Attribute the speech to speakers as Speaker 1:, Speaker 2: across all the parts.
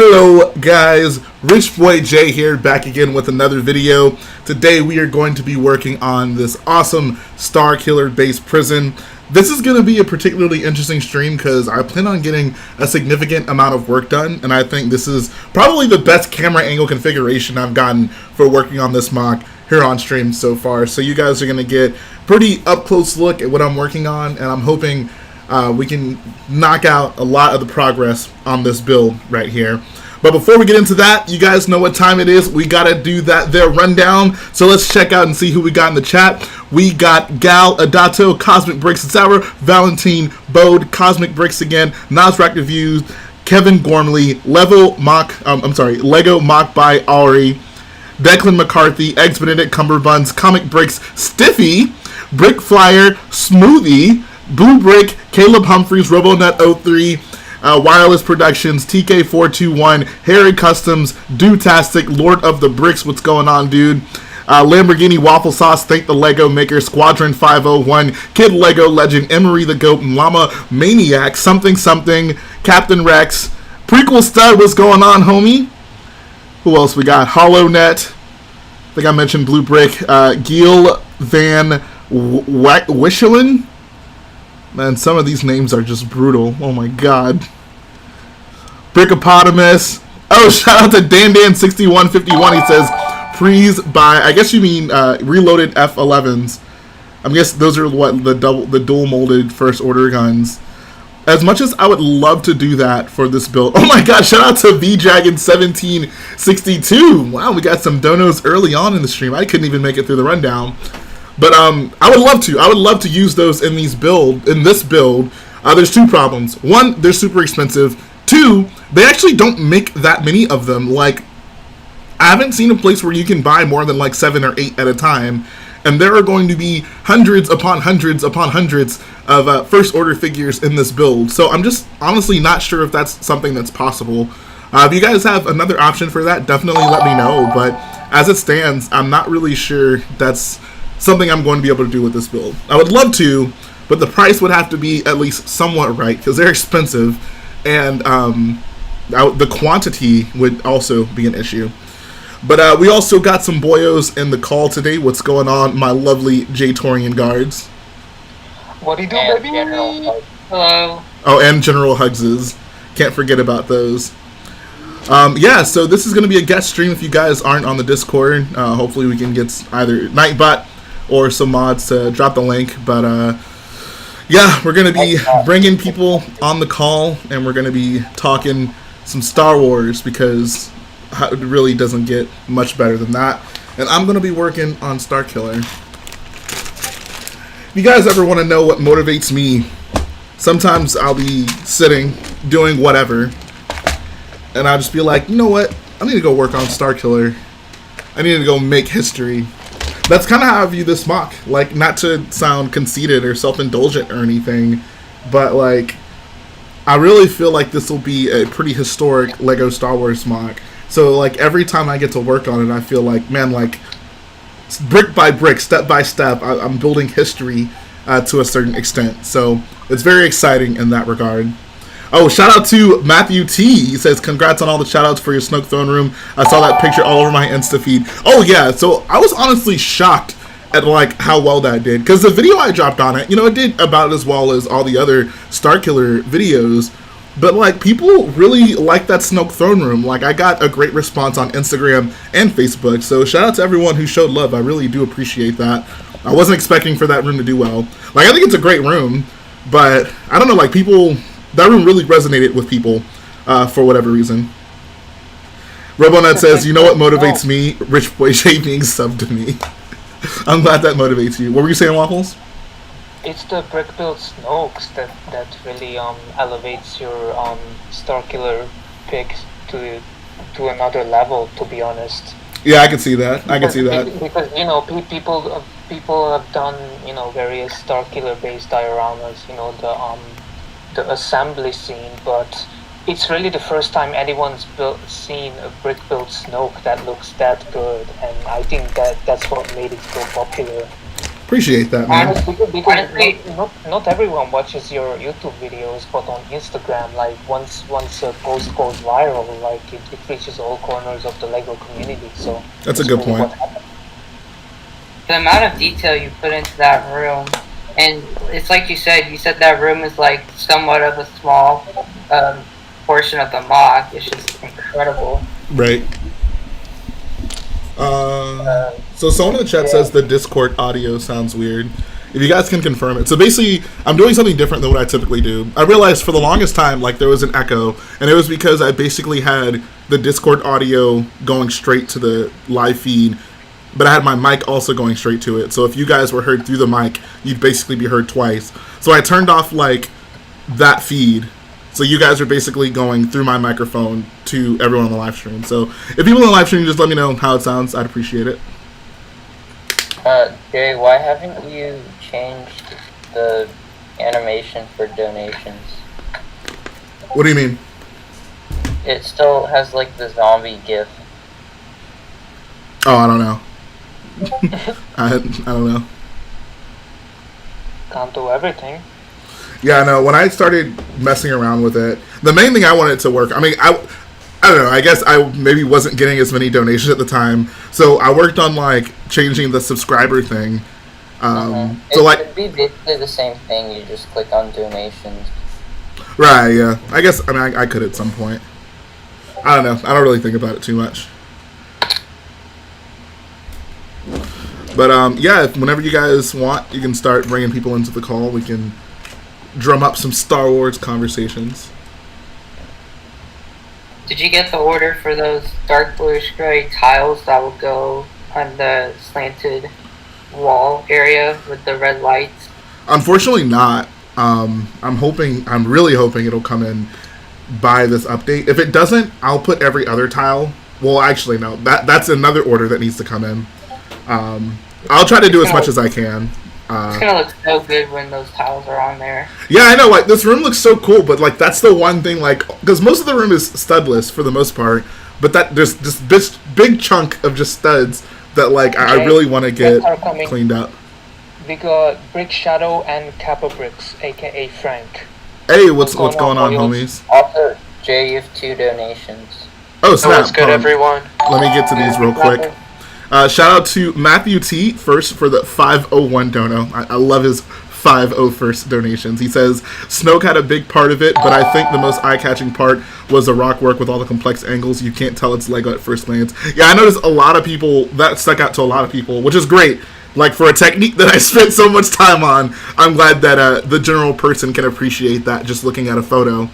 Speaker 1: Hello guys, Rich Boy J here, back again with another video. Today we are going to be working on this awesome Starkiller based prison. This is going to be a particularly interesting stream because I plan on getting a significant amount of work done, and I think this is probably the best camera angle configuration I've gotten for working on this mock here on stream so far. So you guys are going to get a pretty up close look at what I'm working on, and I'm hoping we can knock out a lot of the progress on this build right here. But before we get into that, you guys know what time it is. We gotta do that there rundown. So let's check out and see who we got in the chat. We got Gal Adato, Cosmic Bricks Sour, Valentine Bode, Cosmic Bricks again, Nasrak Reviews, Kevin Gormley, Lego Mock by Ari, Declan McCarthy, Eggs Benedict Cumberbuns, Comic Bricks Stiffy, Brick Flyer, Smoothie, Blue Brick, Caleb Humphreys, RoboNut03, Wireless Productions, TK421, Harry Customs, Dutastic, Lord of the Bricks, what's going on, dude? Lamborghini Waffle Sauce, Thank the Lego Maker, Squadron 501, Kid Lego Legend, Emery the Goat, Llama Maniac, Something, Captain Rex, Prequel Stud, what's going on, homie? Who else we got? HollowNet, I think I mentioned Blue Brick, Gil Van Wishelin. Man, some of these names are just brutal. Oh my god. Brickopotamus. Oh, shout out to Dan6151. He says, please buy, I guess you mean reloaded F11s. I guess those are what, the dual molded first order guns. As much as I would love to do that for this build. Oh my god, shout out to VDragon1762. Wow, we got some donos early on in the stream. I couldn't even make it through the rundown. But I would love to. I would love to use those in this build. There's two problems. One, they're super expensive. Two, they actually don't make that many of them. Like, I haven't seen a place where you can buy more than like 7 or 8 at a time. And there are going to be hundreds upon hundreds upon hundreds of first order figures in this build. So I'm just honestly not sure if that's something that's possible. If you guys have another option for that, definitely let me know. But as it stands, I'm not really sure that's something I'm going to be able to do with this build. I would love to, but the price would have to be at least somewhat right because they're expensive, and the quantity would also be an issue. But we also got some boyos in the call today. What's going on, my lovely J-Torian guards?
Speaker 2: What do you do, baby? Hello.
Speaker 1: Oh, and General Hugses. Can't forget about those. Yeah, so this is going to be a guest stream if you guys aren't on the Discord. Hopefully we can get either Nightbot or some mods to drop the link. But yeah, we're going to be bringing people on the call, and we're going to be talking some Star Wars because it really doesn't get much better than that. And I'm going to be working on Starkiller. If you guys ever want to know what motivates me, sometimes I'll be sitting doing whatever, and I'll just be like, you know what? I need to go work on Starkiller. I need to go make history. That's kind of how I view this mock. Like, not to sound conceited or self-indulgent or anything, but like, I really feel like this will be a pretty historic Lego Star Wars mock. So like, every time I get to work on it, I feel like, man, like, brick by brick, step by step, I'm building history to a certain extent. So it's very exciting in that regard. Oh, shout out to Matthew T. He says, congrats on all the shout outs for your Snoke Throne Room. I saw that picture all over my Insta feed. Oh, yeah. So I was honestly shocked at like how well that did. Because the video I dropped on it, you know, it did about as well as all the other Starkiller videos. But like, people really like that Snoke Throne Room. Like, I got a great response on Instagram and Facebook. So shout out to everyone who showed love. I really do appreciate that. I wasn't expecting for that room to do well. Like, I think it's a great room. But I don't know, like, people... That room really resonated with people for whatever reason. RoboNut says, you know what motivates me? Rich Boy J being subbed to me. I'm glad that motivates you. What were you saying, Waffles?
Speaker 2: It's the brick build Snokes that really elevates your Starkiller pick to another level, to be honest.
Speaker 1: Yeah, I can see that.
Speaker 2: Because you know, people have done, you know, various Starkiller based dioramas, you know, the assembly scene, but it's really the first time anyone's seen a brick built Snoke that looks that good, and I think that's what made it so popular.
Speaker 1: Appreciate that, man.
Speaker 2: Because not everyone watches your YouTube videos, but on Instagram, like once a post goes viral, like it reaches all corners of the Lego community. So
Speaker 1: that's a good point.
Speaker 3: The amount of detail you put into that room, and it's like you said that room is like somewhat of a small portion of the mock. It's just incredible.
Speaker 1: Right. So someone in the chat says the Discord audio sounds weird. If you guys can confirm it. So basically, I'm doing something different than what I typically do. I realized for the longest time, like, there was an echo, and it was because I basically had the Discord audio going straight to the live feed, but I had my mic also going straight to it. So if you guys were heard through the mic, you'd basically be heard twice. So I turned off, like, that feed. So you guys are basically going through my microphone to everyone on the live stream. So if people in the live stream just let me know how it sounds, I'd appreciate it.
Speaker 4: Jay, why haven't you changed the animation for donations?
Speaker 1: What do you mean?
Speaker 4: It still has like the zombie gif.
Speaker 1: Oh, I don't know. I don't know.
Speaker 2: Can't do everything.
Speaker 1: Yeah, no, when I started messing around with it, the main thing I wanted it to work, I mean, I don't know, I guess I maybe wasn't getting as many donations at the time, so I worked on, like, changing the subscriber thing. So, like,
Speaker 4: it would be basically the same thing, you just click on donations.
Speaker 1: Right, yeah. I guess, I mean, I could at some point. I don't know, I don't really think about it too much. But, yeah, whenever you guys want, you can start bringing people into the call. We can drum up some Star Wars conversations.
Speaker 3: Did you get the order for those dark bluish gray tiles that will go on the slanted wall area with the red lights?
Speaker 1: Unfortunately not. I'm really hoping it'll come in by this update. If it doesn't, I'll put every other tile. Well, actually, no. That's another order that needs to come in. I'll try to do as much as I can.
Speaker 3: It's gonna look so good when those tiles are on there.
Speaker 1: Yeah, I know. Like, this room looks so cool, but like that's the one thing. Like, because most of the room is studless for the most part, but there's this big chunk of just studs that like I really want to get cleaned up.
Speaker 2: We got Brick Shadow and Kappa Bricks, aka Frank.
Speaker 1: Hey, what's going on, homies?
Speaker 4: Also, Jay, you have 2 donations.
Speaker 1: Oh, snap.
Speaker 5: What's good, everyone?
Speaker 1: Let me get to these real quick. Shout out to Matthew T. first for the 501 dono. I love his 501st donations. He says, Snoke had a big part of it, but I think the most eye-catching part was the rock work with all the complex angles. You can't tell it's Lego at first glance. Yeah, I noticed a lot of people, that stuck out to a lot of people, which is great. Like, for a technique that I spent so much time on, I'm glad that the general person can appreciate that just looking at a photo.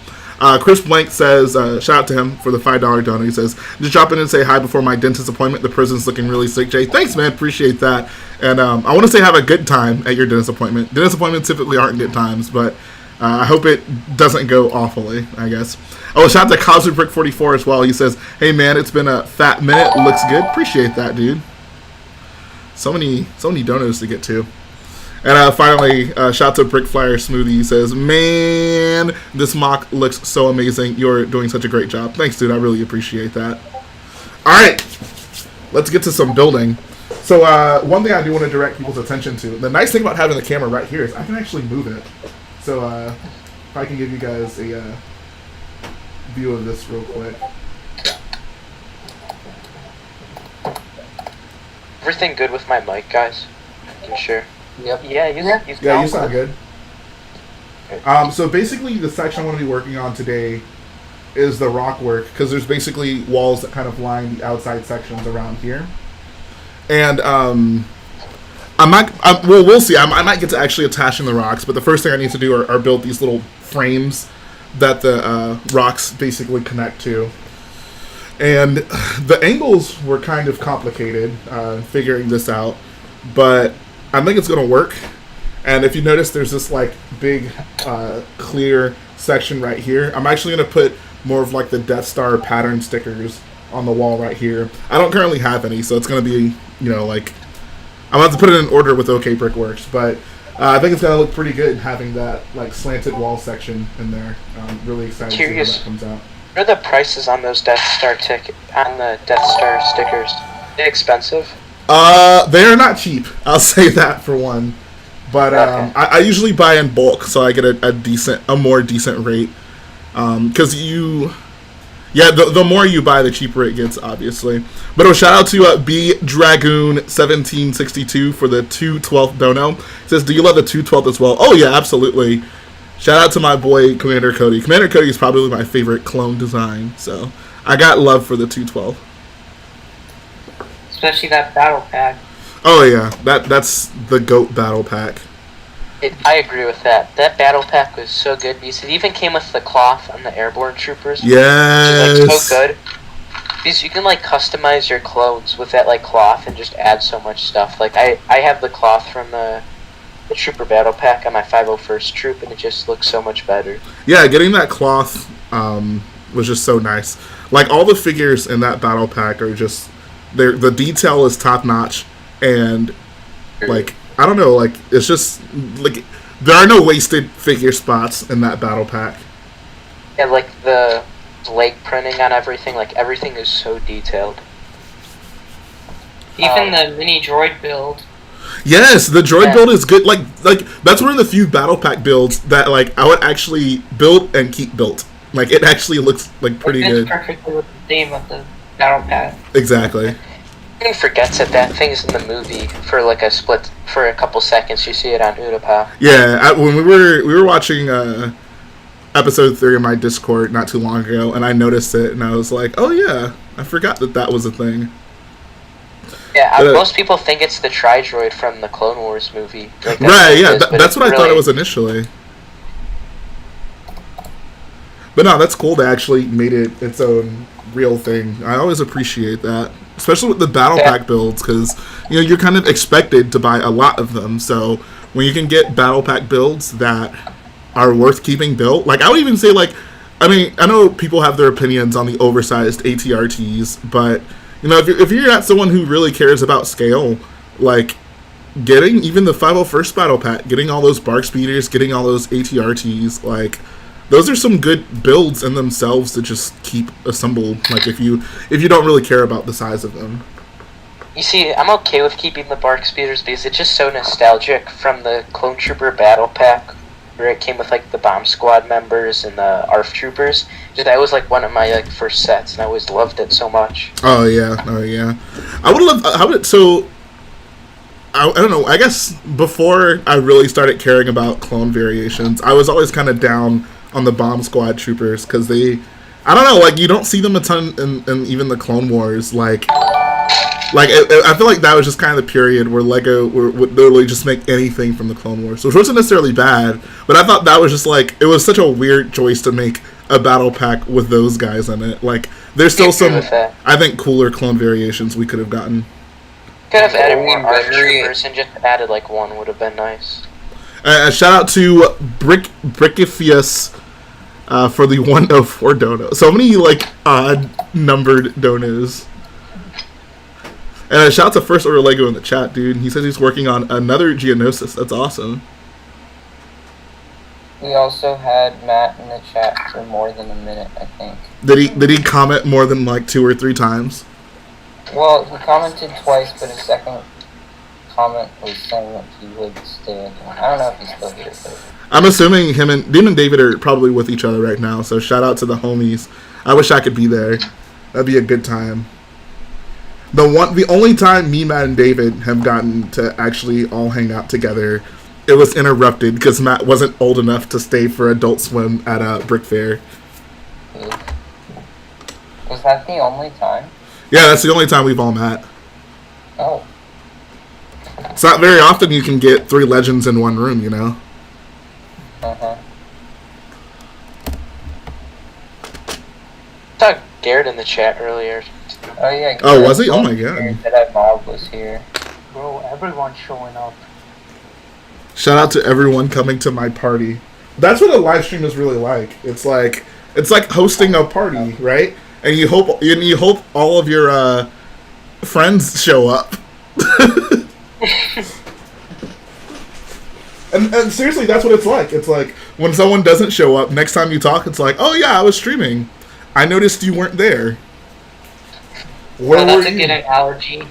Speaker 1: Chris Blank says, shout out to him for the $5 donor. He says, just drop in and say hi before my dentist appointment. The prison's looking really sick, Jay. Thanks, man. Appreciate that. And I want to say have a good time at your dentist appointment. Dentist appointments typically aren't good times, but I hope it doesn't go awfully, I guess. Oh, shout out to Cosmic Brick 44 as well. He says, hey, man, it's been a fat minute. Looks good. Appreciate that, dude. So many donos to get to. And finally, shout out to Brick Flyer Smoothie. He says, man, this mock looks so amazing. You're doing such a great job. Thanks, dude. I really appreciate that. All right. Let's get to some building. So one thing I do want to direct people's attention to, the nice thing about having the camera right here is I can actually move it. So if I can give you guys a view of this real quick.
Speaker 5: Everything good with my mic, guys? You sure?
Speaker 4: Yep.
Speaker 2: Yeah,
Speaker 1: You sound good. So basically, the section I want to be working on today is the rock work, because there's basically walls that kind of line the outside sections around here. And we'll see. I might get to actually attaching the rocks, but the first thing I need to do are build these little frames that the rocks basically connect to. And the angles were kind of complicated figuring this out, but I think it's going to work. And if you notice, there's this like big clear section right here. I'm actually going to put more of like the Death Star pattern stickers on the wall right here. I don't currently have any, so it's going to be, like, I'm going to have to put it in order with OK Brickworks, but I think it's going to look pretty good having that like slanted wall section in there. I'm really excited to see how that comes out.
Speaker 5: What are the prices on those Death Star stickers? Are they expensive?
Speaker 1: They are not cheap. I'll say that for one. But
Speaker 5: Okay.
Speaker 1: I usually buy in bulk, so I get a more decent rate. Because the more you buy, the cheaper it gets, obviously. But shout out to B Dragoon 1762 for the 212th dono. It says, "Do you love the 212th as well?" Oh yeah, absolutely. Shout out to my boy Commander Cody. Commander Cody is probably my favorite clone design, so I got love for the 212.
Speaker 3: Especially that battle pack.
Speaker 1: Oh yeah, that's the GOAT battle pack.
Speaker 5: I agree with that. That battle pack was so good because it even came with the cloth on the airborne troopers.
Speaker 1: Yes.
Speaker 5: Which is, like, so good. Because you can like customize your clones with that like cloth and just add so much stuff. Like I have the cloth from the trooper battle pack on my 501st troop, and it just looks so much better.
Speaker 1: Yeah, getting that cloth was just so nice. Like all the figures in that battle pack are just the detail is top notch, and like I don't know, like it's just like there are no wasted figure spots in that battle pack.
Speaker 5: And like the leg printing on everything, like everything is so detailed.
Speaker 3: Even the mini droid build.
Speaker 1: Yes, the droid build is good. Like that's one of the few battle pack builds that like I would actually build and keep built. Like it actually looks like pretty
Speaker 3: It fits
Speaker 1: good.
Speaker 3: perfectly with the theme of the battle pack.
Speaker 1: Exactly.
Speaker 5: Everyone forgets that thing's in the movie for like for a couple seconds. You see it on Utapau.
Speaker 1: Yeah, when we were watching episode 3 of my Discord not too long ago, and I noticed it, and I was like, oh yeah, I forgot that was a thing.
Speaker 5: Yeah,
Speaker 1: But,
Speaker 5: most people think it's the Tri-Droid from the Clone Wars movie. Like,
Speaker 1: Right, yeah,
Speaker 5: but
Speaker 1: that's
Speaker 5: it's
Speaker 1: what I thought
Speaker 5: really-
Speaker 1: it was initially. But no, that's cool. They actually made it its own real thing. I always appreciate that, especially with the battle pack builds, because you're kind of expected to buy a lot of them. So when you can get battle pack builds that are worth keeping built, like I would even say, like, I mean, I know people have their opinions on the oversized ATRTs, but if you're not someone who really cares about scale, like getting even the 501st battle pack, getting all those bark speeders, getting all those ATRTs, like those are some good builds in themselves to just keep assembled. Like if you don't really care about the size of them.
Speaker 5: You see, I'm okay with keeping the bark speeders because it's just so nostalgic from the Clone Trooper battle pack, where it came with like the bomb squad members and the ARF troopers. That was like one of my like first sets, and I always loved it so much.
Speaker 1: Oh yeah. I would love. How would so? I don't know. I guess before I really started caring about clone variations, I was always kind of down on the bomb squad troopers because I don't know, like you don't see them a ton in even the Clone Wars. Like I feel like that was just kind of the period where Lego would literally just make anything from the Clone Wars, which wasn't necessarily bad, but I thought that was just like it was such a weird choice to make a battle pack with those guys in it. Like there's still some I think cooler clone variations we could have gotten.
Speaker 5: Could have added more ARF troopers and just added like one would have been nice.
Speaker 1: Shout out to Brickifius for the 104 dono. So many like odd numbered donos. And shout out to First Order Lego in the chat, dude. He says he's working on another Geonosis. That's awesome.
Speaker 4: We also had Matt in the chat for more than a minute, I think.
Speaker 1: Did he comment more than like 2 or 3 times?
Speaker 4: Well, he commented twice, but his second comment was saying that he would stay again. I don't know if he's still here, but...
Speaker 1: I'm assuming him and David are probably with each other right now, so shout out to the homies. I wish I could be there. That'd be a good time. The only time me, Matt, and David have gotten to actually all hang out together, it was interrupted because Matt wasn't old enough to stay for Adult Swim at Brick Fair.
Speaker 4: Was that the only time?
Speaker 1: Yeah, that's the only time we've all met.
Speaker 4: Oh.
Speaker 1: It's not very often you can get 3 legends in one room,
Speaker 4: Uh-huh.
Speaker 5: I saw Garrett in the chat earlier.
Speaker 4: Oh, yeah.
Speaker 1: Oh, was he? Oh, my God.
Speaker 4: Jedi Mob was here.
Speaker 2: Bro, everyone's showing up.
Speaker 1: Shout out to everyone coming to my party. That's what a live stream is really like. It's like hosting a party, right? And you hope all of your friends show up. and seriously, that's what it's like. It's like when someone doesn't show up, next time you talk, it's like, oh yeah, I was streaming. I noticed you weren't there. Where
Speaker 3: that's
Speaker 1: were
Speaker 3: a
Speaker 1: you?
Speaker 3: good analogy.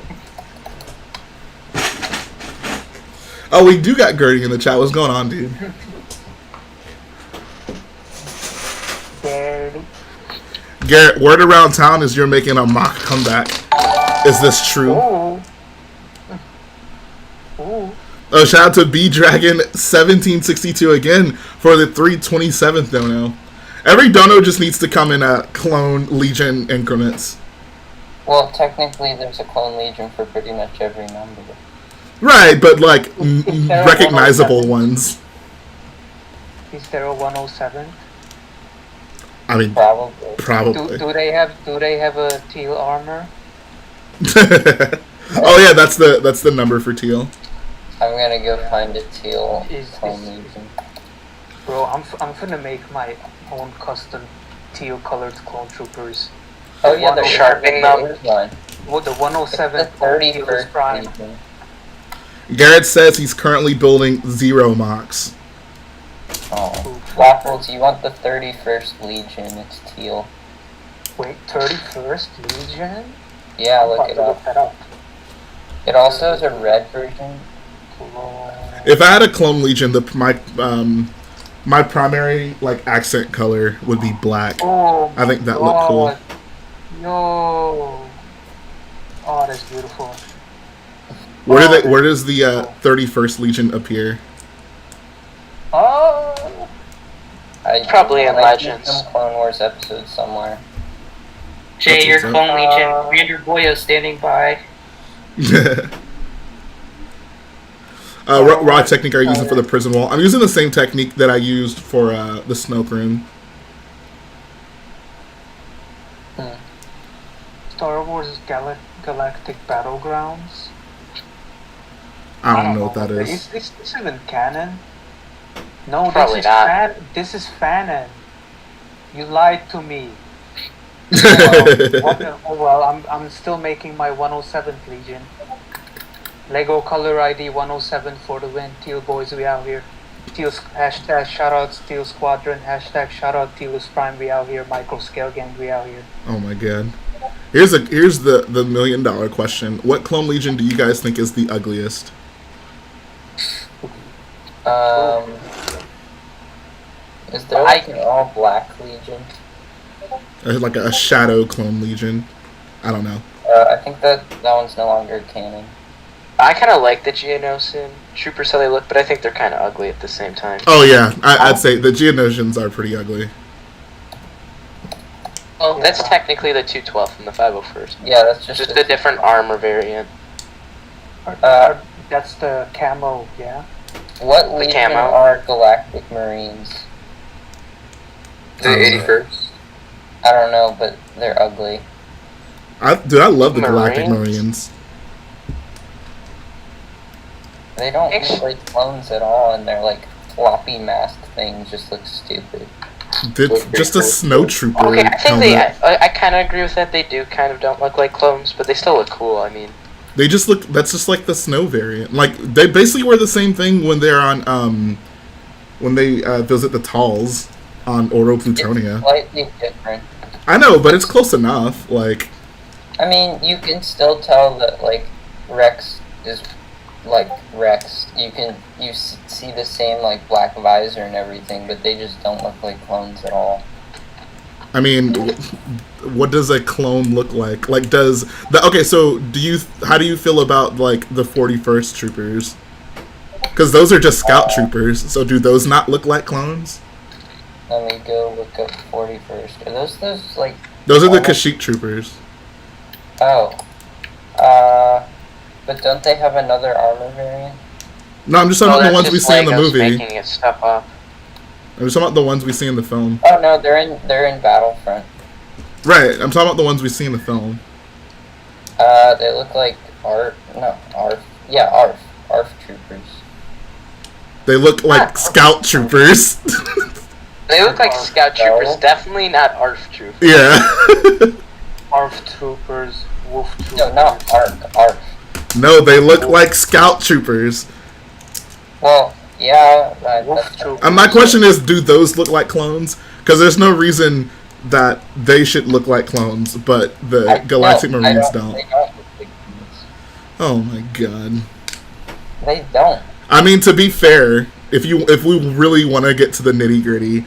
Speaker 1: Oh, we do got Gertie in the chat. What's going on, dude? Garrett, word around town is you're making a mock comeback. Is this true?
Speaker 2: Ooh. Ooh.
Speaker 1: Oh, shout out to B Dragon 1762 again for the 327th dono. Every dono just needs to come in clone legion increments.
Speaker 4: Well, technically, there's a clone legion for pretty much every number.
Speaker 1: Right, but like
Speaker 2: Is there a
Speaker 1: recognizable
Speaker 2: 107?
Speaker 1: ones.
Speaker 2: Is there a 107?
Speaker 1: I mean,
Speaker 4: Probably.
Speaker 1: probably.
Speaker 2: Do they have a teal armor?
Speaker 1: Oh yeah, that's the number for teal.
Speaker 4: I'm gonna go find a teal
Speaker 2: Is-
Speaker 4: clone
Speaker 2: is-
Speaker 4: legion.
Speaker 2: Bro, I'm gonna make my own custom teal colored clone troopers.
Speaker 4: Oh yeah, they're
Speaker 5: Sharpening them.
Speaker 4: One.
Speaker 2: With the
Speaker 4: It's
Speaker 2: 107
Speaker 4: the 31st
Speaker 2: Teal's Prime.
Speaker 4: legion.
Speaker 1: Garrett says he's currently building 0 mocks.
Speaker 4: Oh. Waffles, you want the 31st legion? It's teal.
Speaker 2: Wait, 31st Legion?
Speaker 4: Yeah,
Speaker 2: I'm
Speaker 4: look
Speaker 2: about
Speaker 4: it
Speaker 2: to
Speaker 4: up.
Speaker 2: look that up.
Speaker 4: It also has a red version.
Speaker 1: If I had a clone legion, my primary like accent color would be black.
Speaker 2: Oh,
Speaker 1: I think that looked cool.
Speaker 2: God. Yo. Oh, that's beautiful.
Speaker 1: Where does the 31st Legion appear?
Speaker 2: Oh.
Speaker 5: Probably in
Speaker 4: might be
Speaker 5: Legends.
Speaker 4: Some Clone Wars episode somewhere.
Speaker 3: Jay,
Speaker 1: That's
Speaker 3: your
Speaker 1: what's up.
Speaker 3: clone legion. Commander Boyo standing by.
Speaker 1: What technique are you using for the prison wall? I'm using the same technique that I used for the Snoke Room.
Speaker 2: Star Wars Galactic Battlegrounds.
Speaker 1: I don't know what that is.
Speaker 2: Is this even canon? No,
Speaker 5: Probably
Speaker 2: this is
Speaker 5: not.
Speaker 2: This is fanon. You lied to me. Oh well, I'm still making my 107th Legion. Lego Color ID 107 for the win. Teal boys, we out here. Teal hashtag shoutouts Teal Squadron. Hashtag shoutout Tealus Prime, we out here. Micro Scale Gang, we out here.
Speaker 1: Oh my god. Here's the $1 million question. What clone legion do you guys think is the ugliest?
Speaker 4: Is there like an all black legion?
Speaker 1: Like a shadow clone legion? I don't know.
Speaker 4: I think that one's no longer canon.
Speaker 5: I kind of like the Geonosian troopers how they look, but I think they're kind of ugly at the same time.
Speaker 1: Oh yeah, I'd say the Geonosians are pretty ugly.
Speaker 5: Well, that's technically the 212th and the 501st.
Speaker 4: Yeah, that's
Speaker 5: Just a different armor variant.
Speaker 2: That's the camo, yeah.
Speaker 4: What
Speaker 5: The
Speaker 4: legion
Speaker 5: camo.
Speaker 4: are Galactic Marines?
Speaker 1: The 81st.
Speaker 4: I don't know, but they're ugly.
Speaker 1: I love the Galactic
Speaker 5: Marines?
Speaker 1: Marines.
Speaker 4: They don't
Speaker 5: Actually-
Speaker 4: look like clones at all, and they're like floppy mask things just look stupid.
Speaker 1: Just a snow trooper.
Speaker 5: Okay, I think
Speaker 1: helmet.
Speaker 5: I kind of agree with that. They do kind of don't look like clones, but they still look cool. I mean,
Speaker 1: They just look. That's just like the snow variant. Like they basically wear the same thing when they're on when they visit the Talls on Oro Plutonia.
Speaker 4: It's slightly different.
Speaker 1: I know, but it's close enough. Like
Speaker 4: I mean, you can still tell that like Rex is like Rex. You see the same like black visor and everything, but they just don't look like clones at all.
Speaker 1: I mean, what does a clone look like? Like, does the okay? So, how do you feel about like the 41st troopers? Because those are just scout troopers. So, do those not look like clones?
Speaker 4: Let me go look up 41st. Are those like?
Speaker 1: Those are the Kashyyyk troopers.
Speaker 4: Oh. But don't they have another armor variant?
Speaker 1: No, I'm just talking about the ones we see in the movie.
Speaker 5: Making it stuff up.
Speaker 1: I'm just talking about the ones we see in the film.
Speaker 4: Oh no, they're in Battlefront.
Speaker 1: Right, I'm talking about the ones we see in the film.
Speaker 4: They look like ARF troopers.
Speaker 1: They look like scout troopers.
Speaker 5: They look like scout
Speaker 4: No.
Speaker 5: troopers. Definitely not ARF troopers.
Speaker 1: Yeah.
Speaker 2: ARF troopers, wolf troopers.
Speaker 4: No, not ARF.
Speaker 1: No, they look like scout troopers.
Speaker 4: Well, yeah.
Speaker 2: Wolf troopers.
Speaker 1: My question is, do those look like clones? Because there's no reason that they should look like clones, but the Galactic Marines don't.
Speaker 4: They don't look like clones.
Speaker 1: Oh my god.
Speaker 4: They don't.
Speaker 1: I mean, to be fair, if we really want to get to the nitty gritty,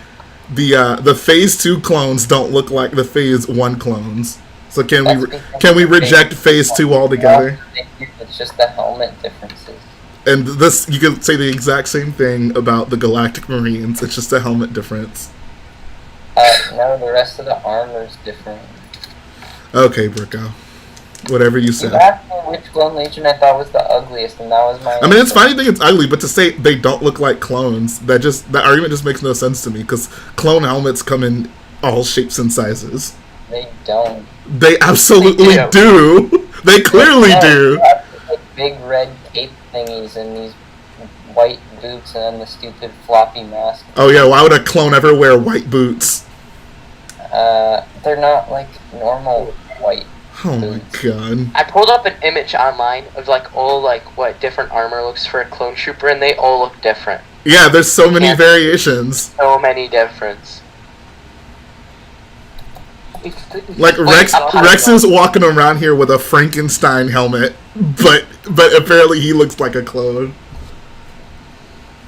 Speaker 1: the Phase 2 clones don't look like the Phase 1 clones. So can we reject Phase 2 altogether?
Speaker 4: It's just the helmet differences.
Speaker 1: And this, you could say the exact same thing about the Galactic Marines. It's just a helmet difference.
Speaker 4: No, the rest of the armor is different.
Speaker 1: Okay, Bricko. Whatever you said.
Speaker 4: You asked me which Clone Legion I thought was the ugliest, and that was my answer.
Speaker 1: I mean, it's fine you think it's ugly, but to say they don't look like clones, that argument just makes no sense to me, because clone helmets come in all shapes and sizes.
Speaker 4: They don't.
Speaker 1: They absolutely do. They clearly do.
Speaker 4: Like big red cape thingies and these white boots and then the stupid floppy mask.
Speaker 1: Oh yeah, why would a clone ever wear white boots?
Speaker 4: They're not like normal white.
Speaker 1: Oh my god.
Speaker 5: I pulled up an image online of like all like what different armor looks for a clone trooper, and they all look different.
Speaker 1: Yeah, there's so many variations.
Speaker 5: So many difference.
Speaker 1: Like Rex is walking around here with a Frankenstein helmet, but apparently he looks like a clone.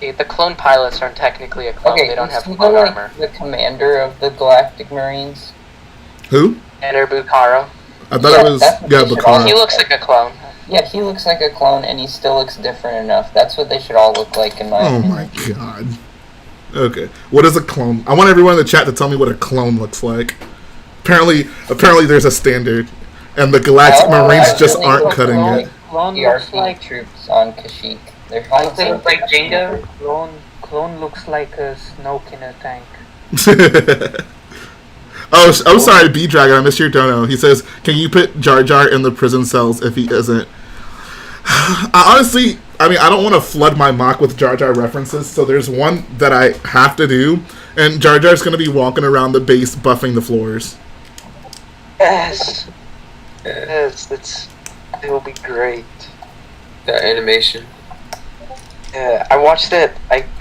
Speaker 5: The clone pilots aren't technically a clone. They don't have clone armor.
Speaker 4: The commander of the Galactic Marines.
Speaker 1: Who?
Speaker 5: Enter Bucaro.
Speaker 1: I thought it was Bucaro.
Speaker 5: He looks like a clone.
Speaker 4: Yeah, he looks like a clone, and he still looks different enough. That's what they should all look like, in my opinion.
Speaker 1: Oh my god. Okay, what is a clone? I want everyone in the chat to tell me what a clone looks like. Apparently there's a standard, and the Galactic Marines just aren't cutting it.
Speaker 2: Clone
Speaker 4: The
Speaker 2: looks
Speaker 4: RC
Speaker 2: like
Speaker 4: troops on Kashyyyk. They're
Speaker 3: I think like Django.
Speaker 2: clone looks like a Snoke in a tank.
Speaker 1: Oh, I'm sorry, B Dragon. I missed your dono. He says, "Can you put Jar Jar in the prison cells if he isn't?" Honestly, I mean, I don't want to flood my mock with Jar Jar references, so there's one that I have to do, and Jar Jar's going to be walking around the base buffing the floors.
Speaker 5: Yes. Yes, it will be great.
Speaker 6: That animation.
Speaker 5: Yeah, I watched it.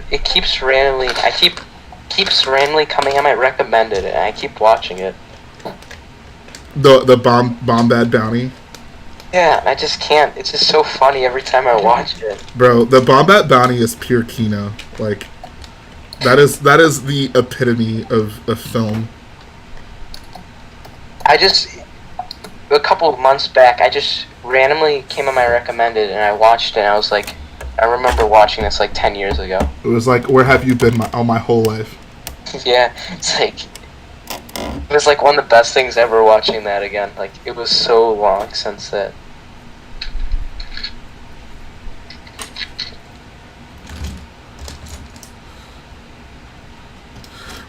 Speaker 5: It keeps randomly. Keeps randomly coming. I might recommend it, and I keep watching it.
Speaker 1: The Bombad Bounty.
Speaker 5: Yeah, I just can't. It's just so funny every time I watch it.
Speaker 1: Bro, the Bombad Bounty is pure Kino. Like, that is the epitome of a film.
Speaker 5: A couple of months back, I just randomly came on my recommended, and I watched it, and I was like, I remember watching this like 10 years ago.
Speaker 1: It was like, where have you been all my whole life?
Speaker 5: Yeah, it was like one of the best things ever watching that again. Like, it was so long since that.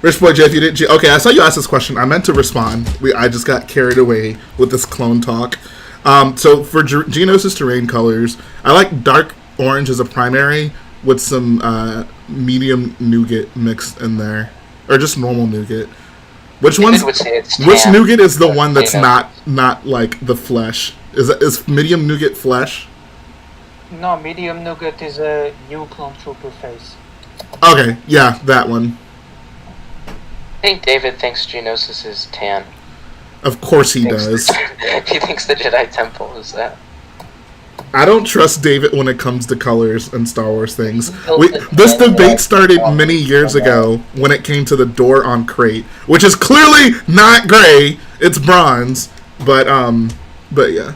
Speaker 1: Rich Boy J, if you didn't... Okay, I saw you ask this question. I meant to respond. I just got carried away with this clone talk. So, for Geonosis terrain colors, I like dark orange as a primary with some medium nougat mixed in there. Or just normal nougat. Which nougat is the one that's not like the flesh? Is medium nougat flesh?
Speaker 2: No, medium nougat is a new clone trooper face.
Speaker 1: Okay, yeah, that one.
Speaker 5: I think David thinks Geonosis is tan.
Speaker 1: Of course he does.
Speaker 5: He thinks the Jedi Temple is that.
Speaker 1: I don't trust David when it comes to colors and Star Wars things. This debate started many years ago when it came to the door on Crate, which is clearly not gray. It's bronze, but yeah.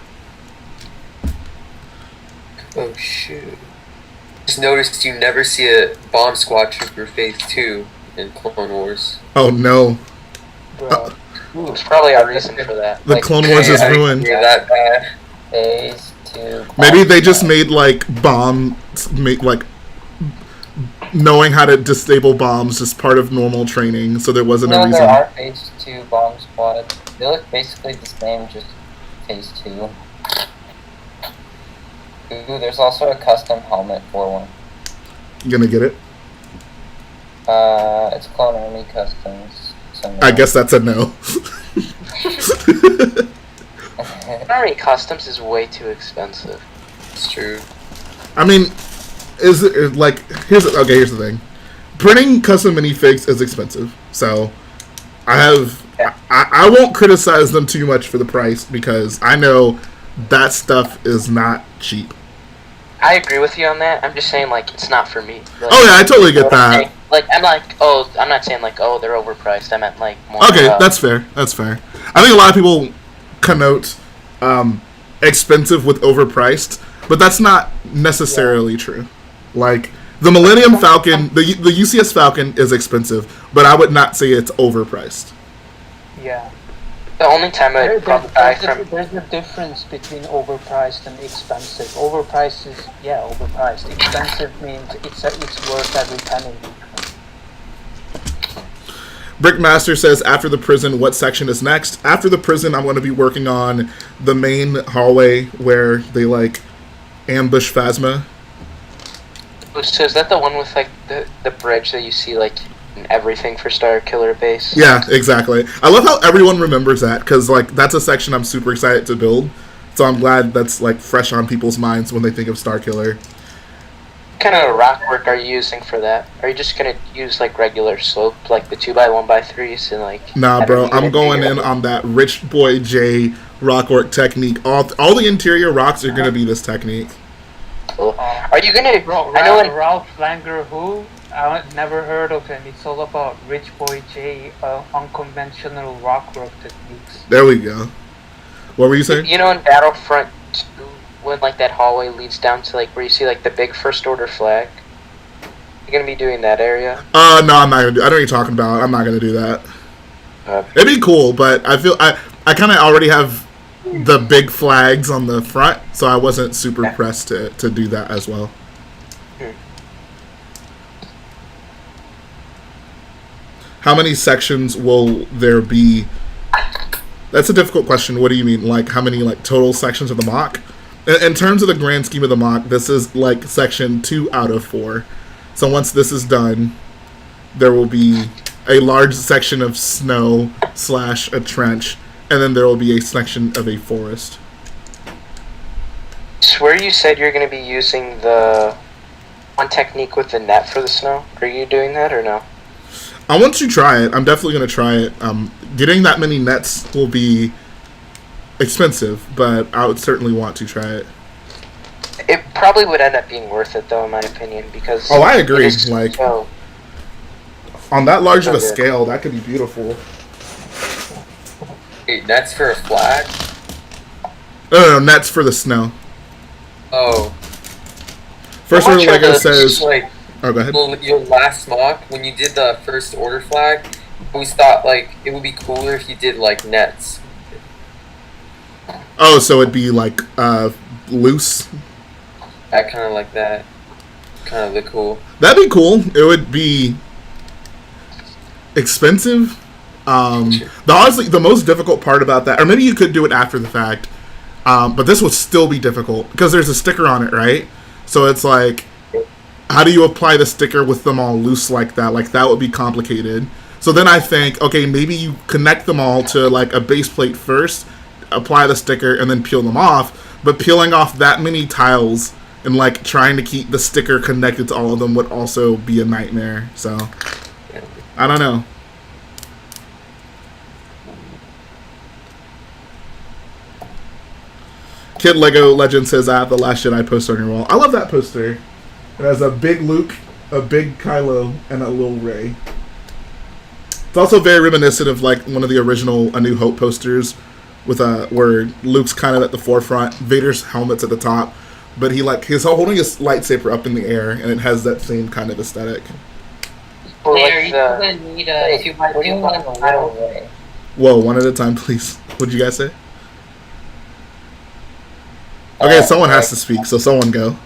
Speaker 6: Oh shoot! Just noticed you never see a Bomb Squad Trooper Phase 2 in Clone Wars.
Speaker 1: Oh no.
Speaker 2: Bro.
Speaker 5: There's probably a reason for that.
Speaker 1: The Clone Wars is ruined.
Speaker 6: Yeah, that bad.
Speaker 4: Phase 2.
Speaker 1: Maybe they just made knowing how to disable bombs just part of normal training, so there wasn't a reason.
Speaker 4: There are Phase 2 bomb squads. They look basically the same, just Phase 2. Ooh, there's also a custom helmet for one.
Speaker 1: You gonna get it?
Speaker 4: It's Clone Army Customs. So no.
Speaker 1: I guess that's a no.
Speaker 5: Army Customs is way too expensive.
Speaker 6: It's true.
Speaker 1: I mean, here's the thing. Printing custom minifigs is expensive, so I won't criticize them too much for the price because I know that stuff is not cheap.
Speaker 5: I agree with you on that. I'm just saying, like, it's not for me. Like,
Speaker 1: Oh yeah, I totally
Speaker 5: you know
Speaker 1: get
Speaker 5: what I'm
Speaker 1: that.
Speaker 5: saying? Like, I'm not saying like, oh, they're overpriced. I meant like more.
Speaker 1: Okay, that's fair. That's fair. I think a lot of people connote expensive with overpriced, but that's not necessarily true. Like the Millennium Falcon, the UCS Falcon is expensive, but I would not say it's overpriced.
Speaker 2: Yeah.
Speaker 5: The only time I'd probably buy from.
Speaker 2: There's a difference between overpriced and expensive. Overpriced is, overpriced. Expensive means it's worth every penny.
Speaker 1: Brickmaster says, after the prison, what section is next? After the prison, I'm going to be working on the main hallway where they, like, ambush Phasma.
Speaker 5: So is that the one with like the bridge that you see like in everything for Starkiller base?
Speaker 1: Yeah, exactly. I love how everyone remembers that, because, like, that's a section I'm super excited to build. So I'm glad that's, like, fresh on people's minds when they think of Starkiller.
Speaker 5: What kind of rock work are you using for that? Are you just gonna use like regular slope, like the 2x1x3s, and like?
Speaker 1: Nah, bro, I'm going in on that Rich Boy J rockwork technique. All the interior rocks are gonna be this technique.
Speaker 5: Cool. Are you gonna? I know
Speaker 2: Ralph Langer, who I never heard of him. It's all about Rich Boy J, unconventional rockwork techniques.
Speaker 1: There we go. What were you saying?
Speaker 5: You know, in Battlefront 2, when like that hallway leads down to like where you see like the big First Order flag. You're gonna be doing that area?
Speaker 1: No, I'm not gonna do. I know what you're talking about. I'm not gonna do that. It'd be cool, but I feel I kind of already have the big flags on the front, so I wasn't super pressed to do that as well. How many sections will there be? That's a difficult question. What do you mean? Like, how many, like, total sections of the mock? In terms of the grand scheme of the mock, this is, like, section 2 out of 4. So once this is done, there will be a large section of snow / a trench, and then there will be a section of a forest.
Speaker 5: Swear you said you're going to be using the one technique with the net for the snow. Are you doing that or no?
Speaker 1: I want to try it. I'm definitely going to try it. Getting that many nets will be expensive, but I would certainly want to try it.
Speaker 5: It probably would end up being worth it, though, in my opinion, because...
Speaker 1: Oh, I agree. Like,
Speaker 5: so,
Speaker 1: on that large of a scale, that could be beautiful.
Speaker 6: Wait, that's for a flag?
Speaker 1: No, nets for the snow.
Speaker 6: Oh.
Speaker 1: First Order Lego says...
Speaker 6: Like,
Speaker 1: oh, go ahead.
Speaker 6: Your last mock, when you did the First Order flag, we thought, like, it would be cooler if you did, like, nets.
Speaker 1: Oh, so it'd be, like, loose?
Speaker 6: I kind of like that. Kind of look cool.
Speaker 1: That'd be cool. It would be expensive. Honestly, the most difficult part about that, or maybe you could do it after the fact, but this would still be difficult, because there's a sticker on it, right? So it's like, how do you apply the sticker with them all loose like that? Like, that would be complicated. So then I think, okay, maybe you connect them all to, like, a base plate first, apply the sticker, and then peel them off. But peeling off that many tiles and, like, trying to keep the sticker connected to all of them would also be a nightmare. So, I don't know. Kid Lego Legend says, I have the Last Jedi poster on your wall. I love that poster. It has a big Luke, a big Kylo, and a little Rey. It's also very reminiscent of, like, one of the original A New Hope posters with where Luke's kind of at the forefront, Vader's helmet's at the top, but he's holding his lightsaber up in the air, and it has that same kind of aesthetic.
Speaker 5: Or
Speaker 3: There,
Speaker 5: like
Speaker 3: you
Speaker 5: the,
Speaker 3: even need a 2x2 title.
Speaker 1: Whoa, one at a time, please. What did you guys say? Okay, someone has to speak, so someone go.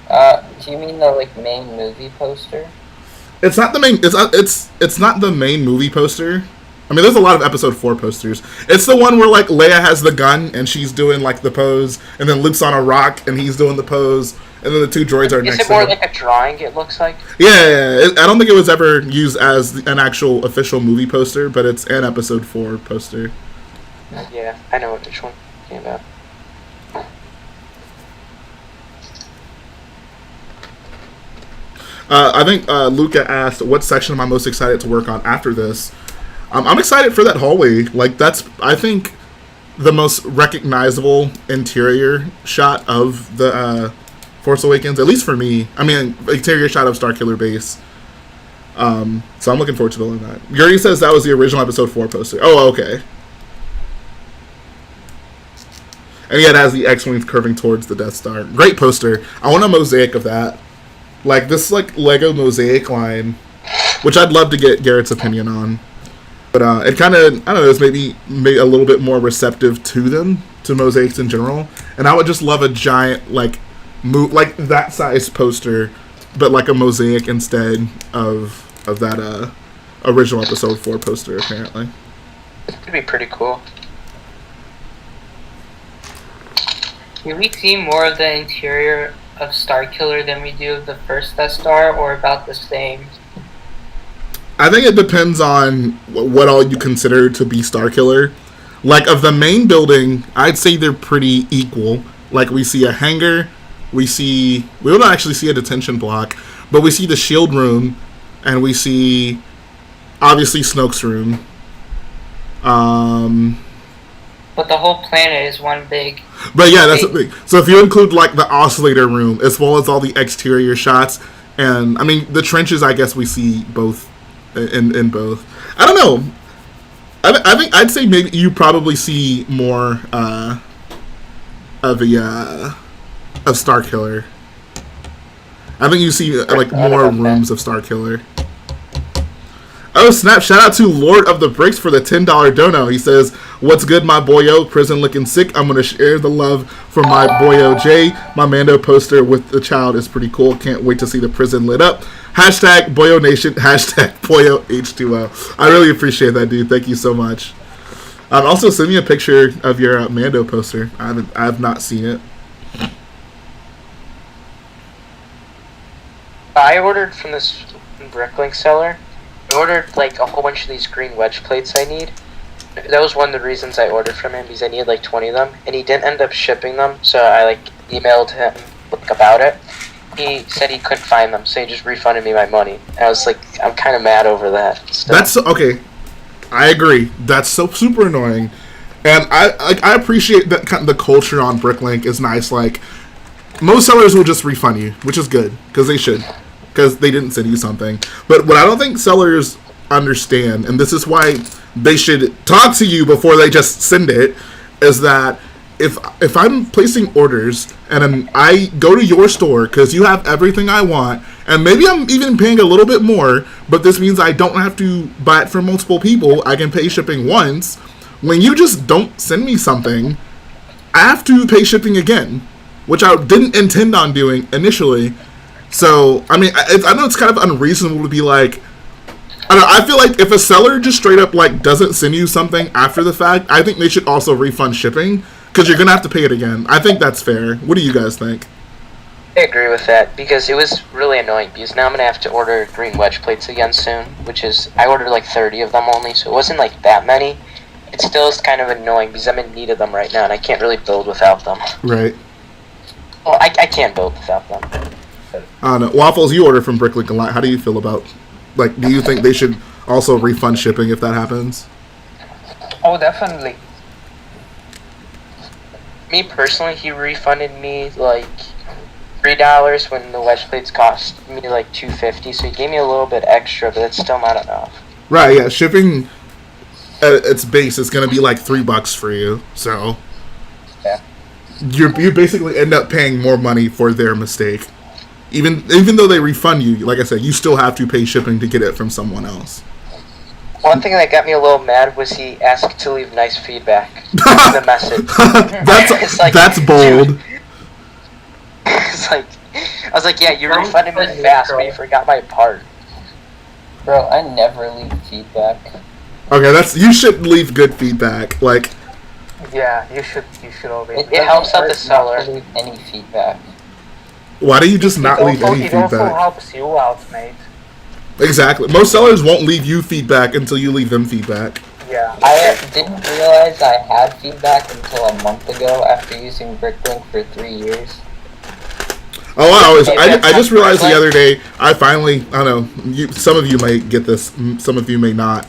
Speaker 4: Do you mean the, like, main movie poster?
Speaker 1: It's not the main. It's not the main movie poster. I mean, there's a lot of Episode 4 posters. It's the one where, like, Leia has the gun and she's doing, like, the pose, and then Luke's on a rock and he's doing the pose, and then the two droids are next to him.
Speaker 5: Is it more like a drawing, it looks like?
Speaker 1: Yeah. I don't think it was ever used as an actual official movie poster, but it's an Episode 4 poster.
Speaker 5: Yeah, I know which one came about.
Speaker 1: I think Luca asked, what section am I most excited to work on after this? I'm excited for that hallway. Like, that's, I think, the most recognizable interior shot of the Force Awakens, at least for me. I mean, exterior shot of Starkiller base. So I'm looking forward to building that. Yuri says that was the original episode 4 poster. Oh, okay. And yeah, it has the X-Wings curving towards the Death Star. Great poster. I want a mosaic of that. Like, this, like, Lego mosaic line, which I'd love to get Garrett's opinion on. But it kind of, I don't know, it's maybe a little bit more receptive to them, to mosaics in general. And I would just love a giant, like that size poster, but like a mosaic instead of that original episode 4 poster, apparently.
Speaker 5: It could be pretty cool.
Speaker 3: Do we see more of the interior of Starkiller than we do of the first Death Star, or about the same?
Speaker 1: I think it depends on what all you consider to be Starkiller. Like, of the main building, I'd say they're pretty equal. Like, we see a hangar, we don't actually see a detention block, but we see the shield room, and we see, obviously, Snoke's room.
Speaker 3: But the whole planet is one big...
Speaker 1: But yeah, that's the thing. So if you include, like, the oscillator room, as well as all the exterior shots, and, I mean, the trenches, I guess we see both, in both. I don't know. I think I'd say maybe you probably see more of Starkiller. I think you see like more rooms of Starkiller. Oh snap! Shout out to Lord of the Bricks for the $10 dono. He says, "What's good, my boyo? Prison looking sick. I'm gonna share the love for my boyo Jay. My Mando poster with the child is pretty cool. Can't wait to see the prison lit up. Hashtag Boyo Nation. Hashtag Boyo H2O. I really appreciate that, dude. Thank you so much. Also, send me a picture of your Mando poster. I have not seen it.
Speaker 5: I ordered from this Bricklink seller. I ordered like a whole bunch of these green wedge plates I need. That was one of the reasons I ordered from him, because I needed like 20 of them, and he didn't end up shipping them, so I like emailed him about it. He said he couldn't find them, so he just refunded me my money. And I was like, I'm kind of mad over that. Still.
Speaker 1: That's okay. I agree. That's so super annoying, and I appreciate that kind of the culture on Bricklink is nice. Like, most sellers will just refund you, which is good, because they should, because they didn't send you something. But what I don't think sellers understand, and this is why they should talk to you before they just send it, is that if I'm placing orders and I go to your store because you have everything I want, and maybe I'm even paying a little bit more, but this means I don't have to buy it from multiple people, I can pay shipping once. When you just don't send me something, I have to pay shipping again, which I didn't intend on doing initially. So, I mean, I know it's kind of unreasonable to be like, I don't know, I feel like if a seller just straight up like doesn't send you something after the fact, I think they should also refund shipping, because you're going to have to pay it again. I think that's fair. What do you guys think?
Speaker 5: I agree with that, because it was really annoying, because now I'm going to have to order green wedge plates again soon, which is, I ordered like 30 of them only, so it wasn't like that many. It still is kind of annoying, because I'm in need of them right now, and I can't really build without them.
Speaker 1: Right.
Speaker 5: Well, I can't build without them.
Speaker 1: I don't know. Waffles, you order from Bricklink a lot. How do you feel about, like, do you think they should also refund shipping if that happens?
Speaker 2: Oh, definitely.
Speaker 5: Me personally, he refunded me like $3 when the wedge plates cost me like $2.50, so he gave me a little bit extra, but it's still not enough.
Speaker 1: Right, yeah. Shipping at its base is going to be like $3 for you, so
Speaker 4: Yeah.
Speaker 1: you basically end up paying more money for their mistake. Even though they refund you, like I said, you still have to pay shipping to get it from someone else.
Speaker 5: One thing that got me a little mad was he asked to leave nice feedback in the message.
Speaker 1: That's bold.
Speaker 5: Dude. It's like, I was like, yeah, you refunded me fast, but you forgot my part.
Speaker 4: Bro, I never leave feedback.
Speaker 1: Okay, you should leave good feedback. Like,
Speaker 2: Yeah, you should always.
Speaker 5: It helps out the seller.
Speaker 4: Not to leave any feedback.
Speaker 1: why do you just not leave any
Speaker 2: It also
Speaker 1: feedback?
Speaker 2: helps you out, mate.
Speaker 1: Exactly. Most sellers won't leave you feedback until you leave them feedback.
Speaker 2: Yeah.
Speaker 4: I didn't realize I had feedback until a month ago after using Bricklink for 3 years.
Speaker 1: Oh wow! I just realized the other day. I finally, I don't know. Some of you may get this. Some of you may not.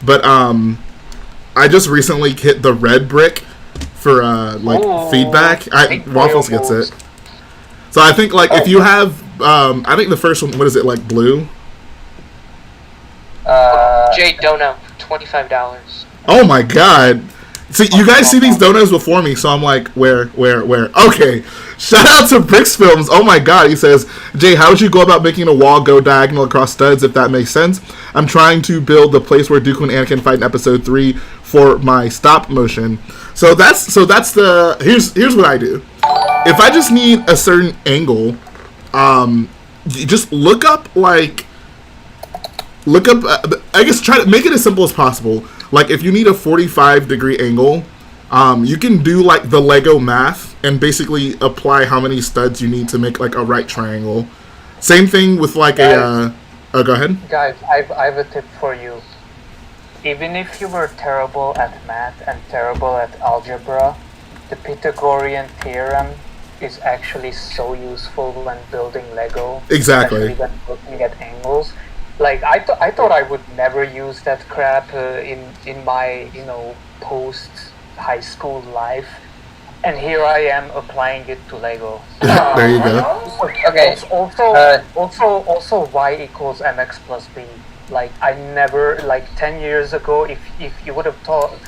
Speaker 1: But I just recently hit the red brick for like
Speaker 2: Ooh,
Speaker 1: feedback.
Speaker 2: big
Speaker 1: Waffles
Speaker 2: boy
Speaker 1: gets
Speaker 2: moves.
Speaker 1: it. So I think like if you have, I think the first one, what is it, like blue?
Speaker 5: Jay Dono, $25.
Speaker 1: Oh my god! See, you guys see these donuts before me, so I'm like, where? Okay. Shout out to Bricks Films. Oh my god, he says, Jay, how would you go about making a wall go diagonal across studs, if that makes sense? I'm trying to build the place where Dooku and Anakin fight in episode 3 for my stop motion. So that's the, here's what I do. If I just need a certain angle, you just look up, I guess try to make it as simple as possible. Like, if you need a 45-degree angle, you can do, like, the Lego math and basically apply how many studs you need to make, like, a right triangle. Same thing with, like, go ahead.
Speaker 2: Guys, I have a tip for you. Even if you were terrible at math and terrible at algebra, the Pythagorean theorem is actually so useful when building Lego.
Speaker 1: Exactly.
Speaker 2: Especially when looking at angles. Like, I thought I would never use that crap in my, post high school life, and here I am applying it to Lego.
Speaker 1: There you go.
Speaker 4: Okay.
Speaker 2: Also, y equals mx plus b. Like, I never, 10 years ago, if you would have told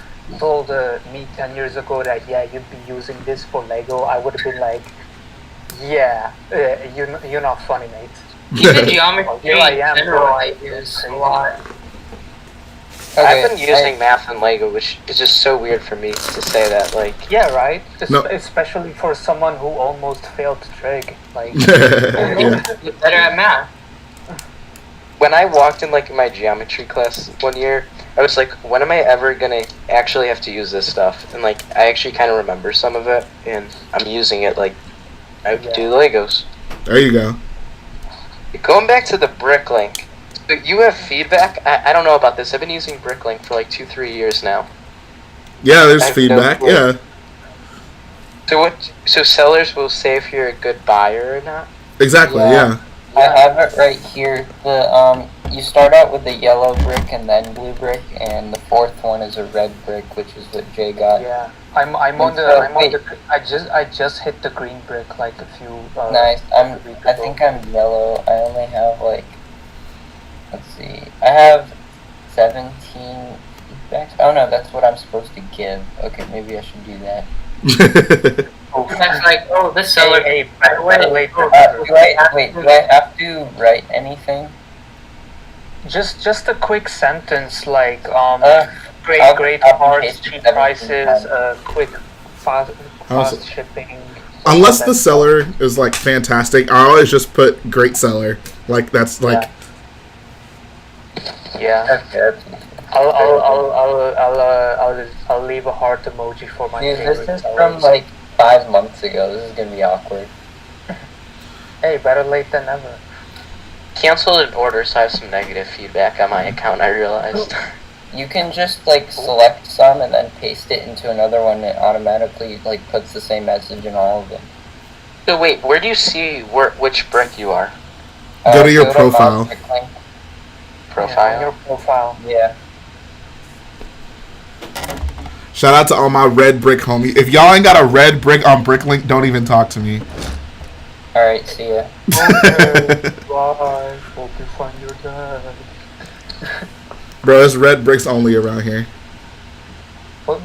Speaker 2: me 10 years ago that you'd be using this for Lego, I would have been like, you're not funny, mate.
Speaker 3: Even geometry
Speaker 2: Here I
Speaker 3: in
Speaker 2: am,
Speaker 3: general,
Speaker 2: bro.
Speaker 3: I use a lot.
Speaker 5: I've been using math in Lego, which is just so weird for me to say that. Like,
Speaker 2: Yeah, right?
Speaker 1: No.
Speaker 2: Especially for someone who almost failed trig. Like,
Speaker 3: You're better at math.
Speaker 5: when I walked in like my geometry class one year, I was like, when am I ever gonna actually have to use this stuff? And like, I actually kind of remember some of it, and I'm using it. Like, I do Legos.
Speaker 1: There you go.
Speaker 5: Going back to the Bricklink, so you have feedback? I don't know about this. I've been using Bricklink for like 2-3 years now.
Speaker 1: Yeah, there's
Speaker 5: I have
Speaker 1: feedback.
Speaker 5: no clue.
Speaker 1: Yeah,
Speaker 5: So sellers will say if you're a good buyer or not?
Speaker 1: exactly.
Speaker 4: Yeah.
Speaker 1: Yeah.
Speaker 4: I have it right here. The you start out with the yellow brick and then blue brick, and the fourth one is a red brick, which is what Jay got.
Speaker 2: yeah. I just hit the green brick like a few.
Speaker 4: Nice. I think I'm yellow. I only have like, let's see. I have 17 feedbacks. Oh no, that's what I'm supposed to give. Okay, maybe I should do that.
Speaker 3: That's like, this seller.
Speaker 2: Hey, by the way,
Speaker 4: Wait, do I have to write anything?
Speaker 2: just a quick sentence like
Speaker 4: I'll
Speaker 2: great
Speaker 4: copy
Speaker 2: parts,
Speaker 4: paste
Speaker 2: cheap
Speaker 4: 17
Speaker 2: prices,
Speaker 4: times.
Speaker 2: quick, fast
Speaker 1: Awesome.
Speaker 2: shipping.
Speaker 1: Unless the seller is like fantastic, I always just put great seller. Like that's like
Speaker 2: Yeah.
Speaker 4: Okay.
Speaker 2: I'll leave a heart emoji for my
Speaker 4: Dude,
Speaker 2: favorite
Speaker 4: this is
Speaker 2: sellers.
Speaker 4: from like 5 months ago. This is gonna be awkward.
Speaker 2: Hey, better late than never.
Speaker 5: Canceled an order, so I have some negative feedback on my account, I realized.
Speaker 4: You can just like select some and then paste it into another one, and it automatically like puts the same message in all of them.
Speaker 5: So wait, where do you see which brick you are?
Speaker 1: Go to your
Speaker 4: my
Speaker 1: profile.
Speaker 4: Bricklink.
Speaker 5: Profile?
Speaker 2: Your profile.
Speaker 4: Yeah.
Speaker 1: shout out to all my red brick homies. If y'all ain't got a red brick on Bricklink, don't even talk to me.
Speaker 4: All right. See ya.
Speaker 2: Okay, bye. Hope you find your dad.
Speaker 1: Bro, there's red bricks only around here.
Speaker 2: What?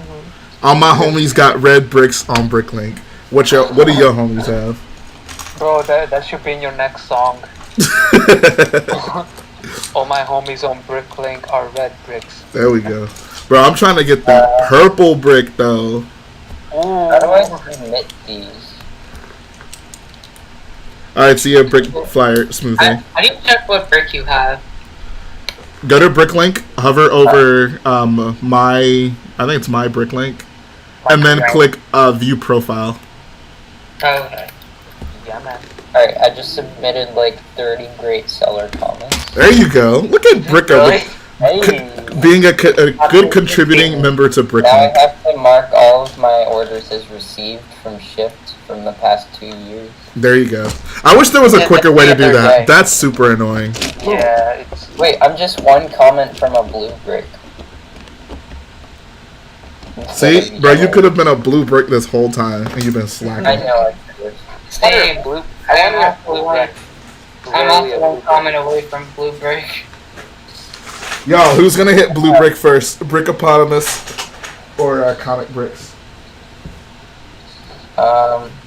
Speaker 1: All my homies got red bricks on Bricklink. What do your homies have?
Speaker 2: Bro, that should be in your next song. All my homies on Bricklink are red bricks.
Speaker 1: There we go. Bro, I'm trying to get the purple brick though.
Speaker 4: How do I submit these?
Speaker 1: Alright, see ya, brick flyer, smooth thing.
Speaker 3: I need to check what brick you have.
Speaker 1: Go to Bricklink, hover over I think it's my Bricklink, and then click view profile.
Speaker 3: Okay.
Speaker 2: Yeah, man.
Speaker 4: Alright, I just submitted like 30 great seller comments.
Speaker 1: There you go. Look at Bricko
Speaker 5: Really?
Speaker 4: Hey!
Speaker 1: being a good contributing member to
Speaker 4: Now I
Speaker 1: Bricklink.
Speaker 4: have to mark all of my orders as received from shipped from the past 2 years.
Speaker 1: There you go. I wish there was a quicker way to do that. That's super annoying.
Speaker 2: Yeah, it's.
Speaker 4: Wait, I'm just one comment from a blue brick.
Speaker 1: See, bro, you could have been a blue brick this whole time, and you've been slacking.
Speaker 4: I know I could.
Speaker 3: Same.
Speaker 5: Blue.
Speaker 3: I'm
Speaker 5: I
Speaker 3: also
Speaker 5: wonder
Speaker 3: one.
Speaker 5: if
Speaker 3: I'm
Speaker 5: Blue
Speaker 3: also one comment away from Blue Brick.
Speaker 1: Yo, who's gonna hit Blue Brick first? Brickopotamus or Comic Bricks?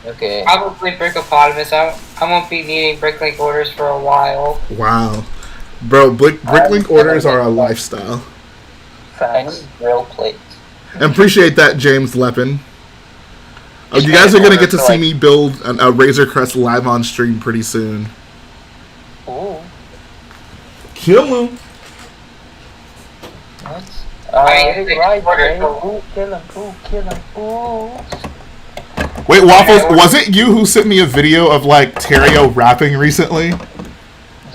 Speaker 4: Okay.
Speaker 3: Probably Brickopotamus. I won't be needing Bricklink orders for a while.
Speaker 1: Wow. Bro, Bricklink orders are a lifestyle.
Speaker 4: I need drill plates.
Speaker 1: And appreciate that, James Lepin. Oh, you guys are going to get to see me build a Razor Crest live on stream pretty soon.
Speaker 2: Ooh.
Speaker 1: Kill him.
Speaker 4: What?
Speaker 2: Right, Jay. Ooh, kill him. Ooh, kill him. Ooh.
Speaker 1: Wait, Waffles, was it you who sent me a video of, like, Terrio rapping recently?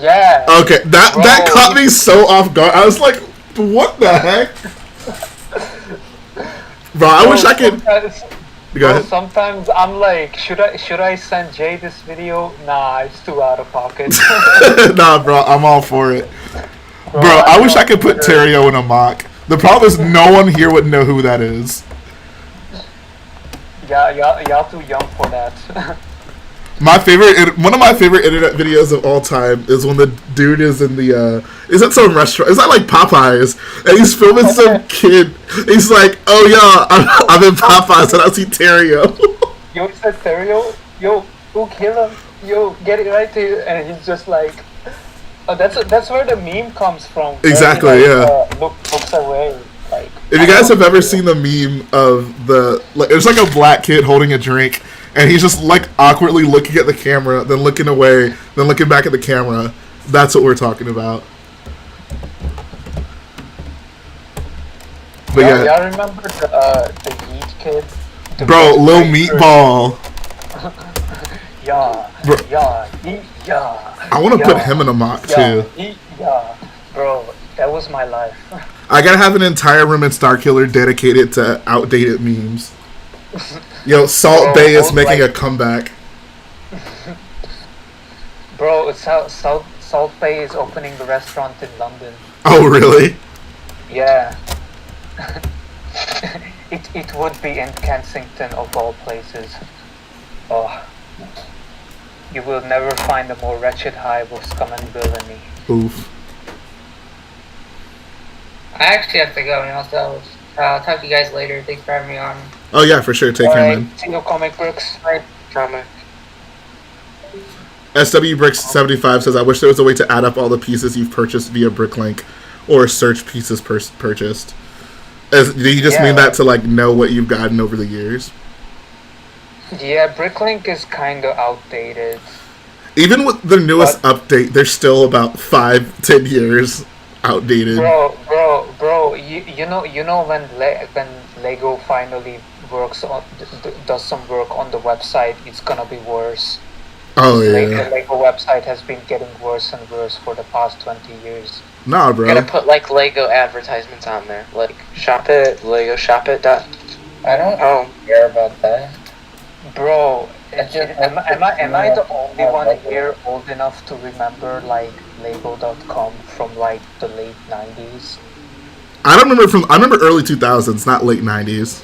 Speaker 2: Yeah.
Speaker 1: Okay, that caught me so off guard. I was like, what the heck? Bro, I wish I could... Go ahead.
Speaker 2: Sometimes I'm like, should I send Jay this video? Nah, it's too out of pocket.
Speaker 1: Nah, bro, I'm all for it. Bro, I wish I could put Terrio in a mock. The problem is no one here would know who that is.
Speaker 2: Yeah, y'all too young for that.
Speaker 1: One of my favorite internet videos of all time is when the dude is in the is at some restaurant. Is that like Popeyes? And he's filming some kid. He's like, "Oh yeah, I'm in Popeyes and I see Terrio."
Speaker 2: Yo, is that Terrio? Yo, go kill him. Yo, get it right here. And he's just like, that's where the meme comes from.
Speaker 1: Exactly.
Speaker 2: He,
Speaker 1: looks
Speaker 2: away. Like,
Speaker 1: if you guys have ever seen the meme of it's like a black kid holding a drink. And he's just like awkwardly looking at the camera, then looking away, then looking back at the camera. That's what we're talking about. But yeah,
Speaker 2: y'all remember the Yeet kid?
Speaker 1: Bro, Lil Meatball.
Speaker 2: Yeah.
Speaker 1: I want to put him in a mock too.
Speaker 2: Yeah, bro, that was my life.
Speaker 1: I gotta have an entire room in Starkiller dedicated to outdated memes. Yo, Salt Bay is making a comeback.
Speaker 2: Bro, Salt Bay is opening a restaurant in London.
Speaker 1: Oh, really?
Speaker 2: Yeah. it would be in Kensington of all places. Oh. You will never find a more wretched hive of scum and villainy.
Speaker 1: Oof.
Speaker 3: I actually have to go now, so I'll talk to you guys later. Thanks for having me on.
Speaker 1: Oh yeah, for sure. Take care, man.
Speaker 2: See you, Comic Bricks.
Speaker 5: Comic.
Speaker 1: SW Bricks 75 says, "I wish there was a way to add up all the pieces you've purchased via Bricklink, or search pieces purchased." Do you just mean that to like know what you've gotten over the years?
Speaker 2: Yeah, Bricklink is kind of outdated.
Speaker 1: Even with the newest update, they're still about 5-10 years outdated.
Speaker 2: Bro, you know when Lego finally does some work on the website, it's gonna be worse.
Speaker 1: Oh yeah.
Speaker 2: The Lego website has been getting worse and worse for the past 20 years.
Speaker 1: Nah, bro.
Speaker 5: Gotta put like Lego advertisements on there, like shop it, Lego shop it.
Speaker 4: I don't care about that.
Speaker 2: Bro, am I the only one here old enough to remember like Lego.com from like the late 90s?
Speaker 1: I remember early 2000s, not late 90s.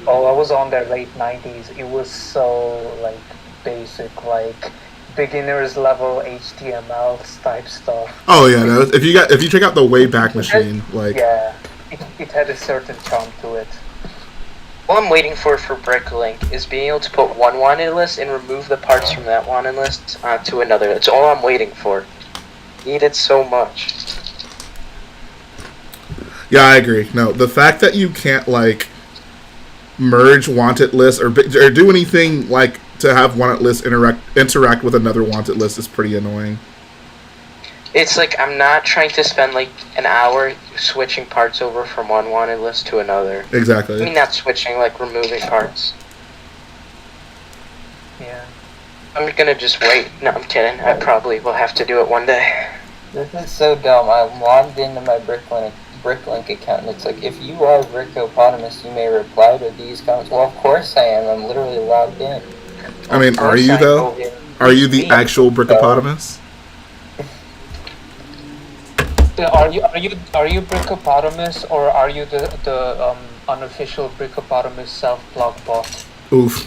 Speaker 2: Oh, I was on there late 90s. It was so like basic, like beginners level HTML type stuff.
Speaker 1: Oh yeah, no, if you check out the Wayback Machine, like
Speaker 2: yeah, it had a certain charm to it.
Speaker 5: All I'm waiting for Bricklink is being able to put one wanted list and remove the parts from that wanted list onto another. That's all I'm waiting for. Need it so much.
Speaker 1: Yeah, I agree. No, the fact that you can't like merge wanted lists or do anything like to have wanted lists interact with another wanted list is pretty annoying.
Speaker 5: It's like I'm not trying to spend like an hour switching parts over from one wanted list to another.
Speaker 1: Exactly.
Speaker 5: I mean, not switching, like removing parts.
Speaker 2: Yeah.
Speaker 5: I'm gonna just wait. No, I'm kidding. I probably will have to do it one day.
Speaker 4: This is so dumb. I logged into my Bricklink account, and it's like, if you are Brickopotamus, you may reply to these comments. Well, of course I am. I'm literally logged in.
Speaker 1: I mean, are you though? Are you the actual Brickopotamus?
Speaker 2: Are you Brickopotamus, or are you the unofficial Brickopotamus self-blog bot?
Speaker 1: Oof.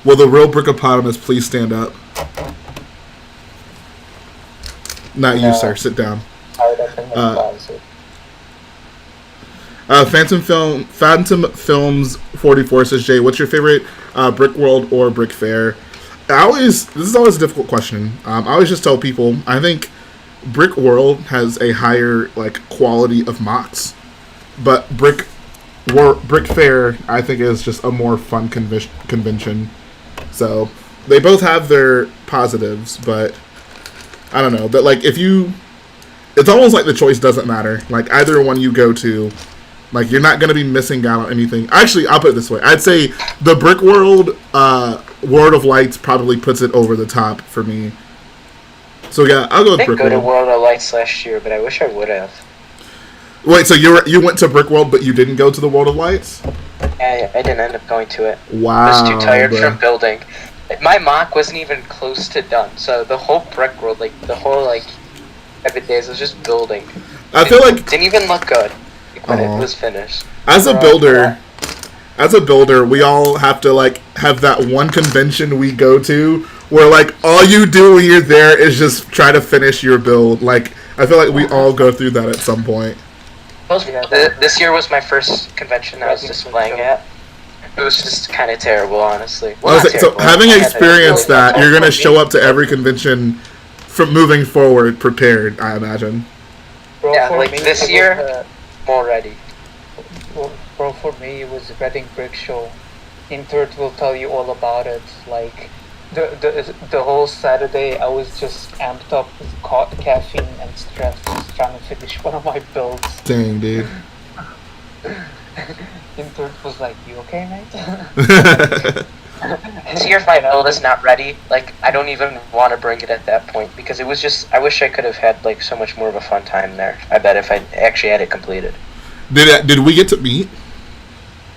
Speaker 1: Will the real brickopotamus please stand up? Not you,
Speaker 2: No.
Speaker 1: sir. Sit down.
Speaker 2: Hide up in the closet.
Speaker 1: Phantom Films 44 says, Jay, what's your favorite Brick World or Brick Fair? This is always a difficult question. I always just tell people, I think Brick World has a higher like quality of mocks, but Brick Fair I think is just a more fun convention. So they both have their positives, but I don't know. That like it's almost like the choice doesn't matter. Like either one you go to, like you're not gonna be missing out on anything. Actually, I'll put it this way: I'd say the Brick World, World of Lights probably puts it over the top for me. So yeah, I'll go with
Speaker 5: I didn't
Speaker 1: Brick
Speaker 5: go to
Speaker 1: World.
Speaker 5: World of Lights last year, but I wish I would have.
Speaker 1: Wait, so you went to Brick World, but you didn't go to the World of Lights?
Speaker 5: I didn't end up going to it.
Speaker 1: Wow.
Speaker 5: I was too tired
Speaker 1: bro.
Speaker 5: from building. My mock wasn't even close to done, so the whole Brick World, like the whole like every day, I was just building.
Speaker 1: I feel like
Speaker 5: Didn't even look good when
Speaker 1: Aw.
Speaker 5: it was finished.
Speaker 1: as a builder, we all have to like have that one convention we go to where like all you do when you're there is just try to finish your build. Like I feel like we all go through that at some point.
Speaker 5: This year was my first convention I was displaying at. It was just kind of terrible, honestly. Well, not
Speaker 1: So
Speaker 5: terrible.
Speaker 1: having
Speaker 5: I had a
Speaker 1: experienced
Speaker 5: really
Speaker 1: that,
Speaker 5: good
Speaker 1: you're gonna
Speaker 5: time.
Speaker 1: show up to every convention from moving forward prepared, I imagine.
Speaker 2: Bro,
Speaker 5: Yeah,
Speaker 2: for
Speaker 5: like
Speaker 2: me,
Speaker 5: this
Speaker 2: it
Speaker 5: year-
Speaker 2: was,
Speaker 5: More ready.
Speaker 2: bro, for me, it was Reading Brick Show. Intert will tell you all about it. Like, the whole Saturday, I was just amped up with caffeine and stress, just trying to finish one of my builds.
Speaker 1: Dang, dude.
Speaker 2: Intert was like, "You okay, mate?"
Speaker 5: This year, if my build is not ready, like I don't even want to bring it at that point because it was just. I wish I could have had like so much more of a fun time there. I bet if I actually had it completed.
Speaker 1: Did we get to meet?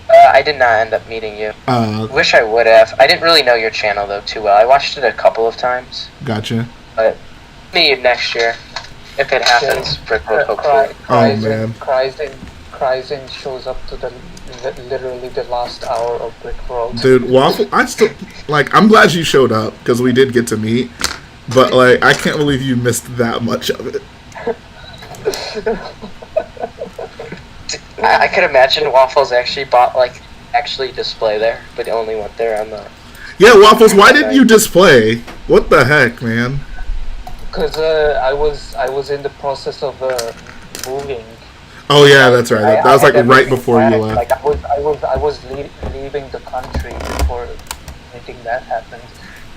Speaker 5: I did not end up meeting you.
Speaker 1: Uh,
Speaker 5: Wish I would have. I didn't really know your channel though too well. I watched it a couple of times,
Speaker 1: gotcha.
Speaker 5: but maybe next year if it happens. Brick World, hopefully.
Speaker 1: Oh, man.
Speaker 2: Kryzen shows up to literally the last hour of Brick World.
Speaker 1: Dude, Waffle, I still like. I'm glad you showed up because we did get to meet, but like, I can't believe you missed that much of it.
Speaker 5: I could imagine Waffles actually actually display there, but only went there on the.
Speaker 1: Yeah, Waffles, why didn't you display? What the heck, man?
Speaker 2: Because I was in the process of moving.
Speaker 1: Oh yeah, that's right. That was
Speaker 2: I
Speaker 1: like
Speaker 2: had
Speaker 1: right
Speaker 2: everything
Speaker 1: before you
Speaker 2: planned.
Speaker 1: left.
Speaker 2: Like I was leaving the country before anything that happened.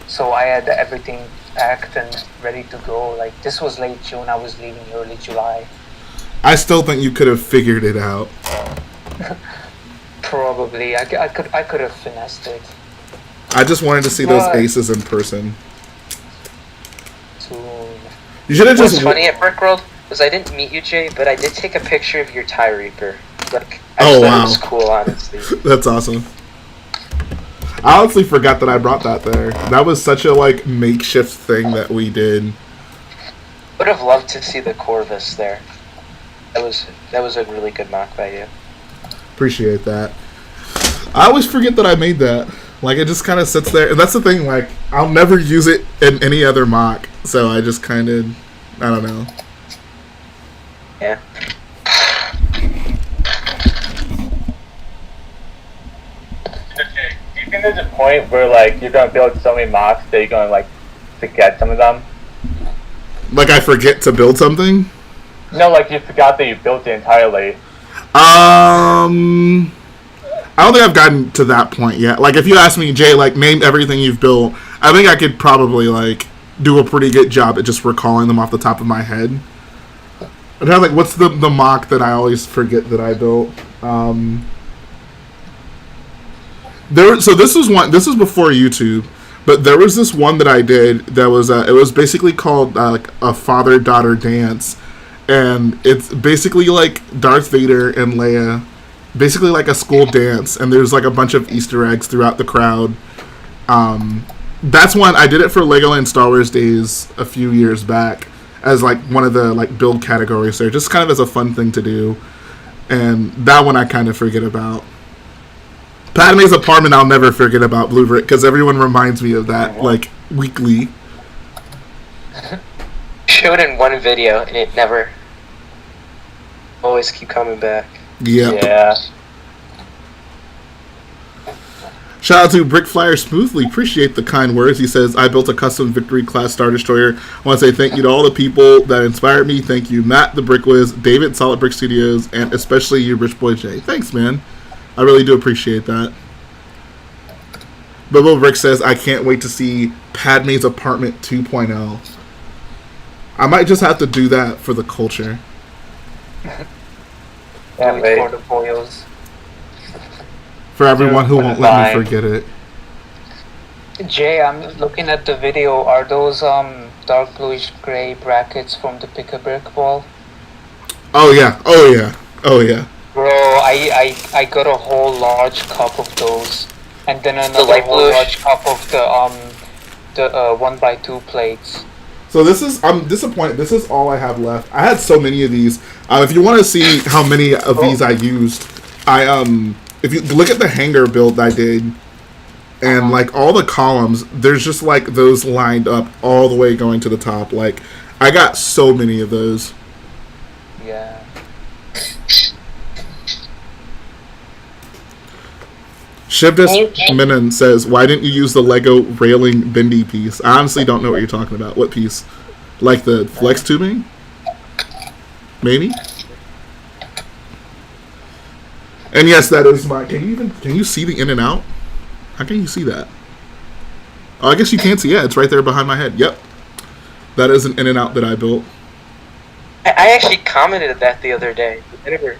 Speaker 2: So I had everything packed and ready to go. Like this was late June. I was leaving early July.
Speaker 1: I still think you could have figured it out.
Speaker 2: Probably I could have finessed it.
Speaker 1: I just wanted to see those
Speaker 2: But-
Speaker 1: aces in person.
Speaker 2: To
Speaker 1: You should have
Speaker 5: What's
Speaker 1: just.
Speaker 5: funny at Brick World was I didn't meet you, Jay, but I did take a picture of your TIE Reaper. Like, I
Speaker 1: Oh,
Speaker 5: thought
Speaker 1: wow.
Speaker 5: it was cool, honestly.
Speaker 1: That's awesome. I honestly forgot that I brought that there. That was such a like makeshift thing that we did.
Speaker 5: Would have loved to see the Corvus there. That was a really good mock by you.
Speaker 1: Appreciate that. I always forget that I made that. Like it just kind of sits there, and that's the thing. Like I'll never use it in any other mock, so I just kind of, I don't know.
Speaker 5: Yeah.
Speaker 7: Okay, do you think there's a point where like you're gonna build so many mocks that you're gonna like forget some of them?
Speaker 1: Like I forget to build something.
Speaker 7: No, like you forgot that you built it entirely.
Speaker 1: I don't think I've gotten to that point yet. Like if you ask me, Jay, like name everything you've built, I think I could probably like do a pretty good job at just recalling them off the top of my head. I'm trying to think, what's the mock that I always forget that I built? So this was before YouTube, but there was this one that I did that was it was basically called like a father-daughter dance, and it's basically like Darth Vader and Leia, basically like a school dance, and there's like a bunch of Easter eggs throughout the crowd. That's one I did it for Legoland Star Wars Days a few years back as like one of the like build categories there, just kind of as a fun thing to do, and that one I kind of forget about. Padme's apartment, I'll never forget about Blue Brick because everyone reminds me of that like weekly.
Speaker 5: Showed in one video and it never. Always keep coming back.
Speaker 1: Yep.
Speaker 7: Yeah.
Speaker 1: Shout out to Brickflyer Smoothly. Appreciate the kind words. He says, I built a custom Victory class Star Destroyer. I want to say thank you to all the people that inspired me. Thank you, Matt the Brick Wiz, David Solid Brick Studios, and especially you, Rich Boy J. Thanks, man. I really do appreciate that. Bobo Brick says, I can't wait to see Padme's Apartment 2.0. I might just have to do that for the culture.
Speaker 7: Can't
Speaker 2: Wait for
Speaker 7: wait.
Speaker 2: the boils.
Speaker 1: For everyone who won't let me forget it.
Speaker 2: Jay, I'm looking at the video. Are those dark bluish gray brackets from the pick a brick wall?
Speaker 1: Oh yeah, oh yeah, oh yeah.
Speaker 2: Bro, I got a whole large cup of those, and then another
Speaker 5: light
Speaker 2: whole
Speaker 5: bluish?
Speaker 2: large cup of the 1x2 plates.
Speaker 1: So this is, I'm disappointed. This is all I have left. I had so many of these. If you want to see how many of these I used, if you look at the hanger build I did, and like all the columns, there's just like those lined up all the way going to the top. Like I got so many of those.
Speaker 2: Yeah.
Speaker 1: Shivdus Menon says, why didn't you use the Lego railing bendy piece? I honestly don't know what you're talking about. What piece? Like the flex tubing? Maybe? And yes, that is my... Can you see the in and out? How can you see that? Oh, I guess you can't see. Yeah, it's right there behind my head. Yep. That is an in and out that I built.
Speaker 5: I actually commented that the other day. I never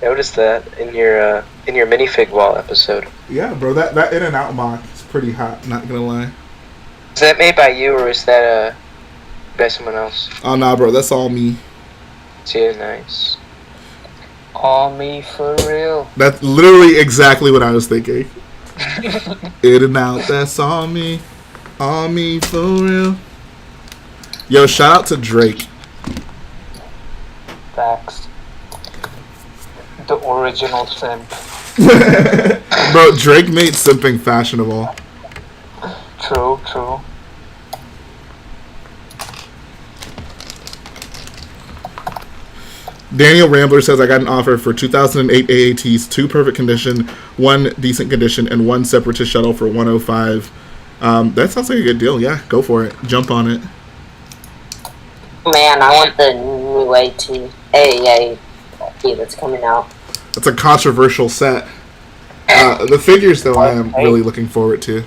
Speaker 5: noticed that in your minifig wall episode.
Speaker 1: Yeah, bro, that in and out mock is pretty hot, not gonna lie.
Speaker 5: Is that made by you or is that by someone else?
Speaker 1: Oh, nah, bro, that's all me.
Speaker 5: Yeah, nice.
Speaker 2: All me for real.
Speaker 1: That's literally exactly what I was thinking. In and out, that's all me. All me for real. Yo, shout out to Drake.
Speaker 2: Facts. The original simp.
Speaker 1: Bro, Drake made simping fashionable.
Speaker 2: True, true.
Speaker 1: Daniel Rambler says, I got an offer for 2008 AATs, 2 perfect condition, 1 decent condition, and 1 separatist shuttle for 105. That sounds like a good deal. Yeah, go for it. Jump on it.
Speaker 8: Man, I want the new AAT that's coming out.
Speaker 1: It's a controversial set. The figures, though, I am really looking forward to.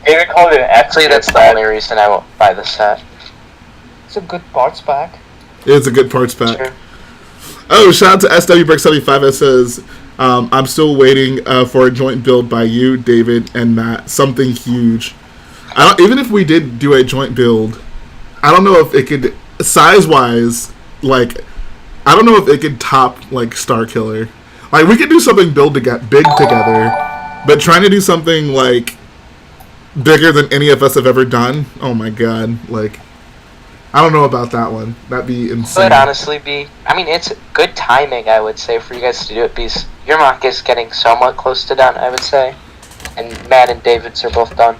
Speaker 7: David called it an
Speaker 5: Actually, that's the only reason I won't buy the set.
Speaker 2: It's a good parts pack.
Speaker 1: It's a good parts pack.
Speaker 5: Sure.
Speaker 1: Oh, shout out to SWBreak75 that says, I'm still waiting for a joint build by you, David, and Matt. Something huge. Even if we did do a joint build, I don't know if it could, size-wise, like, I don't know if it could top, like, Starkiller. Like, we could do something big together, but trying to do something, like, bigger than any of us have ever done, oh my god, like, I don't know about that one. That'd be insane.
Speaker 5: Would honestly be. I mean, it's good timing, I would say, for you guys to do it because your mock is getting somewhat close to done, I would say, and Matt and David's are both done.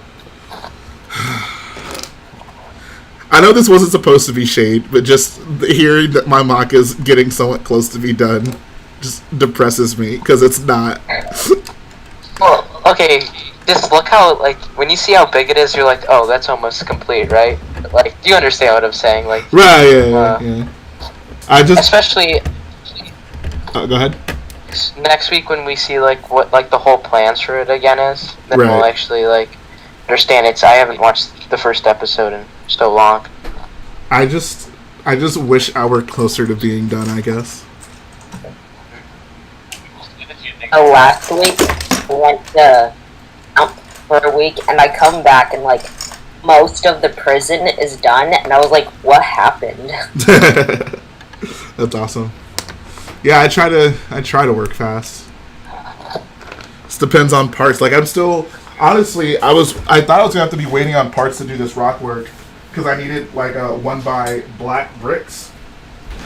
Speaker 1: I know this wasn't supposed to be shade, but just hearing that my mock is getting somewhat close to be done just depresses me because it's not.
Speaker 5: Well, okay, just look how, like, when you see how big it is, you're like, oh, that's almost complete, right? Like, do you understand what I'm saying? Like,
Speaker 1: Right, yeah. I just...
Speaker 5: especially...
Speaker 1: go ahead.
Speaker 5: Next week when we see, like, what, like, the whole plans for it again is, then
Speaker 1: Right.
Speaker 5: we'll actually, like, understand it. I haven't watched the first episode in so long.
Speaker 1: I just wish I were closer to being done, I guess.
Speaker 8: So last week, we went to out for a week, and I come back and, like, most of the prison is done, and I was like, what happened?
Speaker 1: That's awesome. Yeah, I try to work fast. This depends on parts. Like, I'm still... Honestly, I thought I was going to have to be waiting on parts to do this rock work, because I needed, like, 1x black bricks.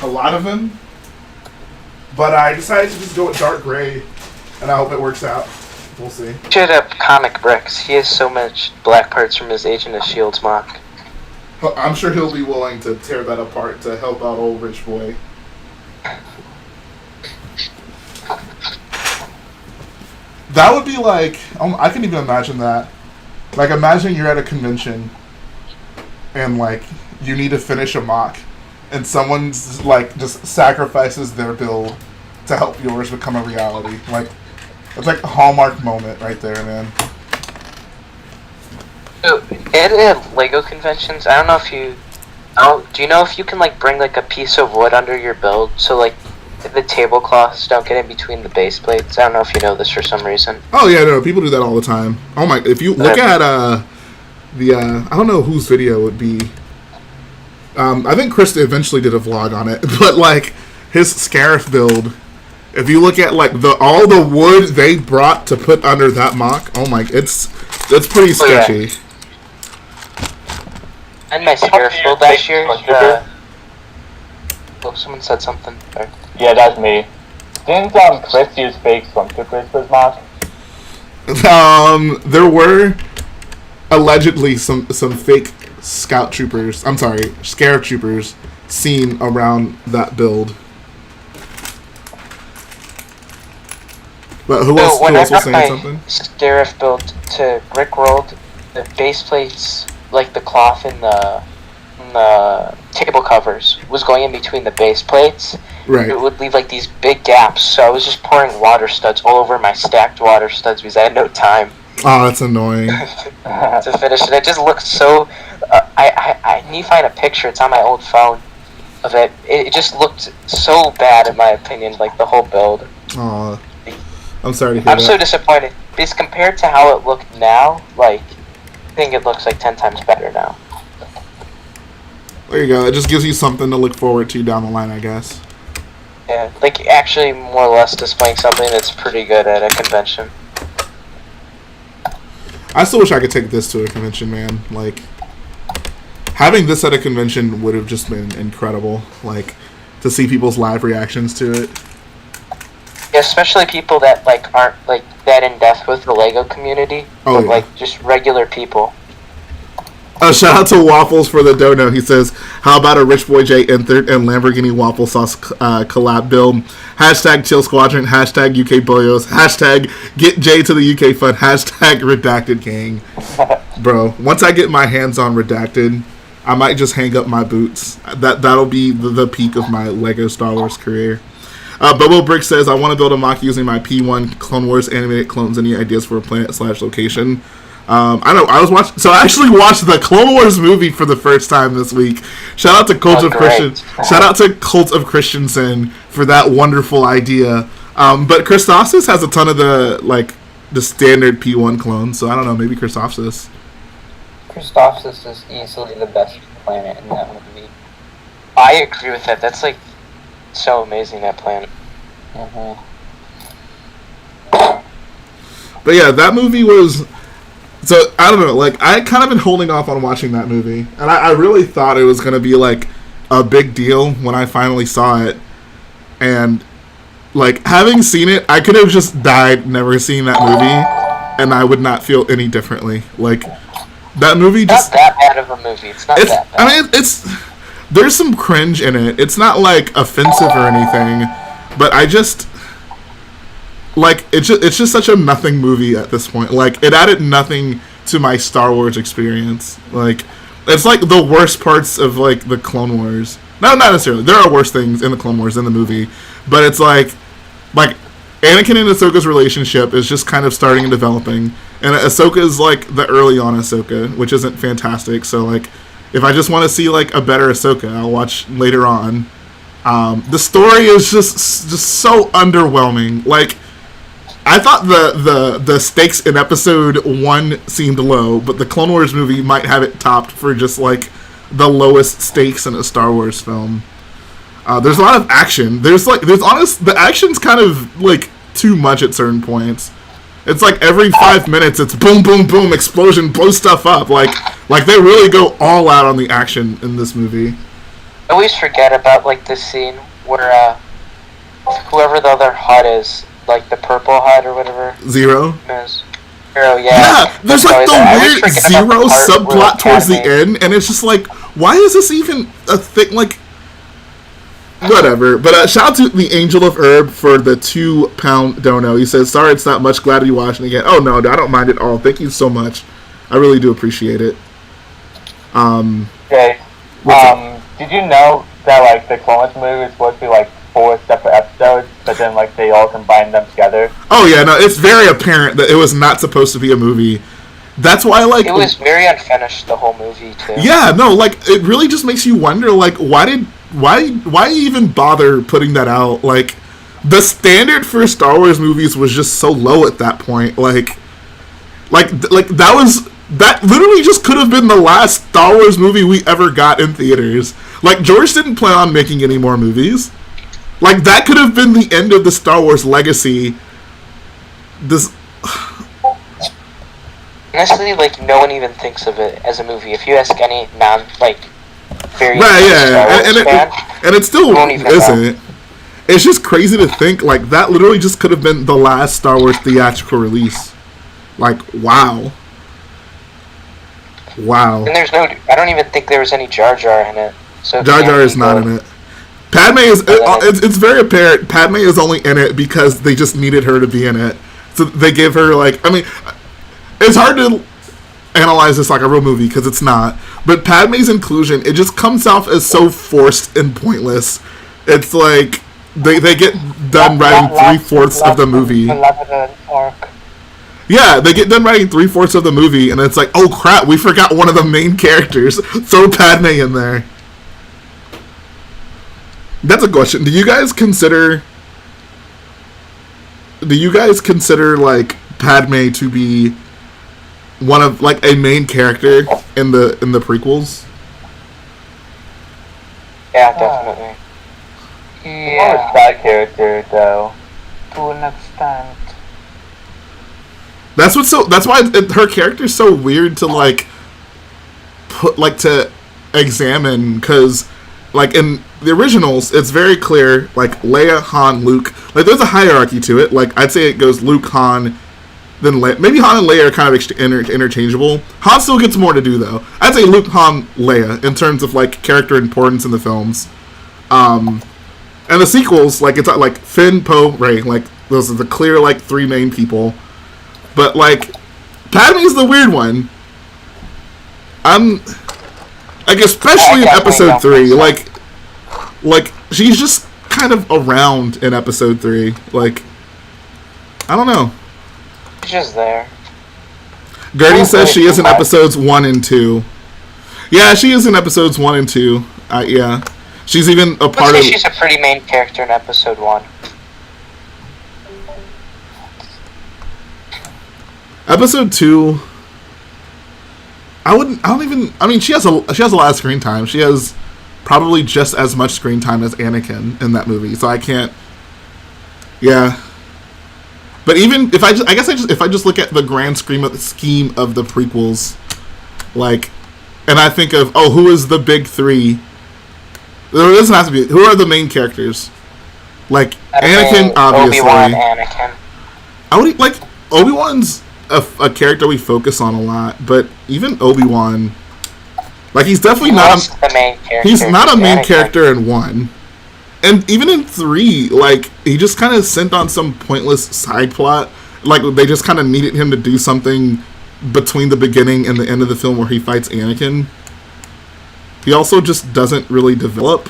Speaker 1: A lot of them. But I decided to just go with dark gray. and I hope it works out. We'll see.
Speaker 5: Should up comic bricks. He has so much black parts from his Agent of Shield's mock.
Speaker 1: I'm sure he'll be willing to tear that apart to help out old rich boy. That would be like, I can even imagine that. Like, imagine you're at a convention and, like, you need to finish a mock, and someone's, like, just sacrifices their build to help yours become a reality. Like, it's like a Hallmark moment right there, man.
Speaker 5: So, at LEGO conventions, I don't know if you... do you know if you can, like, bring, like, a piece of wood under your build so, like, the tablecloths don't get in between the base plates? I don't know if you know this for some reason.
Speaker 1: Oh, yeah, no, people do that all the time. Oh, my... If you look at, I don't know whose video it would be. I think Chris eventually did a vlog on it, but, like, his Scarif build... If you look at, like, all the wood they brought to put under that mock, oh my, it's pretty sketchy.
Speaker 5: Yeah. And my Scarif build last year, someone said something. Sorry.
Speaker 7: Yeah, that's me. Didn't Chris use fake stormtroopers for his mock?
Speaker 1: There were allegedly some fake scout troopers. I'm sorry, Scarif troopers seen around that build. But who else was saying something?
Speaker 5: Scarif built to Rickrolled, the base plates, like the cloth in the table covers, was going in between the base plates.
Speaker 1: Right.
Speaker 5: It would leave like these big gaps, so I was just pouring water studs all over my stacked water studs because I had no time.
Speaker 1: Oh, that's annoying.
Speaker 5: to finish it. It just looked so... I need to find a picture, it's on my old phone, of it. It just looked so bad in my opinion, like the whole build.
Speaker 1: Aw. I'm sorry to hear
Speaker 5: I'm
Speaker 1: that.
Speaker 5: so disappointed because compared to how it looked now, like, I think it looks like 10 times better now.
Speaker 1: There you go. It just gives you something to look forward to down the line, I guess.
Speaker 5: Yeah, like actually more or less displaying something that's pretty good at a convention.
Speaker 1: I still wish I could take this to a convention, man. Like, having this at a convention would have just been incredible. Like, to see people's live reactions to it.
Speaker 5: Yeah, especially people that like aren't like that in depth with the LEGO community, but
Speaker 1: yeah.
Speaker 5: like just regular people.
Speaker 1: Shout out to Waffles for the dono. He says, how about a Rich Boy J N3 and Lamborghini Waffle Sauce collab build? Hashtag Chill Squadron. Hashtag UK Boyos. Hashtag Get J to the UK Fun. Hashtag Redacted Gang. Bro, once I get my hands on Redacted, I might just hang up my boots. That'll be the peak of my LEGO Star Wars career. Bobo Brick says, I want to build a mock using my P1 Clone Wars animated clones. Any ideas for a planet/location? I know. I actually watched the Clone Wars movie for the first time this week. Shout out to Cult of Christian. Shout out to Cult of Christensen for that wonderful idea. But Christophsis has a ton of the standard P1 clones. So I don't know. Maybe Christophsis.
Speaker 4: Christophsis is easily the best planet in that movie.
Speaker 5: I agree with that. That's like so amazing, that planet.
Speaker 4: Mm-hmm.
Speaker 1: But yeah, that movie was... So, I don't know, like, I kind of been holding off on watching that movie. And I really thought it was going to be, like, a big deal when I finally saw it. And, like, having seen it, I could have just died never seeing that movie, and I would not feel any differently. Like, that movie just...
Speaker 5: Not that bad of a movie. It's not that bad.
Speaker 1: I mean, there's some cringe in it. It's not, like, offensive or anything. But I just... Like, it's just such a nothing movie at this point. Like, it added nothing to my Star Wars experience. Like, it's like the worst parts of, like, the Clone Wars. No, not necessarily. There are worse things in the Clone Wars in the movie. But it's like Anakin and Ahsoka's relationship is just kind of starting and developing. And Ahsoka is, like, the early on Ahsoka, which isn't fantastic. So, like, if I just want to see, like, a better Ahsoka, I'll watch later on. The story is just so underwhelming. Like, I thought the stakes in episode 1 seemed low, but the Clone Wars movie might have it topped for just, like, the lowest stakes in a Star Wars film. There's a lot of action. The action's kind of, like, too much at certain points. It's like every 5 minutes it's boom, boom, boom, explosion, blow stuff up. Like they really go all out on the action in this movie.
Speaker 5: I always forget about, like, this scene where, whoever the other HUD is, like the purple hut or whatever.
Speaker 1: Zero.
Speaker 5: It is. Zero, yeah.
Speaker 1: Yeah, there's like the weird Zero subplot towards the
Speaker 5: Padme.
Speaker 1: end, and it's just like, why is this even a thing? Like, whatever. But shout out to the Angel of Herb for the £2 dono. He says, "Sorry, it's not much. Glad to be watching again." Oh no, I don't mind at all. Thank you so much. I really do appreciate it.
Speaker 7: Okay.
Speaker 1: What's up?
Speaker 7: Did you know that like the Clone Wars movie was supposed to be like 4 separate episodes, but then like they all combined them together?
Speaker 1: Oh yeah, no, it's very apparent that it was not supposed to be a movie. That's why, like,
Speaker 5: It was very unfinished, the whole movie too.
Speaker 1: yeah, no, like, it really just makes you wonder, like, why even bother putting that out? Like, the standard for Star Wars movies was just so low at that point. Like that literally just could have been the last Star Wars movie we ever got in theaters. Like, George didn't plan on making any more movies. Like, that could have been the end of the Star Wars legacy. This.
Speaker 5: Honestly, like, no one even thinks of it as a movie. If you ask any very
Speaker 1: Right, yeah,
Speaker 5: Star Wars fan,
Speaker 1: and it still
Speaker 5: won't even
Speaker 1: isn't. It's just crazy to think, like, that literally just could have been the last Star Wars theatrical release. Like, wow. Wow.
Speaker 5: and I don't even think there was any Jar Jar in it. So
Speaker 1: Jar Jar is not in it. Padme is, it's very apparent, Padme is only in it because they just needed her to be in it. So they gave her, like, I mean, it's hard to analyze this like a real movie because it's not. But Padme's inclusion, it just comes off as so forced and pointless. It's like they get done writing 3/4 of the movie. Yeah, they get done writing 3/4 of the movie, and it's like, oh crap, we forgot one of the main characters. Throw Padme in there. That's a question. Do you guys consider like Padme to be one of, like, a main character in the prequels?
Speaker 5: Yeah, definitely.
Speaker 7: More a side character though.
Speaker 2: To an extent.
Speaker 1: That's why her character's so weird to, like, to examine, because, like, in the originals, it's very clear, like, Leia, Han, Luke, like, there's a hierarchy to it. Like, I'd say it goes Luke, Han, then Leia. Maybe Han and Leia are kind of interchangeable. Han still gets more to do, though. I'd say Luke, Han, Leia, in terms of, like, character importance in the films. And the sequels, like, it's like Finn, Poe, Rey, like, those are the clear, like, 3 main people. But, like, Padme's the weird one. Like, especially in episode 3, like, she's just kind of around in episode 3. Like, I don't know.
Speaker 5: She's just there.
Speaker 1: Gertie says she is in episodes 1 and 2. Yeah, she is in episodes 1 and 2. Yeah. She's even a part of...
Speaker 5: She's a pretty main character in episode 1.
Speaker 1: Episode 2... I mean, she has a lot of screen time. She has probably just as much screen time as Anakin in that movie. So I can't... Yeah. But even if if I just look at the grand scheme of the prequels, like, and I think of, oh, who is the big 3? There doesn't have to be. Who are the main characters? Like, Anakin, obviously.
Speaker 5: Obi-Wan, Anakin.
Speaker 1: I would, like, Obi-Wan's a character we focus on a lot, but even Obi-Wan, like, he's definitely not
Speaker 5: the main character.
Speaker 1: He's not a main
Speaker 5: Anakin.
Speaker 1: character in 1. And even in 3, like, he just kind of sent on some pointless side plot. Like, they just kind of needed him to do something between the beginning and the end of the film where he fights Anakin. He also just doesn't really develop.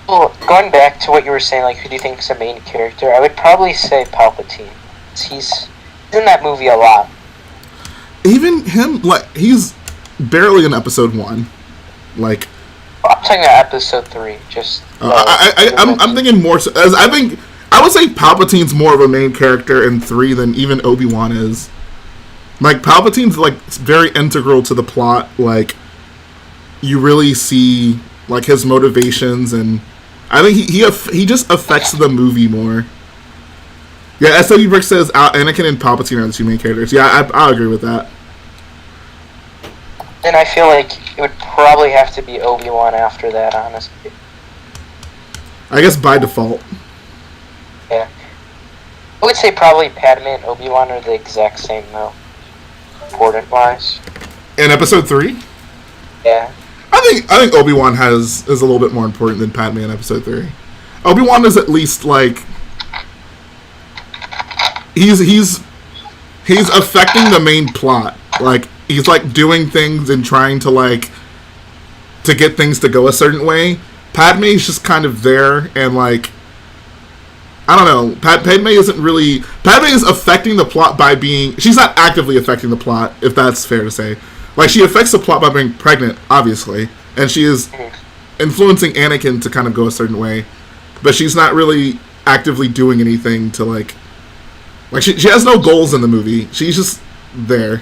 Speaker 5: Well, going back to what you were saying, like, who do you think is a main character? I would probably say Palpatine. He's in that movie a lot.
Speaker 1: Even him, like, he's barely in episode 1. Like,
Speaker 5: I'm talking about episode 3. Just.
Speaker 1: I'm thinking more. So, as I would say Palpatine's more of a main character in 3 than even Obi-Wan is. Like, Palpatine's, like, very integral to the plot. Like, you really see, like, his motivations, and I think he just affects the movie more. Yeah, SW Brick says Anakin and Palpatine are the 2 main characters. Yeah, I agree with that.
Speaker 5: And I feel like it would probably have to be Obi-Wan after that, honestly.
Speaker 1: I guess by default.
Speaker 5: Yeah. I would say probably Padme and Obi-Wan are the exact same, though. Important-wise.
Speaker 1: In episode 3?
Speaker 5: Yeah.
Speaker 1: I think Obi-Wan is a little bit more important than Padme in episode 3. Obi-Wan is at least, like... He's affecting the main plot. Like, he's, like, doing things and trying to, like... to get things to go a certain way. Padme's just kind of there and, like... I don't know. Padme isn't really... Padme is affecting the plot by being... She's not actively affecting the plot, if that's fair to say. Like, she affects the plot by being pregnant, obviously. And she is influencing Anakin to kind of go a certain way. But she's not really actively doing anything to, like... Like, she has no goals in the movie. She's just there.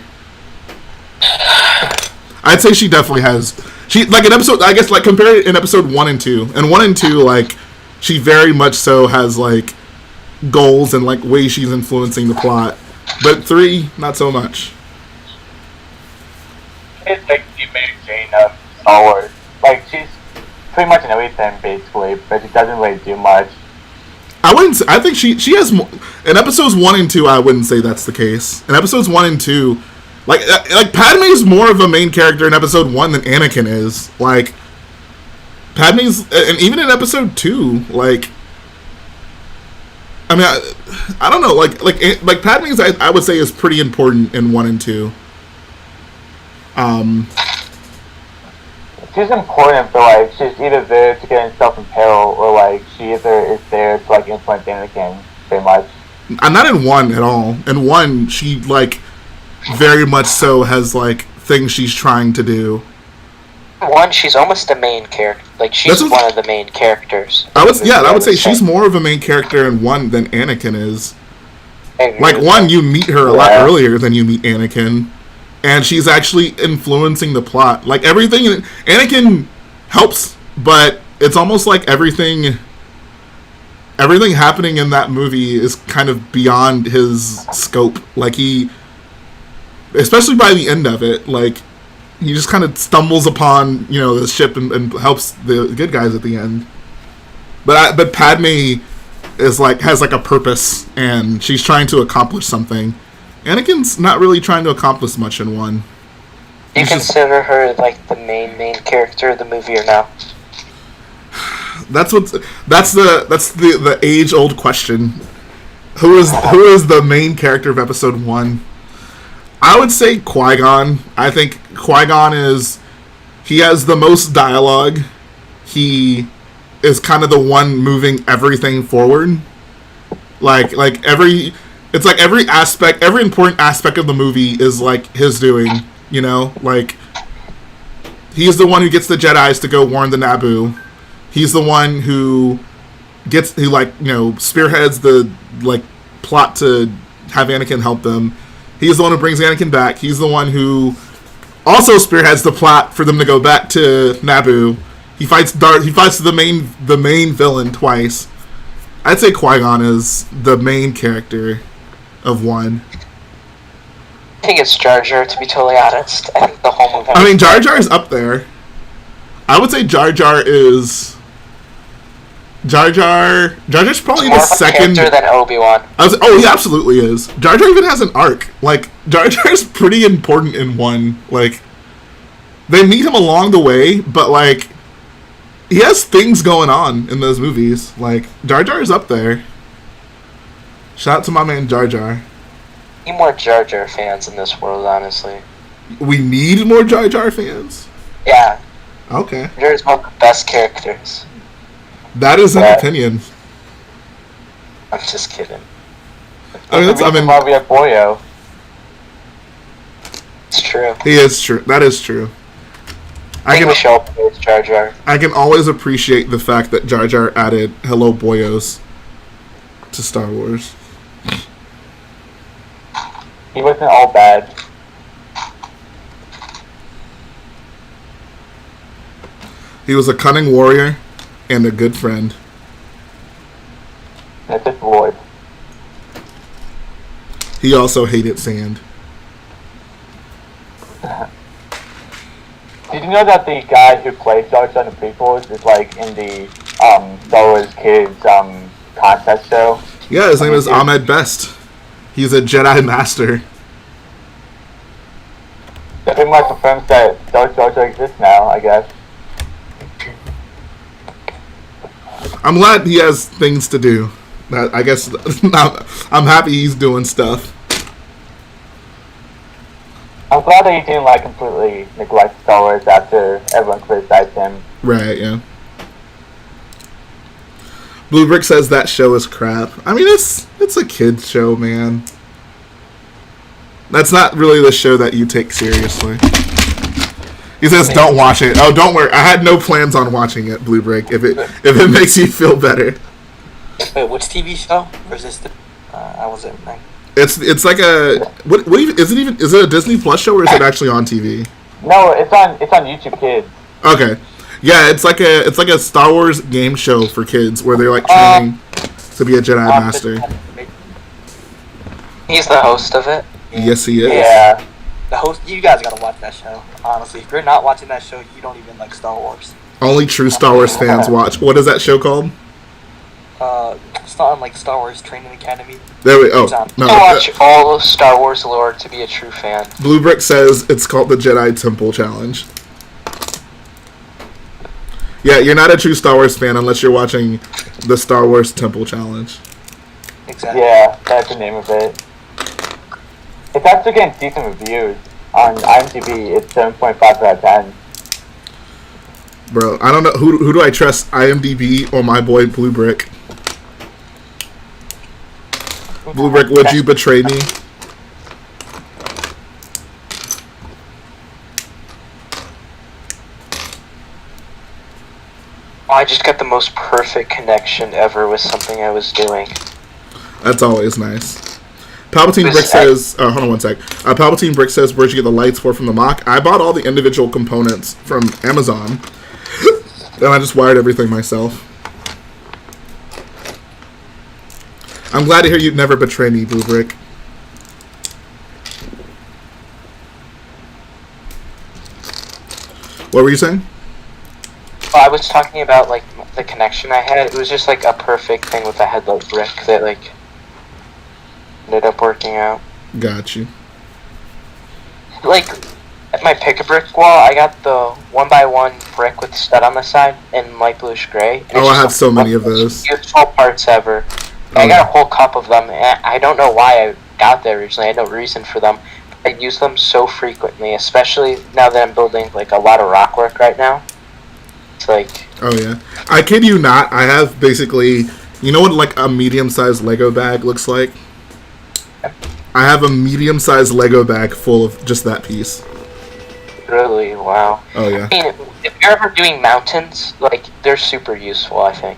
Speaker 1: I'd say she definitely has... She, like, in episode... I guess, like, compare it in episode 1 and 2. In 1 and 2, like... She very much so has, like, goals and, like, ways she's influencing the plot. But 3, not so much.
Speaker 7: It's like the main Jane of Star Wars. Like, she's pretty much in everything, basically, but she doesn't really do much.
Speaker 1: I wouldn't say, I think she has more... In episodes 1 and 2, I wouldn't say that's the case. In episodes 1 and 2... Like Padme's more of a main character in episode 1 than Anakin is. Like... Padme's, and even in episode 2, like, I mean, I don't know, like Padme's, I would say is pretty important in 1 and 2.
Speaker 7: She's important, but, like, she's either there to get herself in peril, or, like, she either is there to, like, influence Anakin, pretty much.
Speaker 1: Not in 1 at all. In 1, she, like, very much so has, like, things she's trying to do.
Speaker 5: One, she's almost the main character. Like, she's one of the main characters.
Speaker 1: I would say she's more of a main character in 1 than Anakin is. Like, 1, you meet her a lot earlier than you meet Anakin. And she's actually influencing the plot. Like, everything... Anakin helps, but it's almost like everything happening in that movie is kind of beyond his scope. Like, he... Especially by the end of it, like... He just kind of stumbles upon, you know, the ship and helps the good guys at the end. But Padme is like has like a purpose and she's trying to accomplish something. Anakin's not really trying to accomplish much in 1.
Speaker 5: Do you consider her like the main character of the movie or no?
Speaker 1: That's the age old question. Who is the main character of episode 1? I would say Qui-Gon. I think Qui-Gon he has the most dialogue. He is kind of the one moving everything forward. Every important aspect of the movie is like his doing, you know? Like, he's the one who gets the Jedis to go warn the Naboo. He's the one who spearheads the, like, plot to have Anakin help them. He's the one who brings Anakin back. He's the one who also spearheads the plot for them to go back to Naboo. He fights the main villain twice. I'd say Qui-Gon is the main character of 1.
Speaker 5: I think it's Jar Jar, to be totally honest. I think the whole movie...
Speaker 1: I mean, Jar Jar is up there. I would say Jar Jar's probably the second...
Speaker 5: character than Obi-Wan.
Speaker 1: He absolutely is. Jar Jar even has an arc. Like, Jar Jar's pretty important in 1. Like, they meet him along the way, but, like, he has things going on in those movies. Like, Jar Jar is up there. Shout out to my man Jar Jar.
Speaker 5: We need more Jar Jar fans in this world, honestly.
Speaker 1: We need more Jar Jar fans?
Speaker 5: Yeah.
Speaker 1: Okay.
Speaker 5: Jar Jar's one of the best characters.
Speaker 1: That is an opinion.
Speaker 5: I'm just kidding.
Speaker 7: We have Boyo.
Speaker 5: It's true.
Speaker 1: He is true. That is true.
Speaker 5: I think Michelle plays Jar Jar.
Speaker 1: I can always appreciate the fact that Jar Jar added Hello Boyos to Star Wars.
Speaker 7: He wasn't all bad.
Speaker 1: He was a cunning warrior and a good friend.
Speaker 7: That's just Lord.
Speaker 1: He also hated sand.
Speaker 7: Did you know that the guy who plays Jar Jar in the prequels is like in the Star Wars Kids contest show?
Speaker 1: Yeah, his name is Ahmed Best. He's a Jedi Master.
Speaker 7: That pretty much confirms that Dark Jar Jar exists now, I guess.
Speaker 1: I'm glad he has things to do. I guess I'm happy he's doing stuff.
Speaker 7: I'm glad that he didn't like completely neglect Star Wars after everyone criticized him.
Speaker 1: Right, yeah. Blue Brick says that show is crap. I mean, it's a kid's show, man. That's not really the show that you take seriously. He says, "Don't watch it." Oh, don't worry. I had no plans on watching it, Blue Brick. If it makes you feel better.
Speaker 9: Wait, which TV show? Or is this the? I wasn't.
Speaker 1: It's like a what is it a Disney Plus show or is it actually on TV?
Speaker 7: No, it's on YouTube Kids.
Speaker 1: Okay, yeah, it's like a Star Wars game show for kids where they're like training to be a Jedi Master.
Speaker 5: He's the host of it.
Speaker 1: Yes, he is.
Speaker 7: Yeah.
Speaker 9: The host. You guys gotta watch that show. Honestly, if you're not watching that show, you don't even like Star Wars.
Speaker 1: Only true Star Wars fans watch. What is that show called?
Speaker 9: It's not on like Star Wars Training Academy.
Speaker 1: There we. Oh,
Speaker 5: You watch all of Star Wars lore to be a true fan.
Speaker 1: Blue Brick says it's called the Jedi Temple Challenge. Yeah, you're not a true Star Wars fan unless you're watching the Star Wars Temple Challenge.
Speaker 9: Exactly.
Speaker 7: Yeah, that's the name of it. It's actually getting decent reviews. On IMDb, it's 7.5 out of 10.
Speaker 1: Bro, I don't know who do I trust, IMDb or my boy Blue Brick. Blue Brick, would you betray me?
Speaker 5: I just got the most perfect connection ever with something I was doing.
Speaker 1: That's always nice. Palpatine Brick says, hold on one sec. Palpatine Brick says, where'd you get the lights from the mock? I bought all the individual components from Amazon. And I just wired everything myself. I'm glad to hear you'd never betray me, Blue Brick. What were you saying?
Speaker 5: Well, I was talking about like the connection I had. It was just like a perfect thing with the headlight brick that like ended up working out.
Speaker 1: Got you.
Speaker 5: Like at my pick-a-brick wall, I got the 1x1 brick with stud on the side in light bluish gray. And
Speaker 1: Oh, I have so many of those.
Speaker 5: Beautiful parts ever. I got a whole cup of them, and I don't know why I got there originally. I had no reason for them. I use them so frequently, especially now that I'm building like a lot of rock work right now. It's like...
Speaker 1: Oh, yeah. I kid you not, I have basically... You know what like a medium-sized Lego bag looks like? I have a medium-sized Lego bag full of just that piece.
Speaker 5: Really? Wow.
Speaker 1: Oh, yeah.
Speaker 5: I mean, if you're ever doing mountains, like, they're super useful, I think.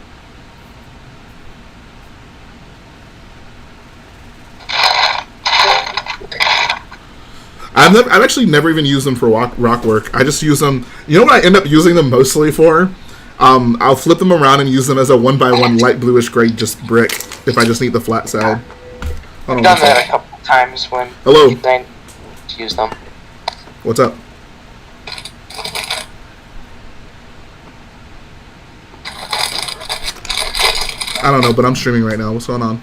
Speaker 1: I've actually never even used them for rock work. I just use them... You know what I end up using them mostly for? I'll flip them around and use them as a 1x1 light bluish gray just brick if I just need the flat side.
Speaker 5: I've done that a couple times when
Speaker 1: Hello.
Speaker 5: I use them.
Speaker 1: What's up? I don't know, but I'm streaming right now. What's going on?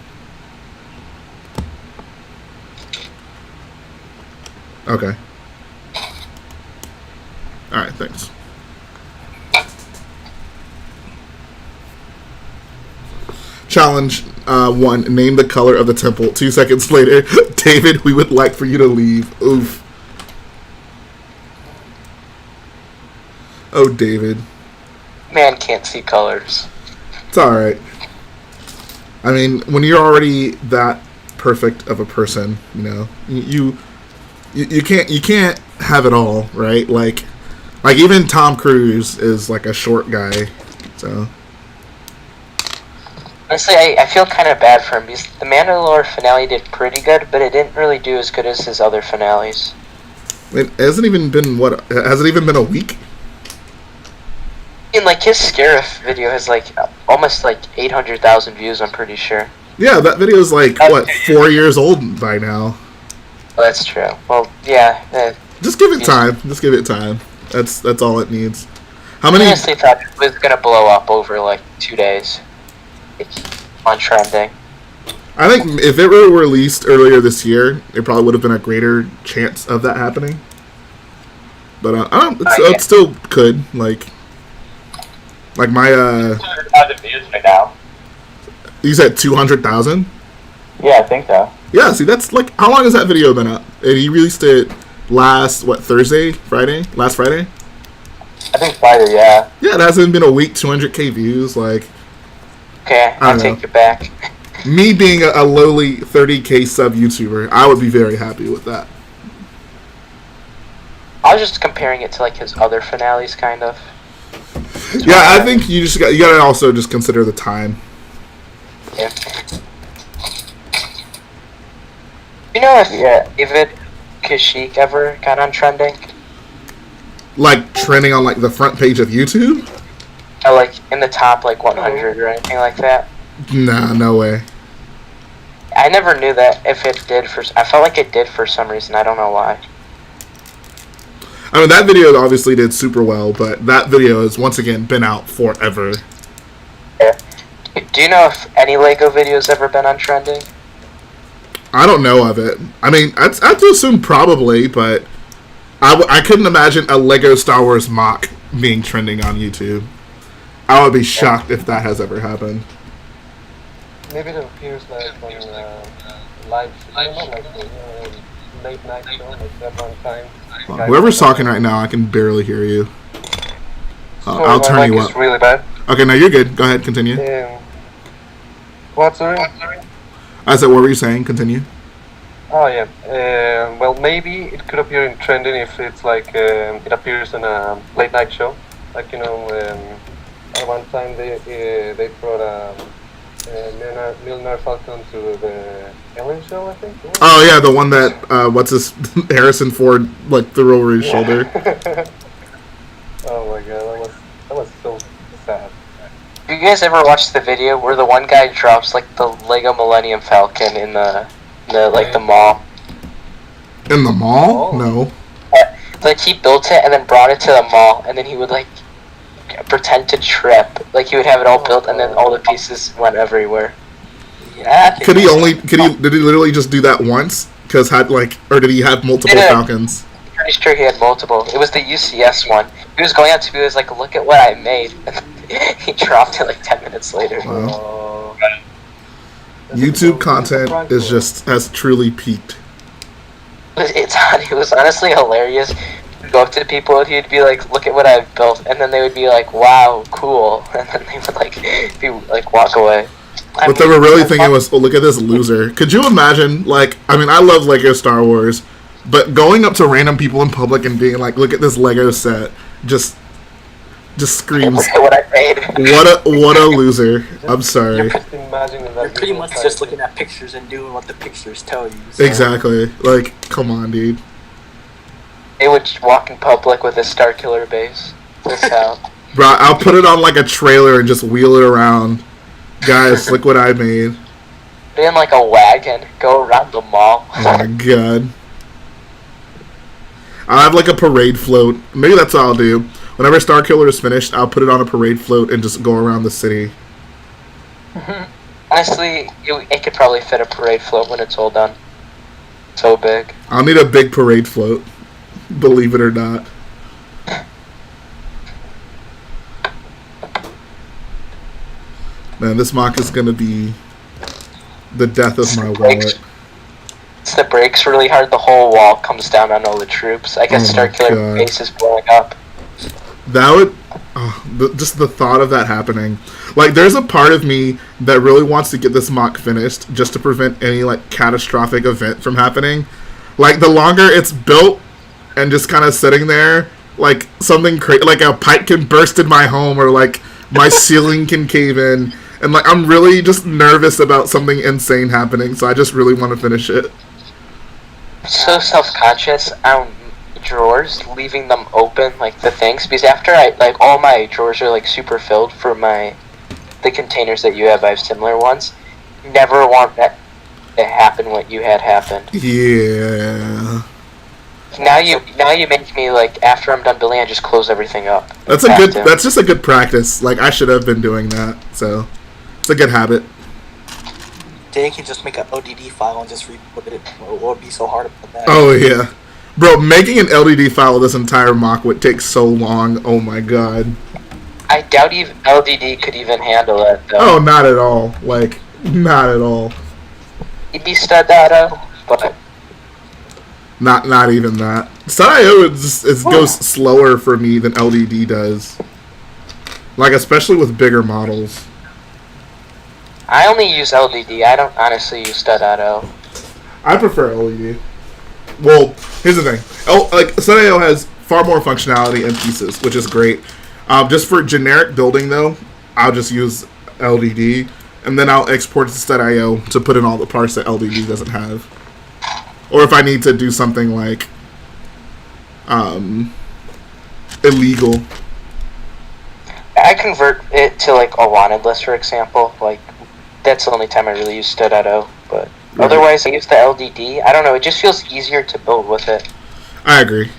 Speaker 1: Okay. Alright, thanks. Challenge 1. Name the color of the temple. 2 seconds later, David, we would like for you to leave. Oof. Oh, David.
Speaker 5: Man can't see colors.
Speaker 1: It's alright. I mean, when you're already that perfect of a person, you know, you can't have it all, right? Like even Tom Cruise is like a short guy, so.
Speaker 5: Honestly, I feel kind of bad for him because the Mandalore finale did pretty good, but it didn't really do as good as his other finales.
Speaker 1: It hasn't even been has it even been a week?
Speaker 5: I mean, like his Scarif video has like almost like 800,000 views. I'm pretty sure.
Speaker 1: Yeah, that video is like what 4 years old by now.
Speaker 5: Oh, that's true. Well, yeah.
Speaker 1: Just give it time. Just give it time. That's all it needs. How many?
Speaker 5: I honestly thought it was gonna blow up over like 2 days. Like, on trending.
Speaker 1: I think if it were released earlier this year, it probably would have been a greater chance of that happening. But I don't. It still could. Like my
Speaker 7: 200,000 views right now.
Speaker 1: You said 200,000.
Speaker 7: Yeah, I think so.
Speaker 1: Yeah. See, that's like how long has that video been up? And he released it last Thursday, Friday, last Friday.
Speaker 7: I think Friday, yeah.
Speaker 1: Yeah, it hasn't been a week. 200K views. Like.
Speaker 5: Okay, I'll take it back.
Speaker 1: Me being a lowly 30K sub YouTuber, I would be very happy with that.
Speaker 5: I was just comparing it to like his other finales, kind of.
Speaker 1: Yeah, I think you gotta also just consider the time.
Speaker 5: Yeah. You know if David Kashyyyk ever got on trending?
Speaker 1: Like trending on like the front page of YouTube?
Speaker 5: Or like in the top like 100 or anything like that?
Speaker 1: Nah, no way.
Speaker 5: I never knew that if it did I felt like it did for some reason. I don't know why.
Speaker 1: I mean, that video obviously did super well, but that video has once again been out forever.
Speaker 5: Yeah. Do you know if any LEGO video's ever been on trending?
Speaker 1: I don't know of it. I mean, I'd to assume probably, but I couldn't imagine a LEGO Star Wars mock being trending on YouTube. I would be shocked if that has ever happened.
Speaker 10: Maybe it appears like on live stream, like late night show, like that one time.
Speaker 1: Whoever's talking right now, I can barely hear you. I'll turn you up.
Speaker 10: It's really bad.
Speaker 1: Okay, no, you're good. Go ahead, continue.
Speaker 10: What, sorry?
Speaker 1: I said, what were you saying? Continue.
Speaker 10: Oh, yeah. Well, maybe it could appear in trending if it's like it appears in a late night show. Like, you know, at one time they brought Millionaire Falcon to the Ellen show, I think.
Speaker 1: Oh yeah, the one that what's this Harrison Ford like threw over his shoulder.
Speaker 10: Oh my god, that was so sad.
Speaker 5: You guys ever watched the video where the one guy drops like the Lego Millennium Falcon in the mall?
Speaker 1: In the mall? No.
Speaker 5: Like he built it and then brought it to the mall, and then he would like pretend to trip. Like he would have it all built, and then all the pieces went everywhere.
Speaker 3: Yeah.
Speaker 1: Did he literally just do that once? Or did he have multiple Falcons?
Speaker 5: I'm pretty sure he had multiple. It was the UCS one. He was going out to be like, look at what I made. And he dropped it like 10 minutes later.
Speaker 1: Wow. YouTube content has truly peaked.
Speaker 5: It was honestly hilarious. He'd go up to people and he'd be like, look at what I've built, and then they would be like, wow, cool, and then they would walk away.
Speaker 1: What they were really thinking was, oh, look at this loser. Could you imagine, I love Lego Star Wars, but going up to random people in public and being like, look at this Lego set, just screams,
Speaker 5: look at what I made.
Speaker 1: What a loser. I'm sorry.
Speaker 9: You're pretty much just looking at pictures and doing what the pictures tell you. So.
Speaker 1: Exactly. Come on, dude.
Speaker 5: They would walk in public with a Starkiller base. This out.
Speaker 1: Bro, I'll put it on a trailer and just wheel it around. Guys, look what I made.
Speaker 5: Be in a wagon, go around the mall.
Speaker 1: Oh my god. I'll have a parade float. Maybe that's what I'll do. Whenever Starkiller is finished, I'll put it on a parade float and just go around the city.
Speaker 5: Honestly, it could probably fit a parade float when it's all done. So big.
Speaker 1: I'll need a big parade float. Believe it or not. Man, this mock is gonna be the death of my wallet.
Speaker 5: The brakes really hard, the whole wall comes down on all the troops. I guess Starkiller base is blowing up.
Speaker 1: That would... just the thought of that happening. There's a part of me that really wants to get this mock finished just to prevent any, catastrophic event from happening. The longer it's built and just kind of sitting there, something crazy, a pipe can burst in my home, or, my ceiling can cave in. And, I'm really just nervous about something insane happening, so I just really want to finish it.
Speaker 5: I'm so self-conscious drawers, leaving them open, the things, because after all my drawers are, super filled for the containers that you have. I have similar ones. Never want that to happen what you had happened.
Speaker 1: Yeah.
Speaker 5: Now you make me, after I'm done building, I just close everything up.
Speaker 1: That's just a good practice. I should have been doing that, so... It's a good habit.
Speaker 9: Jay can just make an LDD file and just re-put it. What would be so hard about that?
Speaker 1: Oh yeah, bro, making an LDD file of this entire mock would take so long. Oh my god.
Speaker 5: I doubt even LDD could even handle it, though.
Speaker 1: Oh, not at all. Like, not at all.
Speaker 5: It'd be Stardado, but
Speaker 1: Not even that. SciIO goes slower for me than LDD does. Like, especially with bigger models.
Speaker 5: I only use LDD. I don't honestly use Stardado.
Speaker 1: I prefer LED. Well, here's the thing. SciIO has far more functionality and pieces, which is great. Just for generic building, though, I'll just use LDD, and then I'll export to StudiIO to put in all the parts that LDD doesn't have. Or if I need to do something like illegal.
Speaker 5: I convert it to like a wanted list, for example. Like, that's the only time I really use Stardado. But otherwise, I use the LDD. I don't know. It just feels easier to build with it.
Speaker 1: I agree.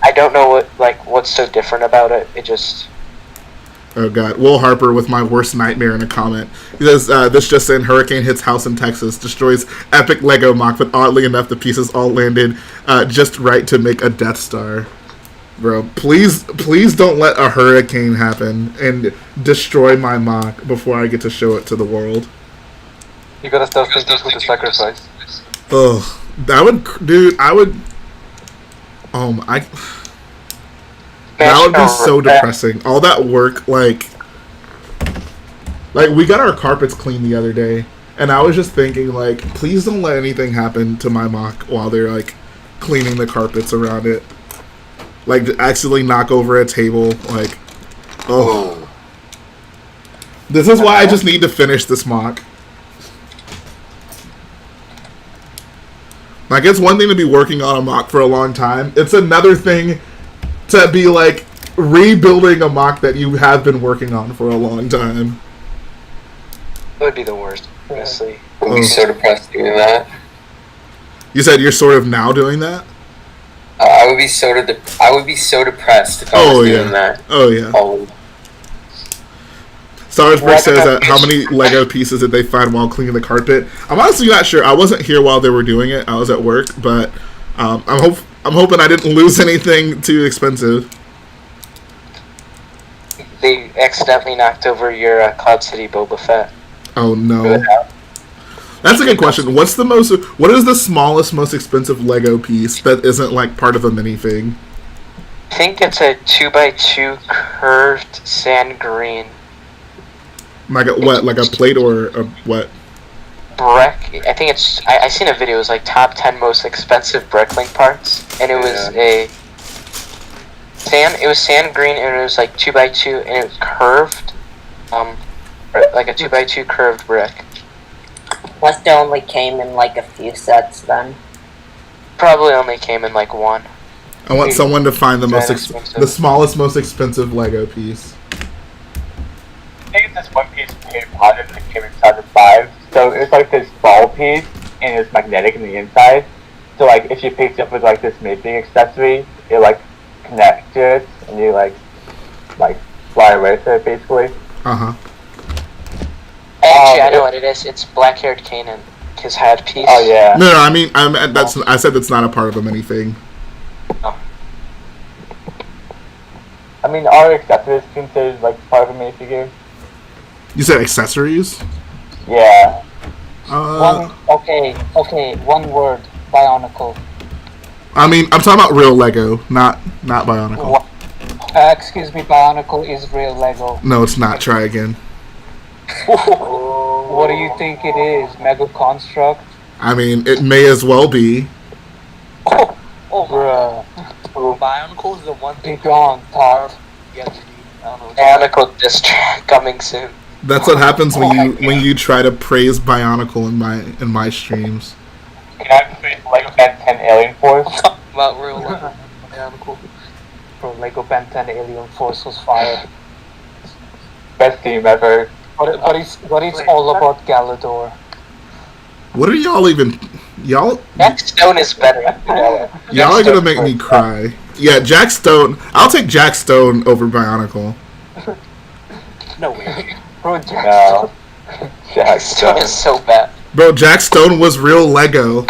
Speaker 5: I don't know what's so different about it. It just...
Speaker 1: Oh god, Will Harper with my worst nightmare in a comment. He says, this just in, hurricane hits house in Texas, destroys epic Lego mock, but oddly enough the pieces all landed just right to make a Death Star. Bro, please don't let a hurricane happen and destroy my mock before I get to show it to the world.
Speaker 10: You gotta start thinking with the sacrifice.
Speaker 1: Ugh, that would, dude, I would... That would be so depressing. All that work, like we got our carpets cleaned the other day, and I was just thinking, like, please don't let anything happen to my mock while they're, like, cleaning the carpets around it. Like, accidentally knock over a table, like, oh. This is why I just need to finish this mock. Like, it's one thing to be working on a mock for a long time. It's another thing to be, like, rebuilding a mock that you have been working on for a long time.
Speaker 5: It would be the worst, honestly.
Speaker 6: I would be so depressed doing that.
Speaker 1: You said you're sort of now doing that?
Speaker 6: I would be so depressed if I was doing that.
Speaker 1: Oh, yeah.
Speaker 6: Oh.
Speaker 1: Starsburg says that how many Lego pieces did they find while cleaning the carpet? I'm honestly not sure. I wasn't here while they were doing it. I was at work, but I'm hoping I didn't lose anything too expensive.
Speaker 5: They accidentally knocked over your Cloud City Boba Fett.
Speaker 1: Oh no. That's a good question. What is the smallest, most expensive Lego piece that isn't like part of a minifig?
Speaker 5: I think it's a 2x2 curved sand green.
Speaker 1: Like a what? Like a plate or a what?
Speaker 5: Brick. I think it's. I seen a video. It was like top 10 most expensive bricklink parts, and it was It was sand green, and it was like 2x2, and it was curved, like a 2x2 curved brick.
Speaker 8: Must have only came in like a few sets then.
Speaker 5: Probably only came in like one.
Speaker 1: I want someone to find the smallest, most expensive Lego piece.
Speaker 7: I think it's this one piece of Harry Potter that came inside the 5. So it's like this ball piece, and it's magnetic in the inside. So like if you picked it up with like this mating accessory, it like connects to it, and you like fly away with it basically.
Speaker 1: Uh-huh.
Speaker 5: Actually, I know what it is. It's black-haired Kanan, his headpiece.
Speaker 7: Oh yeah.
Speaker 1: No, I mean, I said that's not a part of a minifig.
Speaker 5: Oh.
Speaker 7: I mean, are accessories considered like part of a minifigure?
Speaker 1: You said accessories?
Speaker 7: Yeah.
Speaker 2: Okay, one word, Bionicle.
Speaker 1: I mean, I'm talking about real Lego, not Bionicle.
Speaker 2: Excuse me, Bionicle is real Lego.
Speaker 1: No, it's not. Try again.
Speaker 2: What do you think it is? Mega Construct?
Speaker 1: I mean, it may as well be.
Speaker 2: Bruh.
Speaker 9: Bionicle is the one thing.
Speaker 2: Be gone, Todd.
Speaker 5: Bionicle diss track coming soon.
Speaker 1: That's what happens when you try to praise Bionicle in my streams.
Speaker 7: Can I play Lego Ben 10 Alien Force?
Speaker 9: About real Bionicle.
Speaker 2: Bro, Lego Ben 10 Alien Force was fire.
Speaker 7: Best team ever.
Speaker 2: But it's all about Galador.
Speaker 1: What are y'all even?
Speaker 5: Jack Stone is better.
Speaker 1: Y'all are gonna make me cry. Yeah, Jack Stone. I'll take Jack Stone over Bionicle.
Speaker 2: No way. Bro,
Speaker 7: No. Jack
Speaker 5: Stone is so bad.
Speaker 1: Bro, Jack Stone was real Lego.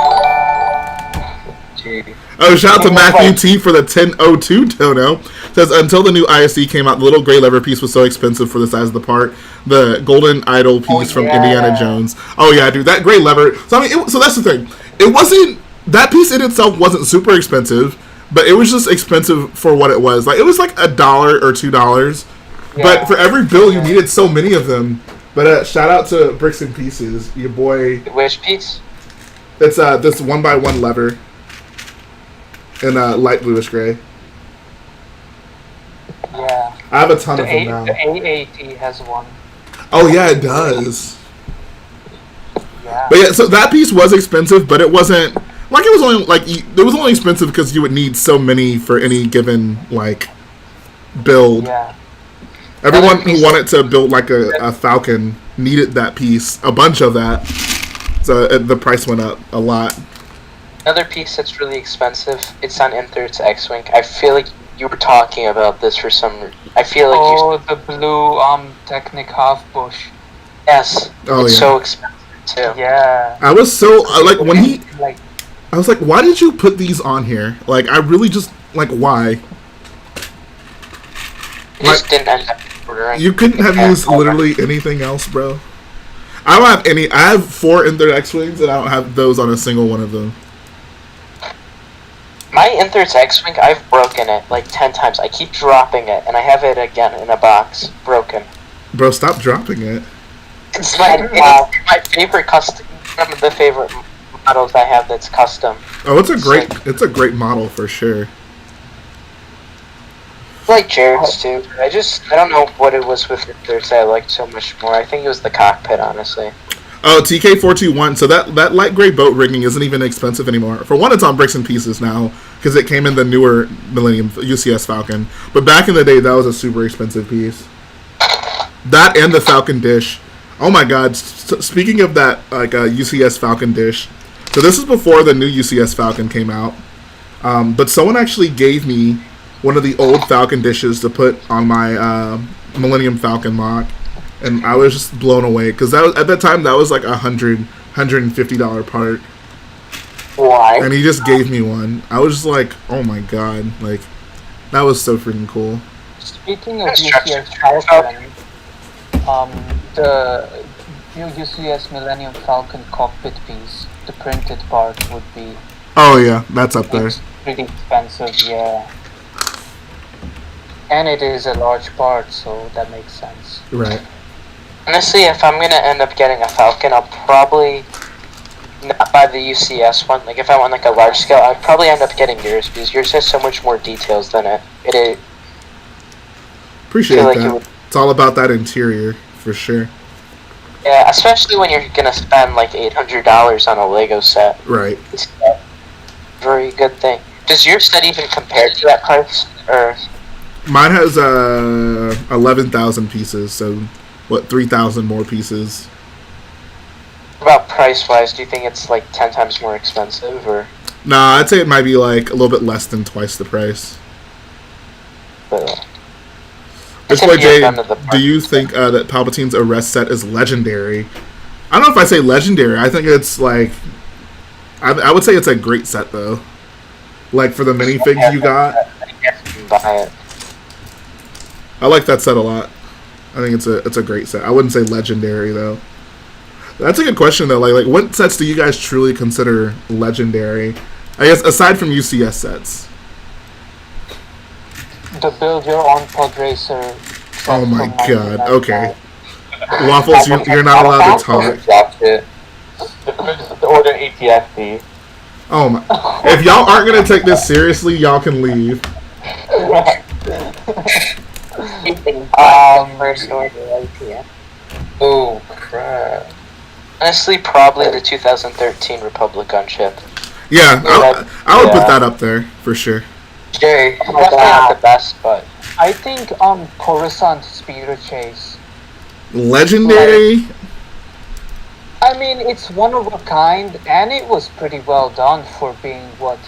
Speaker 6: Gee.
Speaker 1: Oh, shout out to
Speaker 7: He was
Speaker 1: Matthew
Speaker 7: like-
Speaker 1: T for the 1002 dono. Says, until the new ISC came out, the little gray lever piece was so expensive for the size of the part. The golden idol piece from
Speaker 2: yeah.
Speaker 1: Indiana Jones. Oh, yeah, dude, that gray lever. So, I mean, so that's the thing. It wasn't, that piece in itself wasn't super expensive, but it was just expensive for what it was. Like, it was like $1 or $2. But for every bill, you needed so many of them. But shout out to Bricks and Pieces, your boy.
Speaker 5: Which piece?
Speaker 1: It's this 1x1 lever in light bluish gray.
Speaker 2: Yeah.
Speaker 1: I have a ton
Speaker 2: The,
Speaker 1: of them now.
Speaker 2: the AAT has one.
Speaker 1: Oh yeah, it does.
Speaker 2: Yeah.
Speaker 1: But yeah, so that piece was expensive, but it wasn't like it was only like it was only expensive because you would need so many for any given like build.
Speaker 2: Yeah.
Speaker 1: Everyone
Speaker 5: Another piece
Speaker 1: who wanted to build like a Falcon needed that piece, a bunch of that. So the price went up a lot.
Speaker 5: Another piece that's really expensive. It's on M30's X-Wing. I feel like you were talking about this for some. I feel like
Speaker 2: Oh, the blue Technic half bush.
Speaker 5: Yes.
Speaker 1: Oh,
Speaker 5: It's
Speaker 1: yeah.
Speaker 5: so expensive too.
Speaker 2: Yeah.
Speaker 1: I was so like when he,
Speaker 2: Like,
Speaker 1: I was like, why did you put these on here? Like I really just like why?
Speaker 5: I just didn't end up ordering.
Speaker 1: You couldn't have used literally anything else, bro. I don't have any. I have 4 in their X-Wings, and I don't have those on a single one of them.
Speaker 5: My N30's X-Wing, I've broken it like 10 times. I keep dropping it, and I have it again in a box, broken.
Speaker 1: Bro, stop dropping it.
Speaker 5: It's my favorite custom. One of the favorite models I have that's custom.
Speaker 1: Oh, it's a great model for sure.
Speaker 5: I like Jared's too. I don't know what it was with N30's I liked so much more. I think it was the cockpit, honestly.
Speaker 1: Oh, TK421. So that light gray boat rigging isn't even expensive anymore. For one, it's on Bricks and Pieces now because it came in the newer Millennium UCS Falcon. But back in the day, that was a super expensive piece. That and the Falcon dish. Oh my God! Speaking of that, like UCS Falcon dish. So this is before the new UCS Falcon came out. But someone actually gave me one of the old Falcon dishes to put on my Millennium Falcon mock. And I was just blown away because at that time that was like $150 part.
Speaker 8: What?
Speaker 1: And he just gave me one. I was just like, oh my God, like that was so freaking cool.
Speaker 2: speaking of UCS Falcon, the new UCS Millennium Falcon cockpit piece, the printed part would be
Speaker 1: Oh yeah, that's up there.
Speaker 2: pretty expensive, yeah. And it is a large part, so that makes sense.
Speaker 1: Right.
Speaker 5: Honestly, if I'm gonna end up getting a Falcon, I'll probably not buy the UCS one. Like if I want like a large scale, I'd probably end up getting yours because yours has so much more details than it.
Speaker 1: Appreciate
Speaker 5: feel like
Speaker 1: that.
Speaker 5: it would-
Speaker 1: It's all about that interior for sure.
Speaker 5: Yeah, especially when you're gonna spend like $800 on a Lego set.
Speaker 1: Right.
Speaker 5: It's a very good thing. Does your set even compare to that price? Or
Speaker 1: Mine has 11,000 pieces, so what, 3,000 more pieces.
Speaker 5: about price wise, do you think it's like 10 times more expensive or?
Speaker 1: Nah, I'd say it might be like a little bit less than twice the price. This
Speaker 5: It's
Speaker 1: boy
Speaker 5: a
Speaker 1: Jay,
Speaker 5: fun of the
Speaker 1: do you think that Palpatine's arrest set is legendary? I don't know if I say legendary. I think it's like, I would say it's a great set though. Like for the minifigs you got,
Speaker 5: I guess you can buy it.
Speaker 1: I like that set a lot. I think it's a great set. I wouldn't say legendary though. That's a good question though. Like what sets do you guys truly consider legendary? I guess aside from UCS sets.
Speaker 2: The build your own pod racer.
Speaker 1: Oh my
Speaker 2: from
Speaker 1: God.
Speaker 2: 1995.
Speaker 1: Okay. Waffles, you're not allowed to talk.
Speaker 6: Dropped it.
Speaker 7: The order ATSD.
Speaker 1: Oh my! If y'all aren't gonna take this seriously, y'all can leave.
Speaker 8: First order ATF.
Speaker 6: Oh crap.
Speaker 5: Honestly, probably the 2013 Republic gunship.
Speaker 1: Yeah, I would put
Speaker 5: Yeah.
Speaker 1: that up there for sure.
Speaker 6: Jay.
Speaker 2: Oh my
Speaker 5: Definitely not
Speaker 2: God.
Speaker 5: the best, but
Speaker 2: I think Coruscant Speeder Chase.
Speaker 1: Legendary.
Speaker 2: I mean, it's one of a kind, and it was pretty well done for being what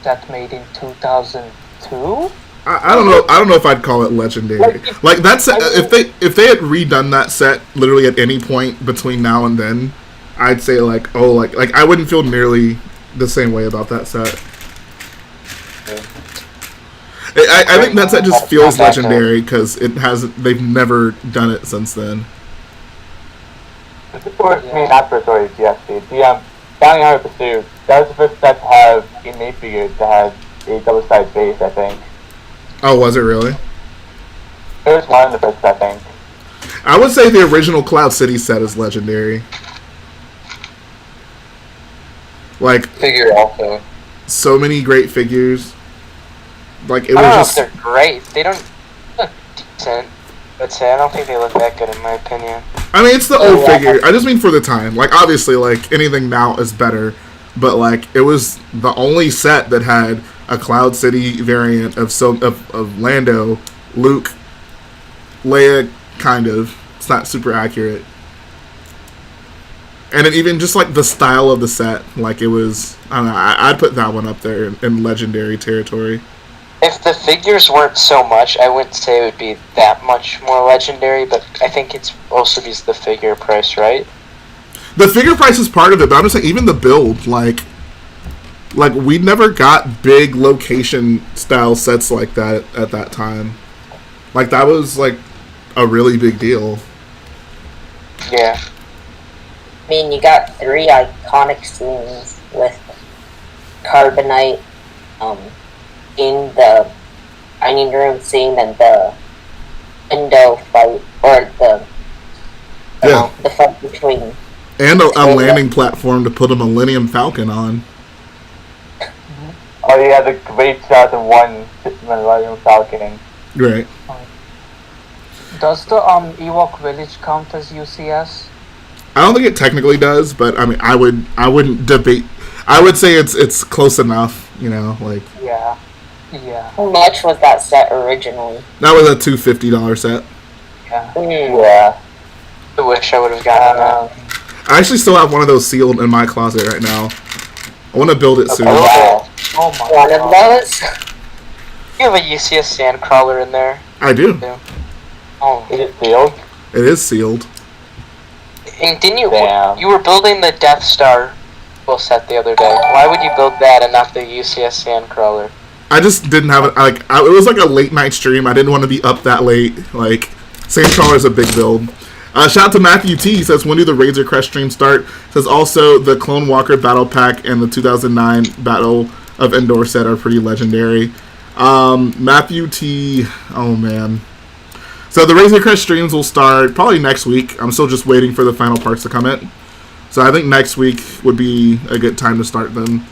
Speaker 2: that made in 2002.
Speaker 1: I don't know. I don't know if I'd call it legendary. Like that's if they had redone that set literally at any point between now and then, I'd say like I wouldn't feel nearly the same way about that set. I think that set just feels legendary because it hasn't. They've never done it since then.
Speaker 7: Not for Authority GSP. The Bounty Hunter Pursuit, that was the first set to have a minifigure that had a double-sided base, I think.
Speaker 1: Oh, was it really?
Speaker 7: It was one of the first, I think.
Speaker 1: I would say the original Cloud City set is legendary. Like
Speaker 4: Figure also.
Speaker 1: so many great figures. Like it
Speaker 5: I don't know
Speaker 1: was
Speaker 5: if they're great. They don't look decent. But I don't think they look that good in my opinion.
Speaker 1: I mean, it's the old figure. I just mean for the time. Like, obviously, like, anything now is better. But, like, it was the only set that had a Cloud City variant of Lando, Luke, Leia, kind of. It's not super accurate. And then even just, like, the style of the set. Like, it was... I don't know. I'd put that one up there in legendary territory.
Speaker 5: If the figures weren't so much, I wouldn't say it would be that much more legendary, but I think it's also because of the figure price, right?
Speaker 1: The figure price is part of it, but I'm just saying, even the build, like we never got big location style sets like that at that time. Like, that was, like, a really big deal.
Speaker 5: Yeah.
Speaker 8: I mean, you got 3 iconic scenes with Carbonite, in the dining room scene and the window fight, or the fight between...
Speaker 1: And a landing platform to put a Millennium Falcon on.
Speaker 7: Oh yeah, the great shot of one Millennium Falcon.
Speaker 1: Right.
Speaker 2: Does the Ewok Village count as UCS?
Speaker 1: I don't think it technically does, but I mean, I wouldn't debate. I would say it's close enough, you know, like...
Speaker 2: Yeah. Yeah.
Speaker 8: How much was that set originally?
Speaker 1: That was a $250 set.
Speaker 2: Yeah.
Speaker 7: Yeah.
Speaker 5: I wish I would have gotten that.
Speaker 1: I actually still have one of those sealed in my closet right now. I want to build it soon.
Speaker 5: Oh,
Speaker 2: Oh my
Speaker 8: One
Speaker 2: god.
Speaker 8: of those?
Speaker 5: you have a UCS Sandcrawler in there.
Speaker 1: I do.
Speaker 5: Oh.
Speaker 7: Is it sealed?
Speaker 1: It is sealed.
Speaker 5: And didn't you...
Speaker 7: Damn.
Speaker 5: You were building the Death Star set the other day. Why would you build that and not the UCS Sandcrawler?
Speaker 1: I just didn't have it. Like, it was like a late night stream. I didn't want to be up that late. Like, Sandcrawler is a big build. Shout out to Matthew T. He says, when do the Razor Crest streams start? Says also the Clone Walker Battle Pack and the 2009 Battle of Endor set are pretty legendary. Matthew T. Oh man. So the Razor Crest streams will start probably next week. I'm still just waiting for the final parts to come in. So I think next week would be a good time to start them.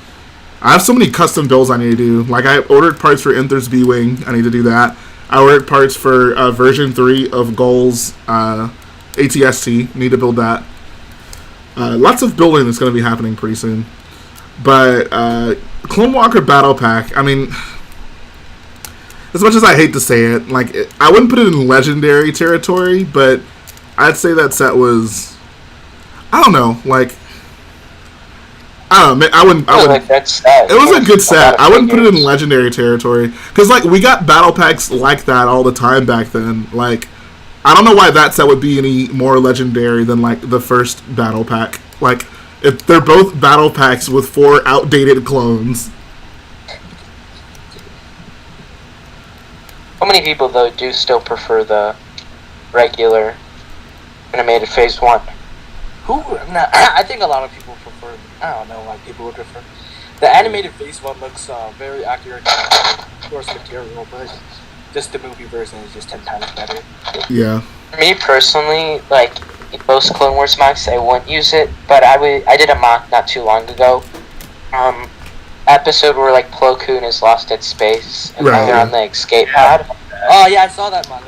Speaker 1: I have so many custom builds I need to do. Like, I ordered parts for Inther's B-Wing. I need to do that. I ordered parts for version 3 of Goal's ATST. Need to build that. Lots of building that's going to be happening pretty soon. But Clone Walker Battle Pack, I mean, as much as I hate to say it, like, I wouldn't put it in legendary territory, but I'd say that set was, I don't know, like, I don't know, man, I wouldn't.
Speaker 5: Like that set.
Speaker 1: It was a good set. I wouldn't put it in legendary territory because, like, we got battle packs like that all the time back then. Like, I don't know why that set would be any more legendary than, like, the first battle pack. Like, if they're both battle packs with 4 outdated clones.
Speaker 5: How many people, though, do still prefer the regular animated Phase 1?
Speaker 9: Nah, I think a lot of people prefer. I don't know why people would prefer. The animated Phase 1 looks very accurate to source material, but just the movie version is just 10 times better.
Speaker 1: Yeah.
Speaker 5: Me personally, like, most Clone Wars mocks, I wouldn't use it, but I did a mock not too long ago. Episode where, like, Plo Koon is lost at space, and
Speaker 1: Right.
Speaker 5: they're on the escape pod.
Speaker 9: Oh yeah, I saw that man.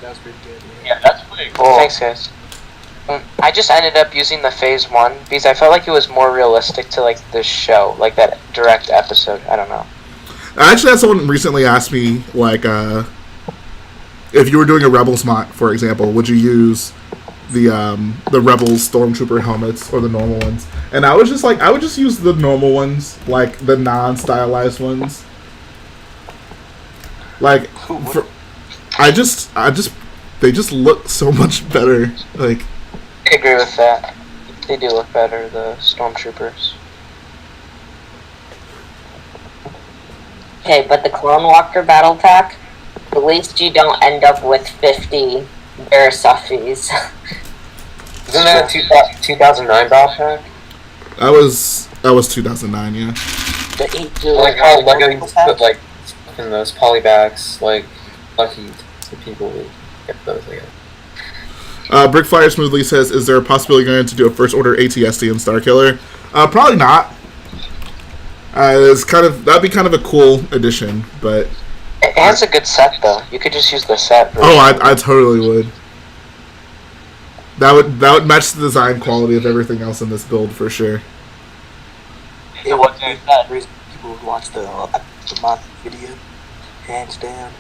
Speaker 9: That was pretty good.
Speaker 7: Yeah, that's pretty cool.
Speaker 5: Thanks, guys. I just ended up using the Phase 1 because I felt like it was more realistic to, like, the show, like that direct episode. I don't know.
Speaker 1: I actually had someone recently ask me, like, if you were doing a Rebels mock, for example, would you use the Rebels Stormtrooper helmets or the normal ones? And I was just like, I would just use the normal ones, like the non-stylized ones. Like, they just look so much better. Like,
Speaker 5: I agree with that. They do look better, the stormtroopers.
Speaker 8: Okay, but the Clone Walker battle pack, at least you don't end up with 50 Barasuffies.
Speaker 6: Isn't that a 2009 battle pack?
Speaker 1: that was 2009, yeah.
Speaker 6: Like how Lego used to put like in those polybacks, like lucky to people who get those again.
Speaker 1: Brickfire Smoothly says, is there a possibility going to do a First Order ATST in Starkiller? Probably not. That'd be kind of a cool addition, but
Speaker 5: It has a good set though. You could just use the set version.
Speaker 1: oh, I totally would. That would match the design quality of everything else in this build for sure.
Speaker 9: It was that reason people would watch the mod video, hands down.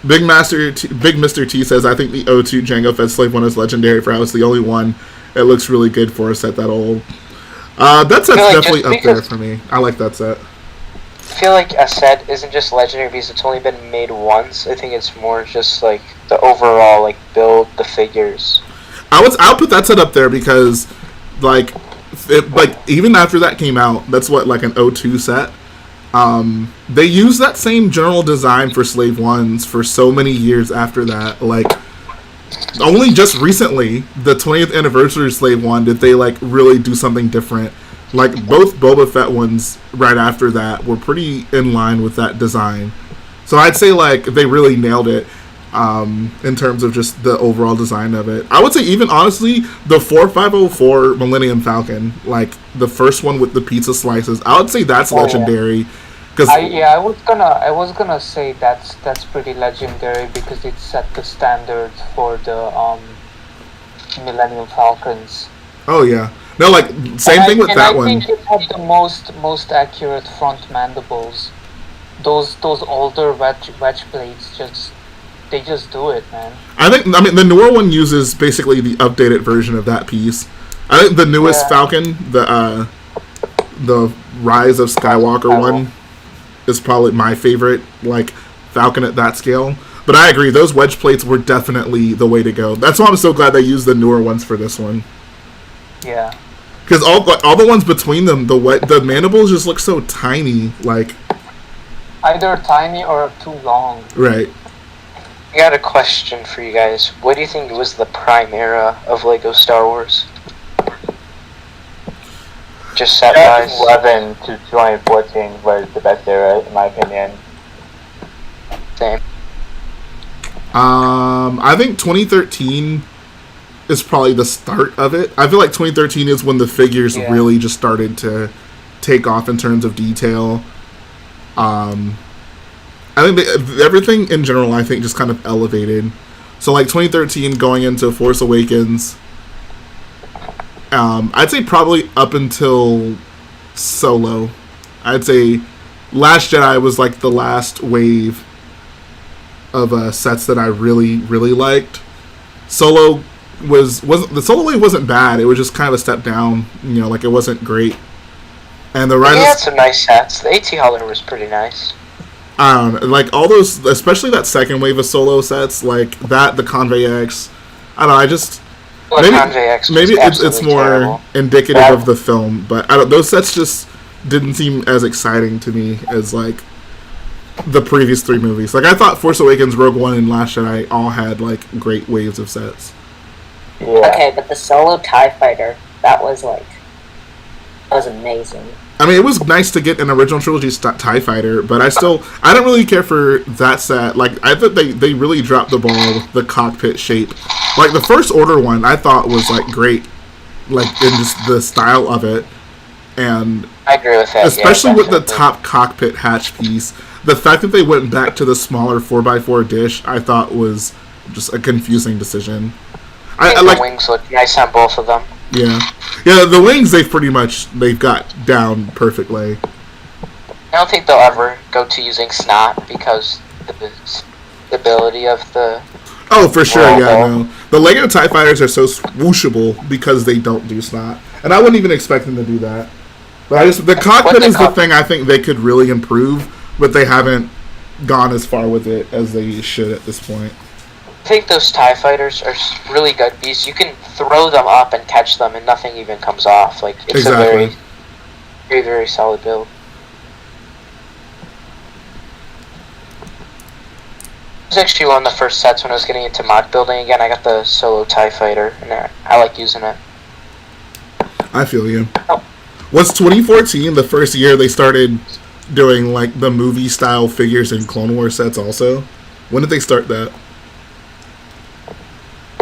Speaker 1: Big Mr. T says, I think the O2 Jango Fett Slave one is legendary for how it's the only one. It looks really good for a set that old. That set's
Speaker 5: like
Speaker 1: definitely up there for me. I like that set.
Speaker 5: I feel like a set isn't just legendary because it's only been made once. I think it's more just like the overall like build, the figures.
Speaker 1: I'll put that set up there because like even after that came out, that's what, like an O2 set. They used that same general design for Slave 1s for so many years after that. Like, only just recently, the 20th anniversary of Slave 1, did they, like, really do something different. Like, both Boba Fett ones right after that were pretty in line with that design. So I'd say, like, they really nailed it in terms of just the overall design of it. I would say even, honestly, the 4504 Millennium Falcon, like, the first one with the pizza slices, I would say that's legendary.
Speaker 2: I was gonna say that's pretty legendary because it set the standard for the Millennium Falcons.
Speaker 1: Oh yeah, no, like same thing with that one.
Speaker 2: I think it had the most accurate front mandibles. Those older wedge plates just do it, man.
Speaker 1: I mean the newer one uses basically the updated version of that piece. I think the newest Falcon, the Rise of Skywalker one, is probably my favorite, like, Falcon at that scale. But I agree, those wedge plates were definitely the way to go. That's why I'm so glad they used the newer ones for this one.
Speaker 2: Yeah.
Speaker 1: Because all the ones between them, the mandibles just look so tiny, like...
Speaker 2: Either tiny or too long.
Speaker 1: Right.
Speaker 5: I got a question for you guys. What do you think was the prime era of LEGO Star Wars? Just set wise.
Speaker 7: 2011 to 2014 was the best era, in my opinion.
Speaker 5: Same.
Speaker 1: I think 2013 is probably the start of it. I feel like 2013 is when the figures really just started to take off in terms of detail. I think everything in general, I think, just kind of elevated. So, like, 2013 going into Force Awakens, I'd say probably up until Solo. I'd say Last Jedi was, like, the last wave of sets that I really, really liked. Solo the Solo wave wasn't bad. It was just kind of a step down. You know, like, it wasn't great. And the Rise
Speaker 5: had some nice sets. The AT Hauler was pretty nice.
Speaker 1: Like, all those, especially that second wave of Solo sets, like that, the Convey X. I don't know, I just... Maybe it's more terrible. Indicative of the film, but those sets just didn't seem as exciting to me as, like, the previous three movies. Like, I thought Force Awakens, Rogue One, and Last Jedi all had, like, great waves of sets.
Speaker 8: Yeah. Okay, but the Solo TIE Fighter, that was amazing.
Speaker 1: I mean, it was nice to get an original trilogy TIE Fighter, but I don't really care for that set. Like, I thought they really dropped the ball with the cockpit shape. Like, the First Order one, I thought was, like, great, like, in just the style of it. And
Speaker 5: I agree with that.
Speaker 1: Especially with the top cockpit hatch piece. The fact that they went back to the smaller 4x4 dish, I thought was just a confusing decision.
Speaker 5: I like the wings look nice on both of them.
Speaker 1: Yeah, the wings they've got down perfectly.
Speaker 5: I don't think they'll ever go to using snot because the stability of the...
Speaker 1: Oh, for sure, no. The LEGO TIE Fighters are so swooshable because they don't do snot. And I wouldn't even expect them to do that. But the cockpit is the thing I think they could really improve, but they haven't gone as far with it as they should at this point.
Speaker 5: I think those TIE fighters are really good because you can throw them up and catch them and nothing even comes off. Like, it's a
Speaker 1: Exactly.
Speaker 5: very, very solid build. It was actually one of the first sets when I was getting into mod building again. I got the solo TIE fighter, and I like using it.
Speaker 1: I feel you.
Speaker 5: Oh.
Speaker 1: Was 2014 the first year they started doing like the movie style figures in Clone Wars sets also? When did they start that?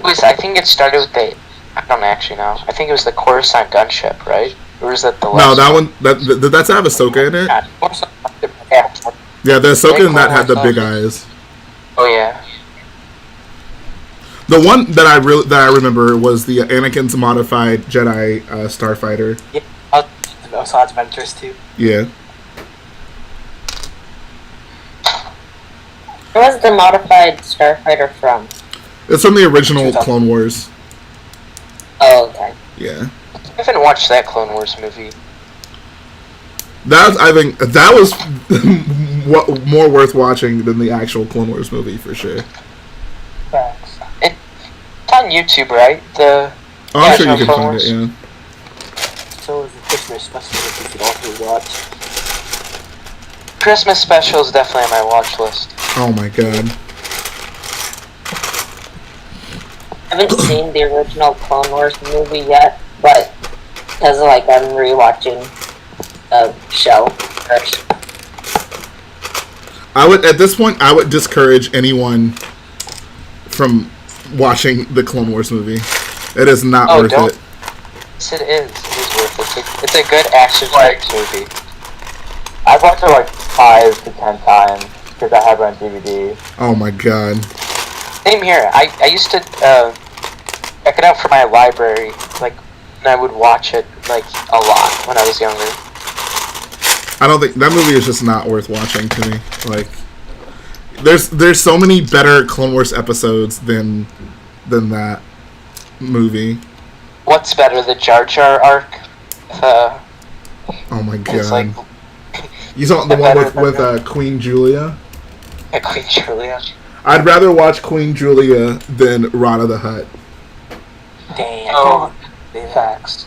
Speaker 5: I think it started with I don't actually know. I think it was the Coruscant gunship, right? Or was that the
Speaker 1: No,
Speaker 5: last
Speaker 1: that one that's have Ahsoka in it.
Speaker 5: Yeah.
Speaker 1: Yeah, the Ahsoka in that had the big eyes.
Speaker 5: Oh yeah.
Speaker 1: The one that I remember was the Anakin's modified Jedi starfighter.
Speaker 9: Yeah, also Adventures too.
Speaker 1: Yeah.
Speaker 8: Where was the modified starfighter from?
Speaker 1: It's from the original Clone Wars.
Speaker 8: Oh, okay.
Speaker 1: Yeah.
Speaker 5: I haven't watched that Clone Wars movie.
Speaker 1: I think that was more worth watching than the actual Clone Wars movie for sure.
Speaker 2: Facts.
Speaker 5: It's on YouTube, right?
Speaker 1: I'm sure you
Speaker 5: original
Speaker 1: can
Speaker 5: Clone
Speaker 1: find
Speaker 5: Wars.
Speaker 1: it. Yeah.
Speaker 9: So is the Christmas special that you could also watch.
Speaker 5: Christmas special is definitely on my watch list.
Speaker 1: Oh my god.
Speaker 8: I haven't seen the original Clone Wars movie yet, but because I'm rewatching the show first.
Speaker 1: At this point I would discourage anyone from watching the Clone Wars movie. It is not worth
Speaker 5: don't.
Speaker 1: it.
Speaker 5: Yes, it is. It is worth it. It's a good action-packed movie.
Speaker 7: I've watched it like 5 to 10 times because I have it on DVD.
Speaker 1: Oh my god.
Speaker 5: Same here. I used to check it out for my library, and I would watch it a lot when I was younger.
Speaker 1: I don't think that movie is just not worth watching to me. There's so many better Clone Wars episodes than that movie.
Speaker 5: What's better, the Jar Jar arc?
Speaker 1: Oh my god.
Speaker 5: It's like
Speaker 1: you saw the one with Queen Julia?
Speaker 5: Queen Julia.
Speaker 1: I'd rather watch Queen Julia than Rana the Hutt.
Speaker 9: Damn.
Speaker 5: Oh,
Speaker 2: Facts.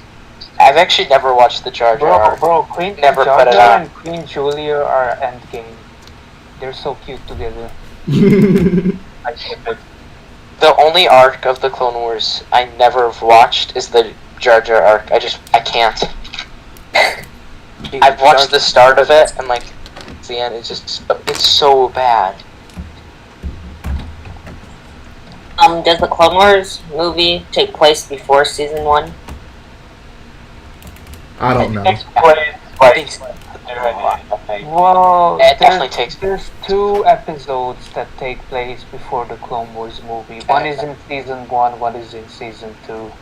Speaker 5: I've actually never watched the Jar Jar arc.
Speaker 2: Bro, Queen
Speaker 5: Never
Speaker 2: Jar
Speaker 5: put it
Speaker 2: Jar
Speaker 5: on.
Speaker 2: and Queen Julia are endgame. They're so cute together. I ship it.
Speaker 5: The only arc of the Clone Wars I never have watched is the Jar Jar arc. I can't. I've watched the start of it, and the end, it's so bad.
Speaker 8: Does the Clone Wars movie take place before season 1?
Speaker 1: I don't know.
Speaker 2: Well,
Speaker 5: Yeah, it definitely takes.
Speaker 2: there's 2 episodes that take place before the Clone Wars movie. One is in season 1, one is in season 2.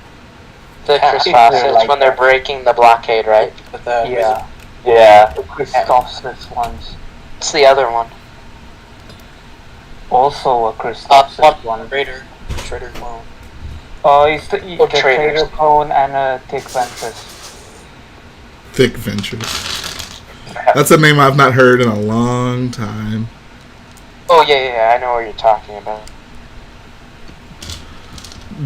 Speaker 5: The Christmas, when they're breaking the blockade, right?
Speaker 9: With the
Speaker 2: Yeah,
Speaker 7: Yeah.
Speaker 2: the Christophsis ones.
Speaker 5: What's the other one?
Speaker 2: Also a Christophsis one.
Speaker 9: Trader clone.
Speaker 2: It's the
Speaker 5: Traitors.
Speaker 2: Trader Clone and Tick Ventress.
Speaker 1: Thick Ventures. That's a name I've not heard in a long time.
Speaker 5: Oh yeah, I know what you're talking about.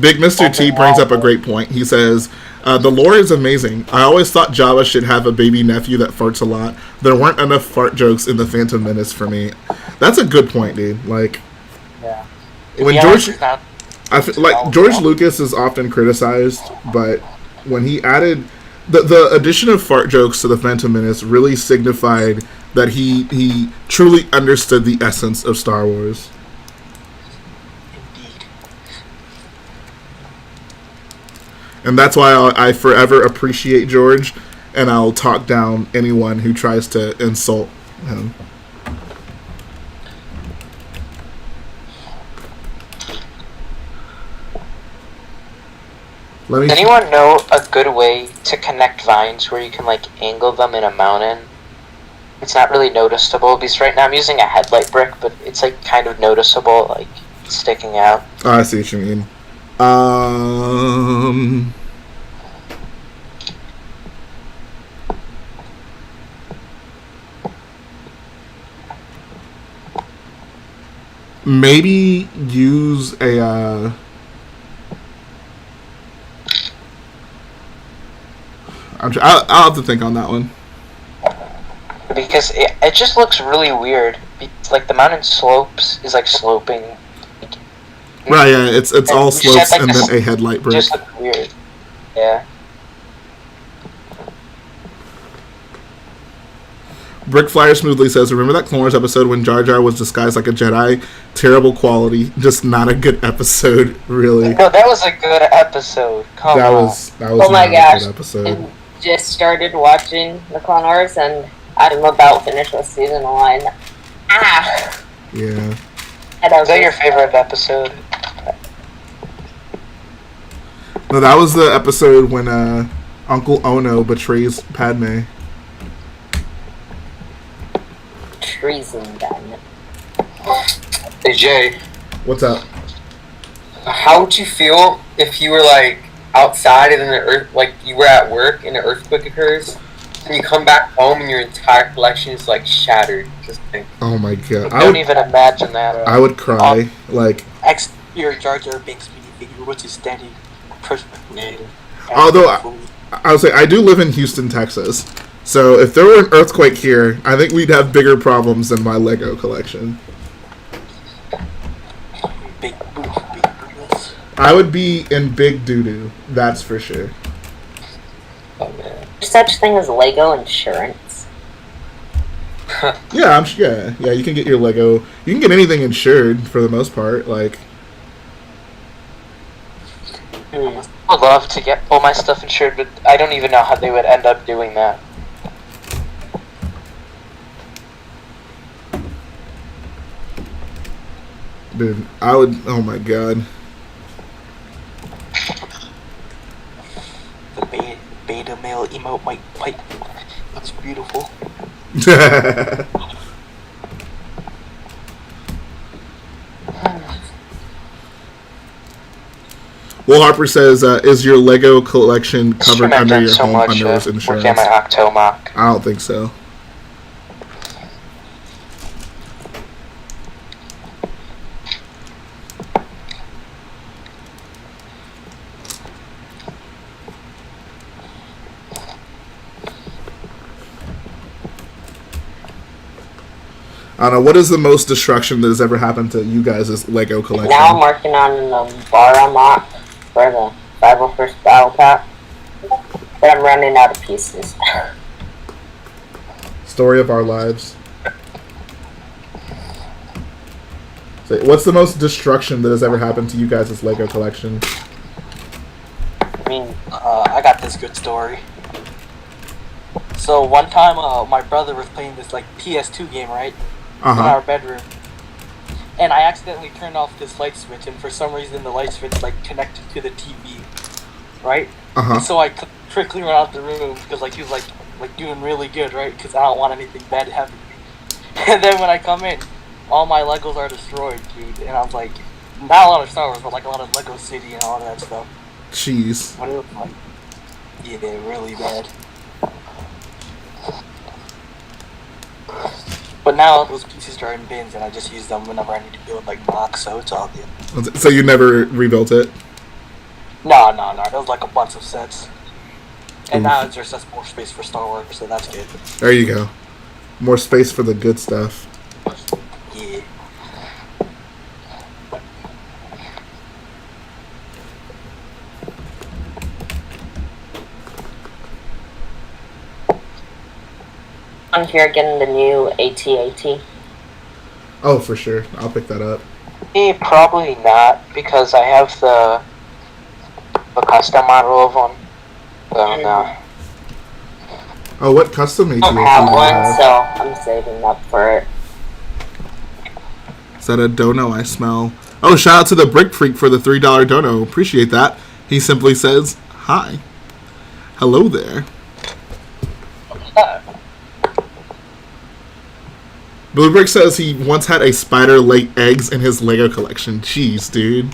Speaker 1: Big Mr. T brings up a great point. He says, the lore is amazing. I always thought Jabba should have a baby nephew that farts a lot. There weren't enough fart jokes in The Phantom Menace for me. That's a good point, dude.
Speaker 2: Yeah.
Speaker 1: When George Lucas is often criticized, but when he added the addition of fart jokes to The Phantom Menace really signified that he truly understood the essence of Star Wars.
Speaker 9: Indeed.
Speaker 1: And that's why I forever appreciate George, and I'll talk down anyone who tries to insult him.
Speaker 5: Does anyone know a good way to connect vines where you can angle them in a mountain? It's not really noticeable because right now I'm using a headlight brick, but it's kind of noticeable, sticking out.
Speaker 1: Oh, I see what you mean. maybe use a. I'll have to think on that one.
Speaker 5: Because it just looks really weird. It's like the mountain slopes is like sloping.
Speaker 1: Right, yeah, it's all
Speaker 5: you
Speaker 1: slopes
Speaker 5: said, like,
Speaker 1: and
Speaker 5: this-
Speaker 1: then a headlight brick.
Speaker 5: Just look weird. Yeah.
Speaker 1: Brick Flyer Smoothly says, remember that Clone Wars episode when Jar Jar was disguised like a Jedi? Terrible quality. Just not a good episode, really.
Speaker 5: No, that was a good episode. Come
Speaker 1: That
Speaker 5: on.
Speaker 1: was
Speaker 8: Oh my
Speaker 1: not
Speaker 8: gosh.
Speaker 1: a good episode.
Speaker 8: I just started watching the Clone Wars and I'm about finished with season 1. Ah!
Speaker 1: Yeah.
Speaker 8: And
Speaker 5: Is that your favorite episode?
Speaker 1: No, that was the episode when Uncle Ono betrays Padme.
Speaker 8: treason then?
Speaker 6: Hey Jay,
Speaker 1: What's up?
Speaker 6: how would you feel if you were like outside and then the earth, like you were at work and an earthquake occurs, and you come back home and your entire collection is like shattered? Just think.
Speaker 1: Oh my god.
Speaker 5: I don't even imagine that.
Speaker 1: I would cry. Like,
Speaker 9: Your Jar Jar Binks minifigure, which is standing perfectly.
Speaker 1: although I would say I do live in Houston, Texas. So if there were an earthquake here, I think we'd have bigger problems than my Lego collection.
Speaker 9: Big boots.
Speaker 1: I would be in big doo-doo, that's for sure.
Speaker 6: Oh man.
Speaker 8: Such thing as Lego insurance.
Speaker 1: Yeah, yeah. You can get your Lego. You can get anything insured for the most part. Like,
Speaker 8: Hmm.
Speaker 5: I would love to get all my stuff insured, but I don't even know how they would end up doing that.
Speaker 1: dude, I would. Oh my god.
Speaker 9: The beta male emote might fight. That's beautiful.
Speaker 1: Will Harper says, "Is your Lego collection covered
Speaker 5: I've
Speaker 1: under
Speaker 5: done
Speaker 1: your
Speaker 5: so
Speaker 1: home
Speaker 5: much
Speaker 1: underwear's
Speaker 5: working
Speaker 1: insurance?"
Speaker 5: on my Octomock.
Speaker 1: I don't think so. I don't know. What is the most destruction that has ever happened to you guys' Lego collection?
Speaker 8: Now I'm working on the bar unlock for the 501st Battle Pack. But I'm running out of pieces.
Speaker 1: Story of our lives. So what's the most destruction that has ever happened to you guys' Lego collection?
Speaker 5: I mean,
Speaker 9: I got this good story. So one time, my brother was playing this like PS2 game, right, in our bedroom, and I accidentally turned off this light switch, and for some reason the light switch like connected to the TV, right? And so I quickly ran out the room because like he was like doing really good, right? Because I don't want anything bad to happen to me. And then when I come in, all my Legos are destroyed, dude. And I was like, not a lot of Star Wars, but like a lot of Lego City and all that stuff.
Speaker 1: Jeez.
Speaker 9: What it was like, yeah, they're really bad. But now those pieces are in bins, and I just use them whenever I need to build like mocks, so it's all good.
Speaker 1: So you never rebuilt it?
Speaker 9: No. There was like a bunch of sets. And now there's just more space for Star Wars, so that's good.
Speaker 1: There you go. More space for the good stuff.
Speaker 9: Yeah.
Speaker 8: I'm here getting the new AT-AT.
Speaker 1: Oh, for sure. I'll pick that up.
Speaker 5: probably not, because I have the custom model of one. So no.
Speaker 1: Oh, what custom AT-AT
Speaker 8: I don't
Speaker 1: do you
Speaker 8: have one,
Speaker 1: have?
Speaker 8: so I'm saving up for it.
Speaker 1: Is that a dono I smell? Oh, shout out to the Brick Freak for the $3 dono. Appreciate that. He simply says, hi. Hello there. Blue Brick says he once had a spider lay eggs in his Lego collection. Jeez, dude.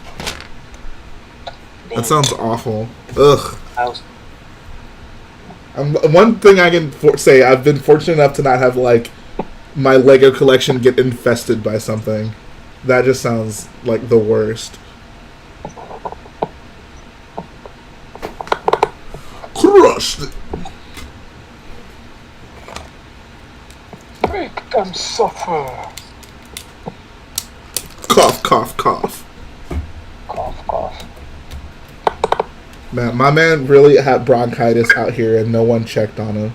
Speaker 1: That sounds awful. Ugh. One thing I can say, I've been fortunate enough to not have, like, my Lego collection get infested by something. That just sounds like the worst. Crushed it.
Speaker 2: Make them suffer.
Speaker 1: Cough, cough, cough.
Speaker 2: Cough, cough.
Speaker 1: Man, my man really had bronchitis out here and no one checked on him.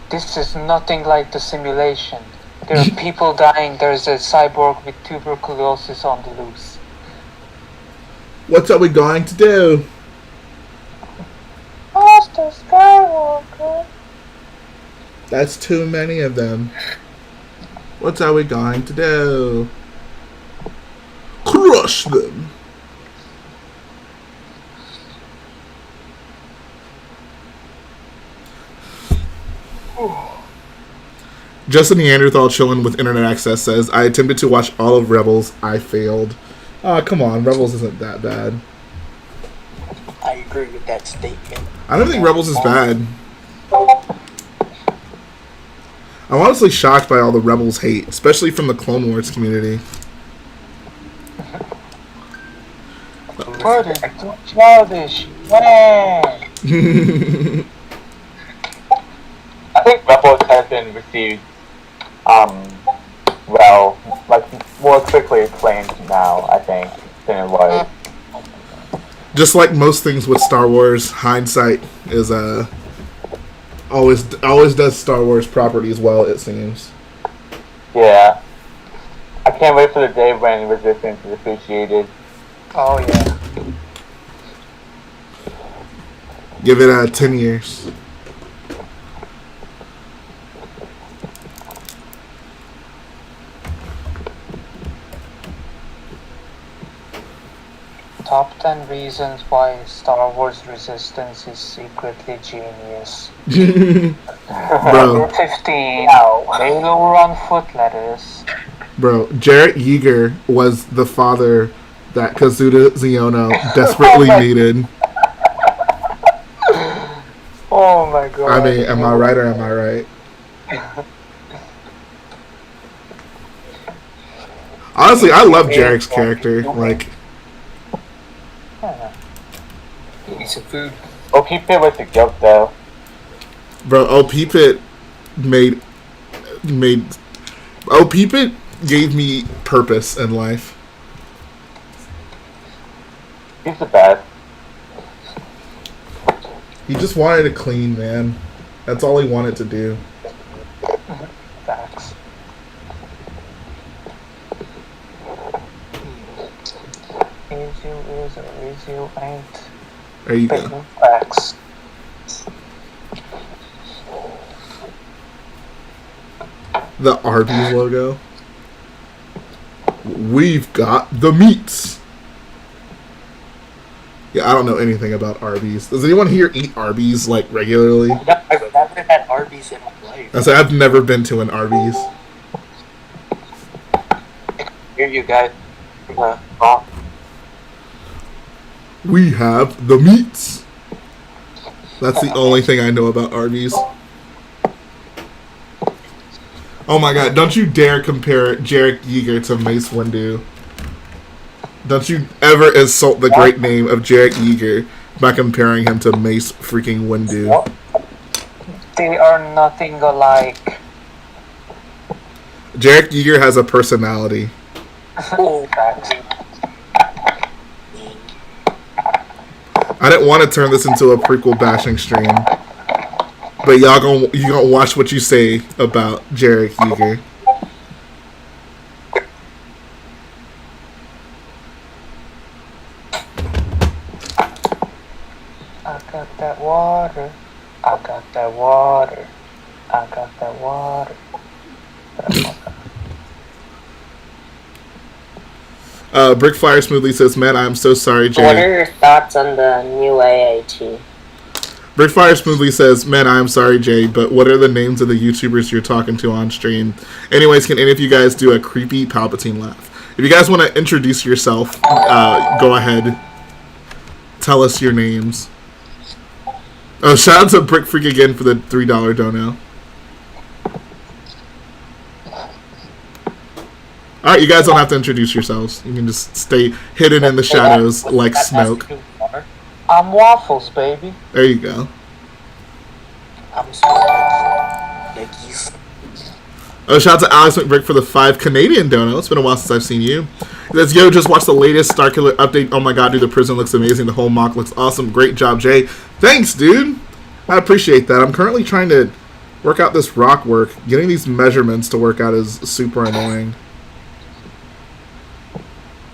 Speaker 2: This is nothing like the simulation. There are people dying. There's a cyborg with tuberculosis on the loose.
Speaker 1: What are we going to do?
Speaker 2: Master Skywalker.
Speaker 1: That's too many of them. What are we going to do? Crush them. Just a Neanderthal chilling with internet access says, I attempted to watch all of Rebels. I failed. Oh, come on. Rebels isn't that bad.
Speaker 9: I agree with that statement.
Speaker 1: I don't think Rebels is bad. I'm honestly shocked by all the Rebels hate, especially from the Clone Wars community.
Speaker 2: What is too childish?
Speaker 7: I think Rebels has been received, well, like more quickly acclaimed now, I think, than it was.
Speaker 1: Just like most things with Star Wars, hindsight is always does Star Wars properties well, it seems.
Speaker 7: Yeah. I can't wait for the day when Resistance is appreciated.
Speaker 2: Oh yeah.
Speaker 1: Give it 10 years.
Speaker 2: Top 10 reasons why Star Wars Resistance is secretly genius.
Speaker 1: Bro.
Speaker 2: 15. Halo Run foot letters.
Speaker 1: Bro, Jarrett Yeager was the father that Kazuda Xiono desperately needed.
Speaker 2: Oh my god.
Speaker 1: I mean, am I right or am I right? Honestly, I love Jarrett's character. Like,
Speaker 6: Eat some food.
Speaker 7: OP Pit was a joke, though.
Speaker 1: bro, OP Pit made OP Pit gave me purpose in life.
Speaker 7: He's the best.
Speaker 1: He just wanted to clean, man. That's all he wanted to do.
Speaker 2: Facts. Is you is or is you ain't.
Speaker 1: There you go.
Speaker 2: Facts.
Speaker 1: The Arby's logo. We've got the meats. Yeah, I don't know anything about Arby's. Does anyone here eat Arby's like regularly?
Speaker 9: No, I've never had Arby's in my life.
Speaker 1: I said I've never been to an Arby's.
Speaker 5: Here you guys.
Speaker 1: We have the meats. That's the only thing I know about Arby's. Oh my god, don't you dare compare Jarek Yeager to Mace Windu. Don't you ever insult the great name of Jarek Yeager by comparing him to Mace freaking Windu.
Speaker 2: They are nothing alike.
Speaker 1: Jarek Yeager has a personality.
Speaker 2: Facts.
Speaker 1: I didn't want to turn this into a prequel bashing stream, but you gonna watch what you say about Jarek Yeager.
Speaker 2: I got that water. I got that water. I got that water.
Speaker 1: Brickfire Smoothly says, "Man, I'm so sorry, Jay."
Speaker 8: What are your thoughts on the new AAT?
Speaker 1: Brickfire Smoothly says, "Man, I'm sorry, Jay, but what are the names of the YouTubers you're talking to on stream? Anyways, can any of you guys do a creepy Palpatine laugh? If you guys want to introduce yourself, go ahead. Tell us your names." Oh, shout out to Brick Freak again for the $3 dono. All right, you guys don't have to introduce yourselves. You can just stay hidden in the shadows like smoke.
Speaker 2: I'm Waffles, baby.
Speaker 1: There you go.
Speaker 9: I'm sorry. Yankees.
Speaker 1: Oh, shout out to Alex McBrick for the 5 Canadian dono. It's been a while since I've seen you. Let's go. Just watch the latest Starkiller update. Oh my god, dude, the prison looks amazing. The whole mock looks awesome. Great job, Jay. Thanks, dude. I appreciate that. I'm currently trying to work out this rock work. Getting these measurements to work out is super annoying.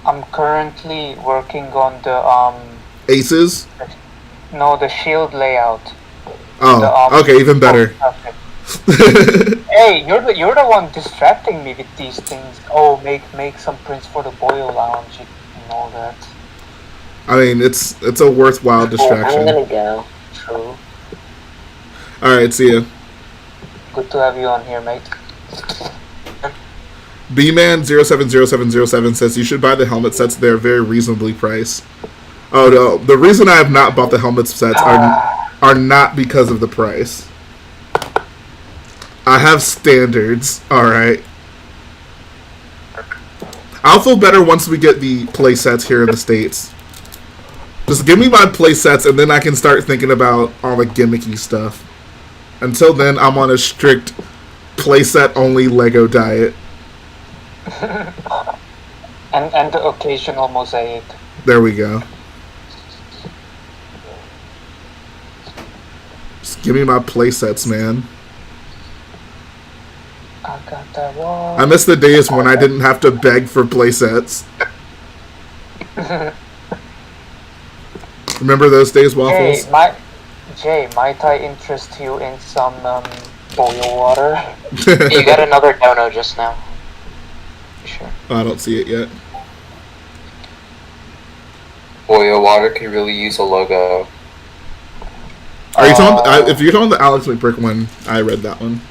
Speaker 2: I'm currently working on the
Speaker 1: Aces?
Speaker 2: no, the shield layout.
Speaker 1: Oh, okay, even better.
Speaker 2: Hey, you're the one distracting me with these things. Oh, make some prints for the Boyle Lounge and all that.
Speaker 1: I mean, it's a worthwhile distraction.
Speaker 8: I'm gonna go.
Speaker 2: True.
Speaker 1: Alright, see ya.
Speaker 2: Good to have you on here, mate.
Speaker 1: B-Man070707 says you should buy the helmet sets. They're very reasonably priced. Oh, no. The reason I have not bought the helmet sets are not because of the price. I have standards, alright. I'll feel better once we get the play sets here in the States. Just give me my play sets and then I can start thinking about all the gimmicky stuff. Until then, I'm on a strict playset only Lego diet.
Speaker 2: and the occasional mosaic.
Speaker 1: There we go. Just give me my playsets, man.
Speaker 2: I got that one.
Speaker 1: I miss the days when I didn't have to beg for playsets. Remember those days, Waffles?
Speaker 2: Jay, might I interest you in some boil water?
Speaker 5: Hey, you got another dono just now. Sure.
Speaker 1: Oh, I don't see it yet.
Speaker 6: Boil water could really use a logo.
Speaker 1: Are you talking? If you're talking the Alex McBrick one, I read that one.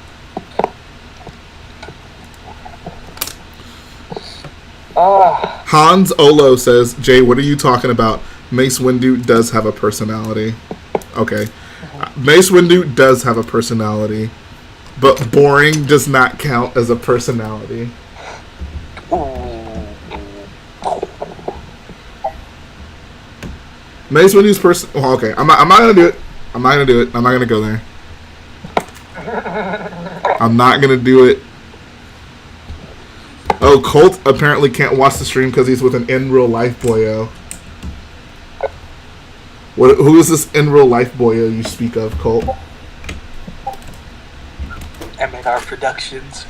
Speaker 1: Hans Olo says, Jay, what are you talking about? Mace Windu does have a personality. Okay. Mace Windu does have a personality. But boring does not count as a personality. Mace Windu's person... Well, okay. I'm not gonna do it. I'm not gonna go there. I'm not gonna do it. Oh, Colt apparently can't watch the stream because he's with an in real life boyo. Who is this in real life boyo you speak of, Colt?
Speaker 9: M&R Productions.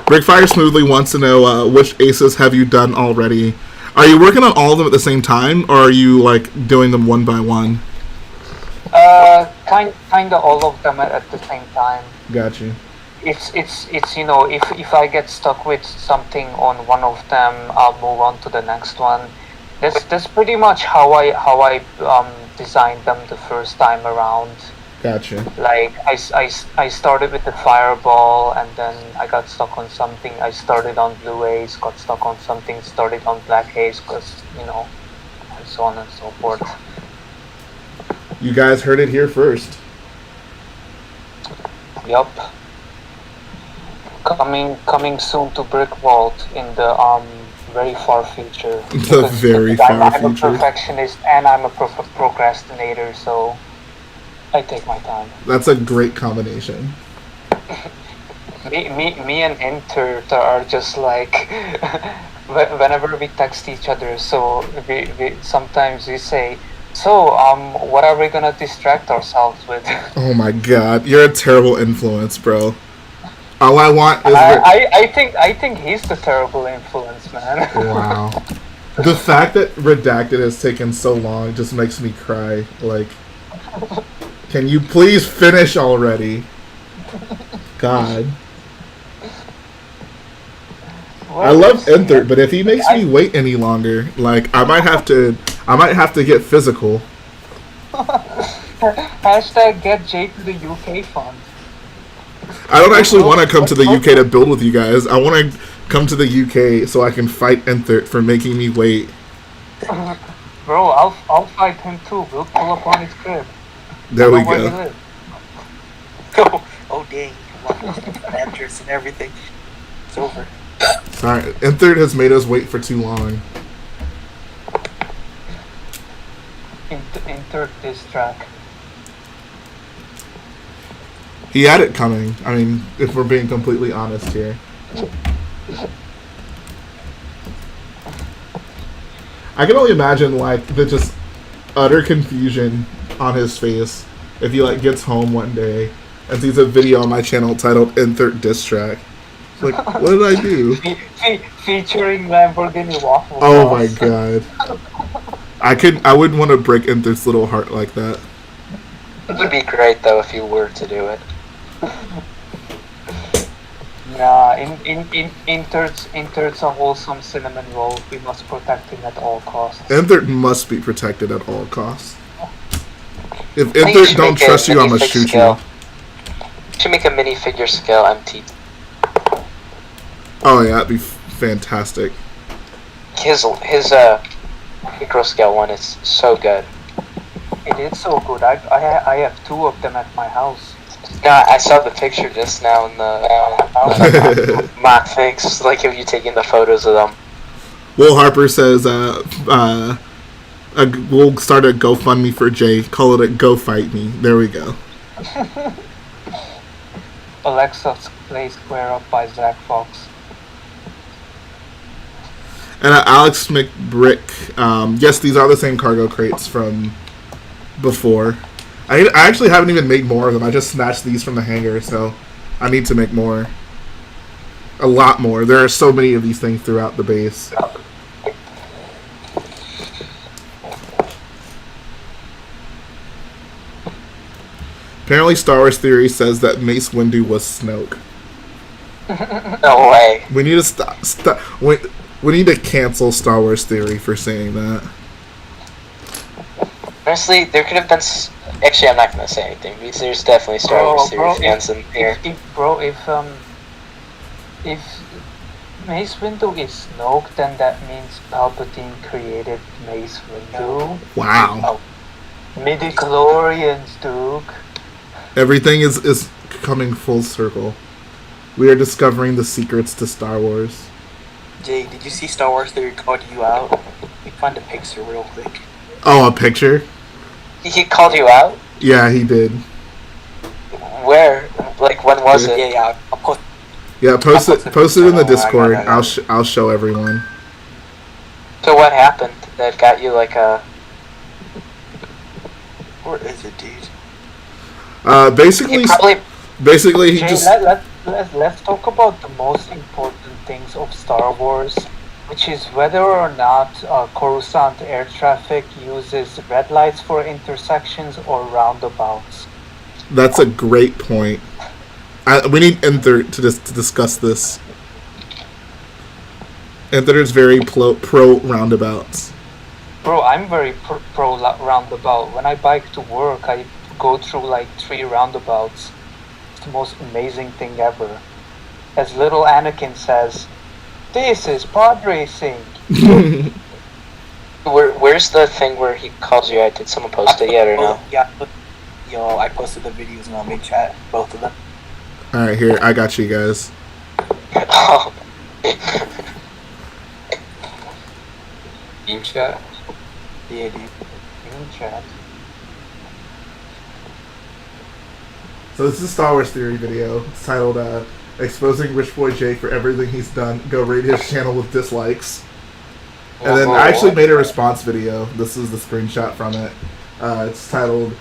Speaker 1: Breakfire Smoothly wants to know which aces have you done already? Are you working on all of them at the same time, or are you like doing them one by one?
Speaker 2: Kinda all of them at the same time.
Speaker 1: Got you.
Speaker 2: It's you know, if I get stuck with something on one of them, I'll move on to the next one. That's pretty much how I designed them the first time around.
Speaker 1: Gotcha.
Speaker 2: Like I started with the fireball, and then I got stuck on something. I started on blue haze, got stuck on something, started on black haze, because and so on and so forth.
Speaker 1: You guys heard it here first.
Speaker 2: Yup. Coming soon to Brick Vault in the very far future.
Speaker 1: The very far
Speaker 2: I'm
Speaker 1: future.
Speaker 2: a perfectionist and I'm a procrastinator, so I take my time.
Speaker 1: That's a great combination.
Speaker 2: Me and Inter are just like whenever we text each other. So we sometimes we say, so what are we gonna distract ourselves with?
Speaker 1: Oh my god, you're a terrible influence, bro. All I want is...
Speaker 2: I think he's the terrible influence, man.
Speaker 1: Wow. The fact that Redacted has taken so long just makes me cry. Like, can you please finish already? God. I love Enter, but if he makes me wait any longer, like I might have to get physical.
Speaker 2: Hashtag get Jake to the UK fund.
Speaker 1: I don't actually want to come to the UK to build with you guys. I want to come to the UK so I can fight Enter for making me wait.
Speaker 2: Bro, I'll fight him too. We'll pull up on his crib.
Speaker 1: There
Speaker 2: I
Speaker 1: we
Speaker 2: know where he
Speaker 1: go.
Speaker 2: lives.
Speaker 9: Oh dang! Address and everything. It's over.
Speaker 1: Sorry, N3rd has made us wait for too long.
Speaker 2: Insert this track.
Speaker 1: He had it coming. I mean, if we're being completely honest here. I can only imagine like the just utter confusion on his face if he like gets home one day and sees a video on my channel titled "Insert Diss Track." Like, what did I do?
Speaker 2: Featuring Lamborghini Waffle.
Speaker 1: Oh my god! I wouldn't want to break N3rd's little heart like that.
Speaker 5: It would be great though if you were to do it.
Speaker 2: Nah, Intert's a wholesome cinnamon roll. We must protect him at all costs.
Speaker 1: N3rd must be protected at all costs. If
Speaker 5: I think you
Speaker 1: N3rd
Speaker 5: should
Speaker 1: don't
Speaker 5: make a
Speaker 1: trust you, I'm gonna
Speaker 5: minifig
Speaker 1: shoot
Speaker 5: scale.
Speaker 1: you.
Speaker 5: Should make a minifigure scale MT.
Speaker 1: Oh yeah, that'd be fantastic.
Speaker 5: His micro scale one is so good.
Speaker 2: It is so good. I have 2 of them at my house.
Speaker 5: No, I saw the picture just now in the mock things, like of you taking the photos of them.
Speaker 1: Will Harper says, we'll start a GoFundMe for Jay. Call it a Go Fight Me. There we go.
Speaker 2: Alexa's Play Square Up by Zach Fox.
Speaker 1: And Alex McBrick, yes, these are the same cargo crates from before. I actually haven't even made more of them. I just snatched these from the hangar, so I need to make more. A lot more. There are so many of these things throughout the base. Apparently Star Wars Theory says that Mace Windu was Snoke.
Speaker 5: No way.
Speaker 1: We need to we need to cancel Star Wars Theory for saying that.
Speaker 5: Honestly, there could have been. Actually, I'm not gonna say anything because there's definitely Star Wars Theory fans in here.
Speaker 2: If Mace Windu is Snoke, then that means Palpatine created Mace Windu.
Speaker 1: Wow.
Speaker 2: Midi-chlorians, Duke.
Speaker 1: Everything is coming full circle. We are discovering the secrets to Star Wars.
Speaker 9: Jay, did you see Star Wars Theory called you out? Let me find a picture real quick.
Speaker 1: Oh, a picture?
Speaker 5: He called you out?
Speaker 1: Yeah, he did.
Speaker 5: Where? Like, when was it?
Speaker 9: Yeah, I'll post.
Speaker 1: Yeah, post it in the Discord.
Speaker 9: I got it.
Speaker 1: I'll show everyone.
Speaker 5: So what happened that got you like a...
Speaker 9: Where is it, dude?
Speaker 1: Basically he
Speaker 2: Jay,
Speaker 1: just...
Speaker 2: let's talk about the most important things of Star Wars, which is whether or not Coruscant air traffic uses red lights for intersections or roundabouts.
Speaker 1: That's a great point. We need N3rd to discuss this. N3rd is very pro roundabouts.
Speaker 2: Bro, I'm very pro roundabout. When I bike to work, I go through like 3 roundabouts. It's the most amazing thing ever. As little Anakin says, "This is pod racing."
Speaker 5: Where's the thing where he calls you out? Did someone post it yet or no?
Speaker 9: Yeah, yo, I posted the videos in our big chat, both of them.
Speaker 1: Alright, here, I got you guys.
Speaker 5: Oh.
Speaker 6: Team chat.
Speaker 9: Yeah, dude.
Speaker 2: In chat.
Speaker 1: So this is a Star Wars Theory video. It's titled, Exposing Rich Boy Jay for Everything He's Done. Go rate his channel with dislikes. And then I actually made a response video. This is the screenshot from it. It's titled,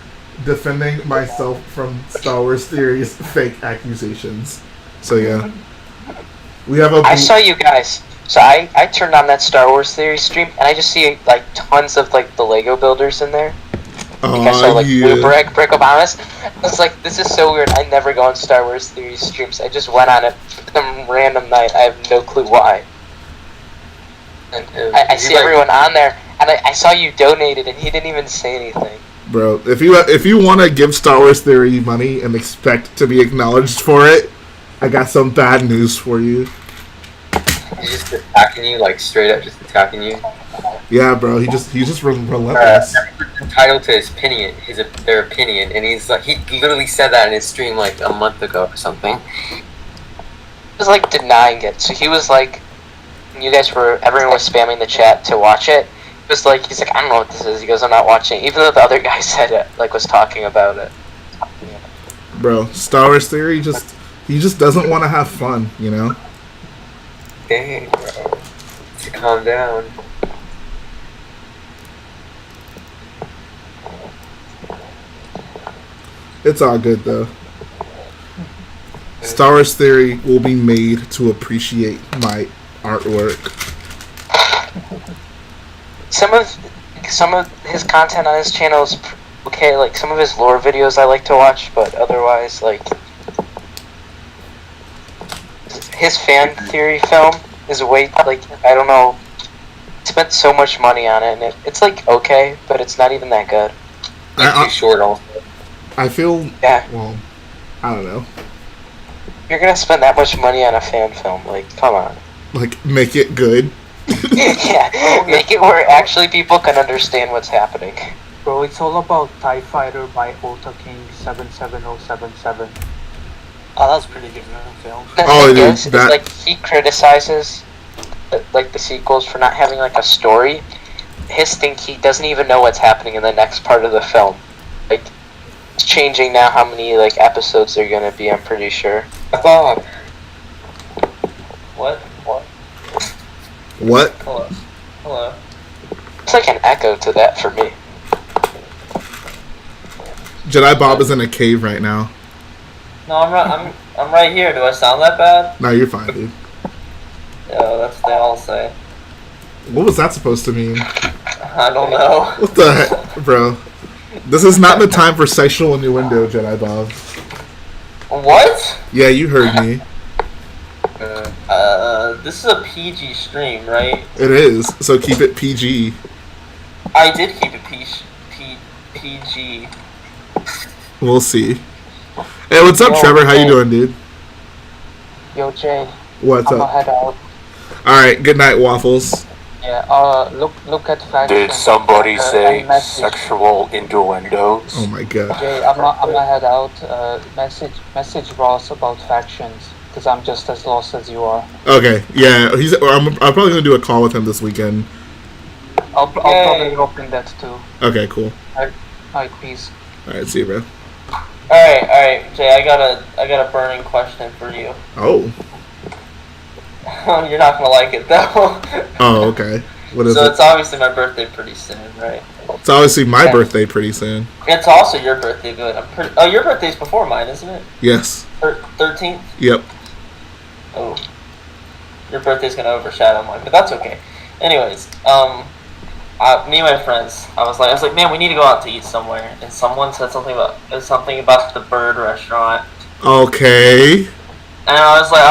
Speaker 1: Defending Myself from Star Wars Theory's Fake Accusations. So yeah. We have a...
Speaker 5: I saw you guys. So I turned on that Star Wars Theory stream, and I just see like tons of like the Lego builders in there. Like I saw like Blue Brick Obamas. I was like, this is so weird. I never go on Star Wars Theory streams. I just went on it some random night. I have no clue why. And I see everyone on there, and I saw you donated, and he didn't even say anything.
Speaker 1: Bro, if you want to give Star Wars Theory money and expect to be acknowledged for it, I got some bad news for you.
Speaker 6: He's just attacking you, like straight up just attacking you.
Speaker 1: Yeah, bro. He's just relentless.
Speaker 6: Entitled to their opinion, and he's like, he literally said that in his stream like a month ago or something.
Speaker 5: He was like denying it. So he was like, everyone was spamming the chat to watch it. He's like, I don't know what this is. He goes, I'm not watching it. Even though the other guy said it, like was talking about it.
Speaker 1: Bro, Star Wars Theory he just doesn't want to have fun, you know?
Speaker 6: Dang, bro. To calm down.
Speaker 1: It's all good though. Star Wars Theory will be made to appreciate my artwork.
Speaker 5: Some of his content on his channel is okay. Like some of his lore videos I like to watch, but otherwise, like his fan theory film is way like I don't know. Spent so much money on it, and it's like okay, but it's not even that good.
Speaker 6: It's too short, also.
Speaker 1: I feel well. I don't know.
Speaker 5: You're gonna spend that much money on a fan film, like come on.
Speaker 1: Like make it good.
Speaker 5: Yeah, make it where actually people can understand what's happening.
Speaker 9: Bro, it's all about TIE Fighter by Ota King 77077. Oh, that was pretty good film.
Speaker 5: The thing is, like he criticizes like the sequels for not having like a story. His thing, he doesn't even know what's happening in the next part of the film. Like it's changing now how many like episodes they're gonna be. I'm pretty sure.
Speaker 6: Bob.
Speaker 4: What?
Speaker 1: What?
Speaker 4: Hello.
Speaker 5: It's like an echo to that for me.
Speaker 1: Jedi Bob is in a cave right now.
Speaker 4: No, I'm right here. Do I sound that bad?
Speaker 1: No, you're fine, dude.
Speaker 4: Yeah, that's what they all say.
Speaker 1: What was that supposed to mean?
Speaker 4: I don't know.
Speaker 1: What the heck, bro? This is not the time for sexual innuendo, Jedi Bob.
Speaker 4: What?
Speaker 1: Yeah, you heard me.
Speaker 4: This is a PG stream, right?
Speaker 1: It is, so keep it PG.
Speaker 4: I did keep it PG.
Speaker 1: We'll see. Hey, what's up, Trevor? How you doing, dude?
Speaker 2: Yo, Jay.
Speaker 1: What's
Speaker 2: I'm
Speaker 1: up?
Speaker 2: gonna head out.
Speaker 1: Alright, good night, Waffles.
Speaker 2: Yeah, look at faction.
Speaker 11: Did somebody say
Speaker 2: message.
Speaker 11: sexual innuendos?
Speaker 1: Oh my god.
Speaker 2: Jay, I'm gonna head out. Message Ross about factions, because I'm just as lost as you are.
Speaker 1: Okay, yeah, I'm probably gonna do a call with him this weekend.
Speaker 2: I'll probably open that too.
Speaker 1: Okay, cool.
Speaker 2: Alright, peace.
Speaker 1: Alright, see you, bro.
Speaker 4: Alright, Jay, I got a burning question for you.
Speaker 1: Oh.
Speaker 4: You're not gonna like it though.
Speaker 1: Oh, okay. What is
Speaker 4: so
Speaker 1: it?
Speaker 4: it's obviously my birthday pretty soon, right?
Speaker 1: It's obviously my birthday pretty soon.
Speaker 4: It's also your birthday, but oh, your birthday's before mine, isn't it?
Speaker 1: Yes.
Speaker 4: 13th?
Speaker 1: Yep.
Speaker 4: Oh. Your birthday's gonna overshadow mine, but that's okay. Anyways, me and my friends, I was like, man, we need to go out to eat somewhere, and someone said something about the Bird restaurant.
Speaker 1: Okay.
Speaker 4: And I was like,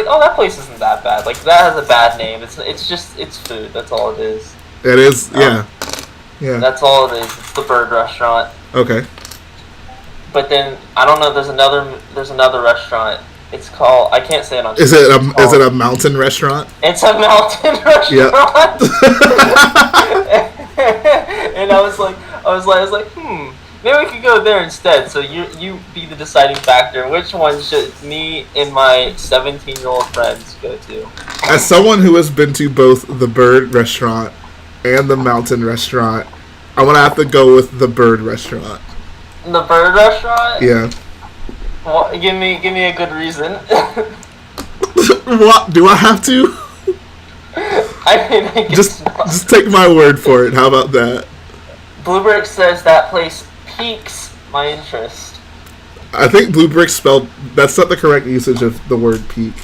Speaker 4: oh, that place isn't that bad. Like that has a bad name. It's food. That's all it is.
Speaker 1: It is, yeah. Yeah.
Speaker 4: That's all it is. It's the Bird restaurant.
Speaker 1: Okay.
Speaker 4: But then I don't know. There's another restaurant. It's called. I can't say it on.
Speaker 1: Is it a mountain restaurant?
Speaker 4: It's a mountain restaurant.
Speaker 1: Yep.
Speaker 4: And I was like, maybe we could go there instead. So you be the deciding factor. Which one should me and my 17-year-old friends go to?
Speaker 1: As someone who has been to both the Bird restaurant and the mountain restaurant, I'm gonna have to go with the Bird restaurant.
Speaker 4: The Bird restaurant?
Speaker 1: Yeah.
Speaker 4: Well, give me a good reason.
Speaker 1: What? Do I have to?
Speaker 4: I mean, I guess
Speaker 1: just take my word for it. How about that?
Speaker 4: Bluebrick says that place piques my interest.
Speaker 1: I think Blue Brick spelled. That's not the correct usage of the word peak.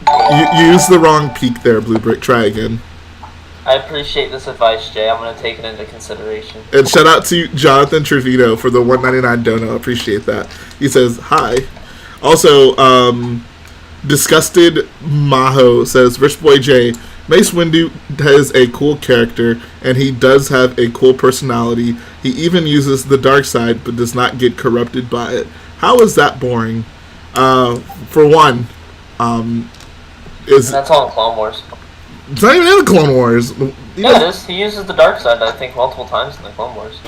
Speaker 1: You used the wrong peak there, Blue Brick. Try again.
Speaker 4: I appreciate this advice, Jay. I'm going to take it into consideration.
Speaker 1: And shout out to Jonathan Trevino for the $1.99 dono. Appreciate that. He says, hi. Also, Disgusted Maho says, Rich Boy J, Mace Windu has a cool character, and he does have a cool personality. He even uses the dark side, but does not get corrupted by it. How is that boring? For one,
Speaker 4: that's all in Clone Wars.
Speaker 1: It's not even in the Clone Wars.
Speaker 12: Yeah, it is. He uses the dark side, I think, multiple times in the Clone Wars.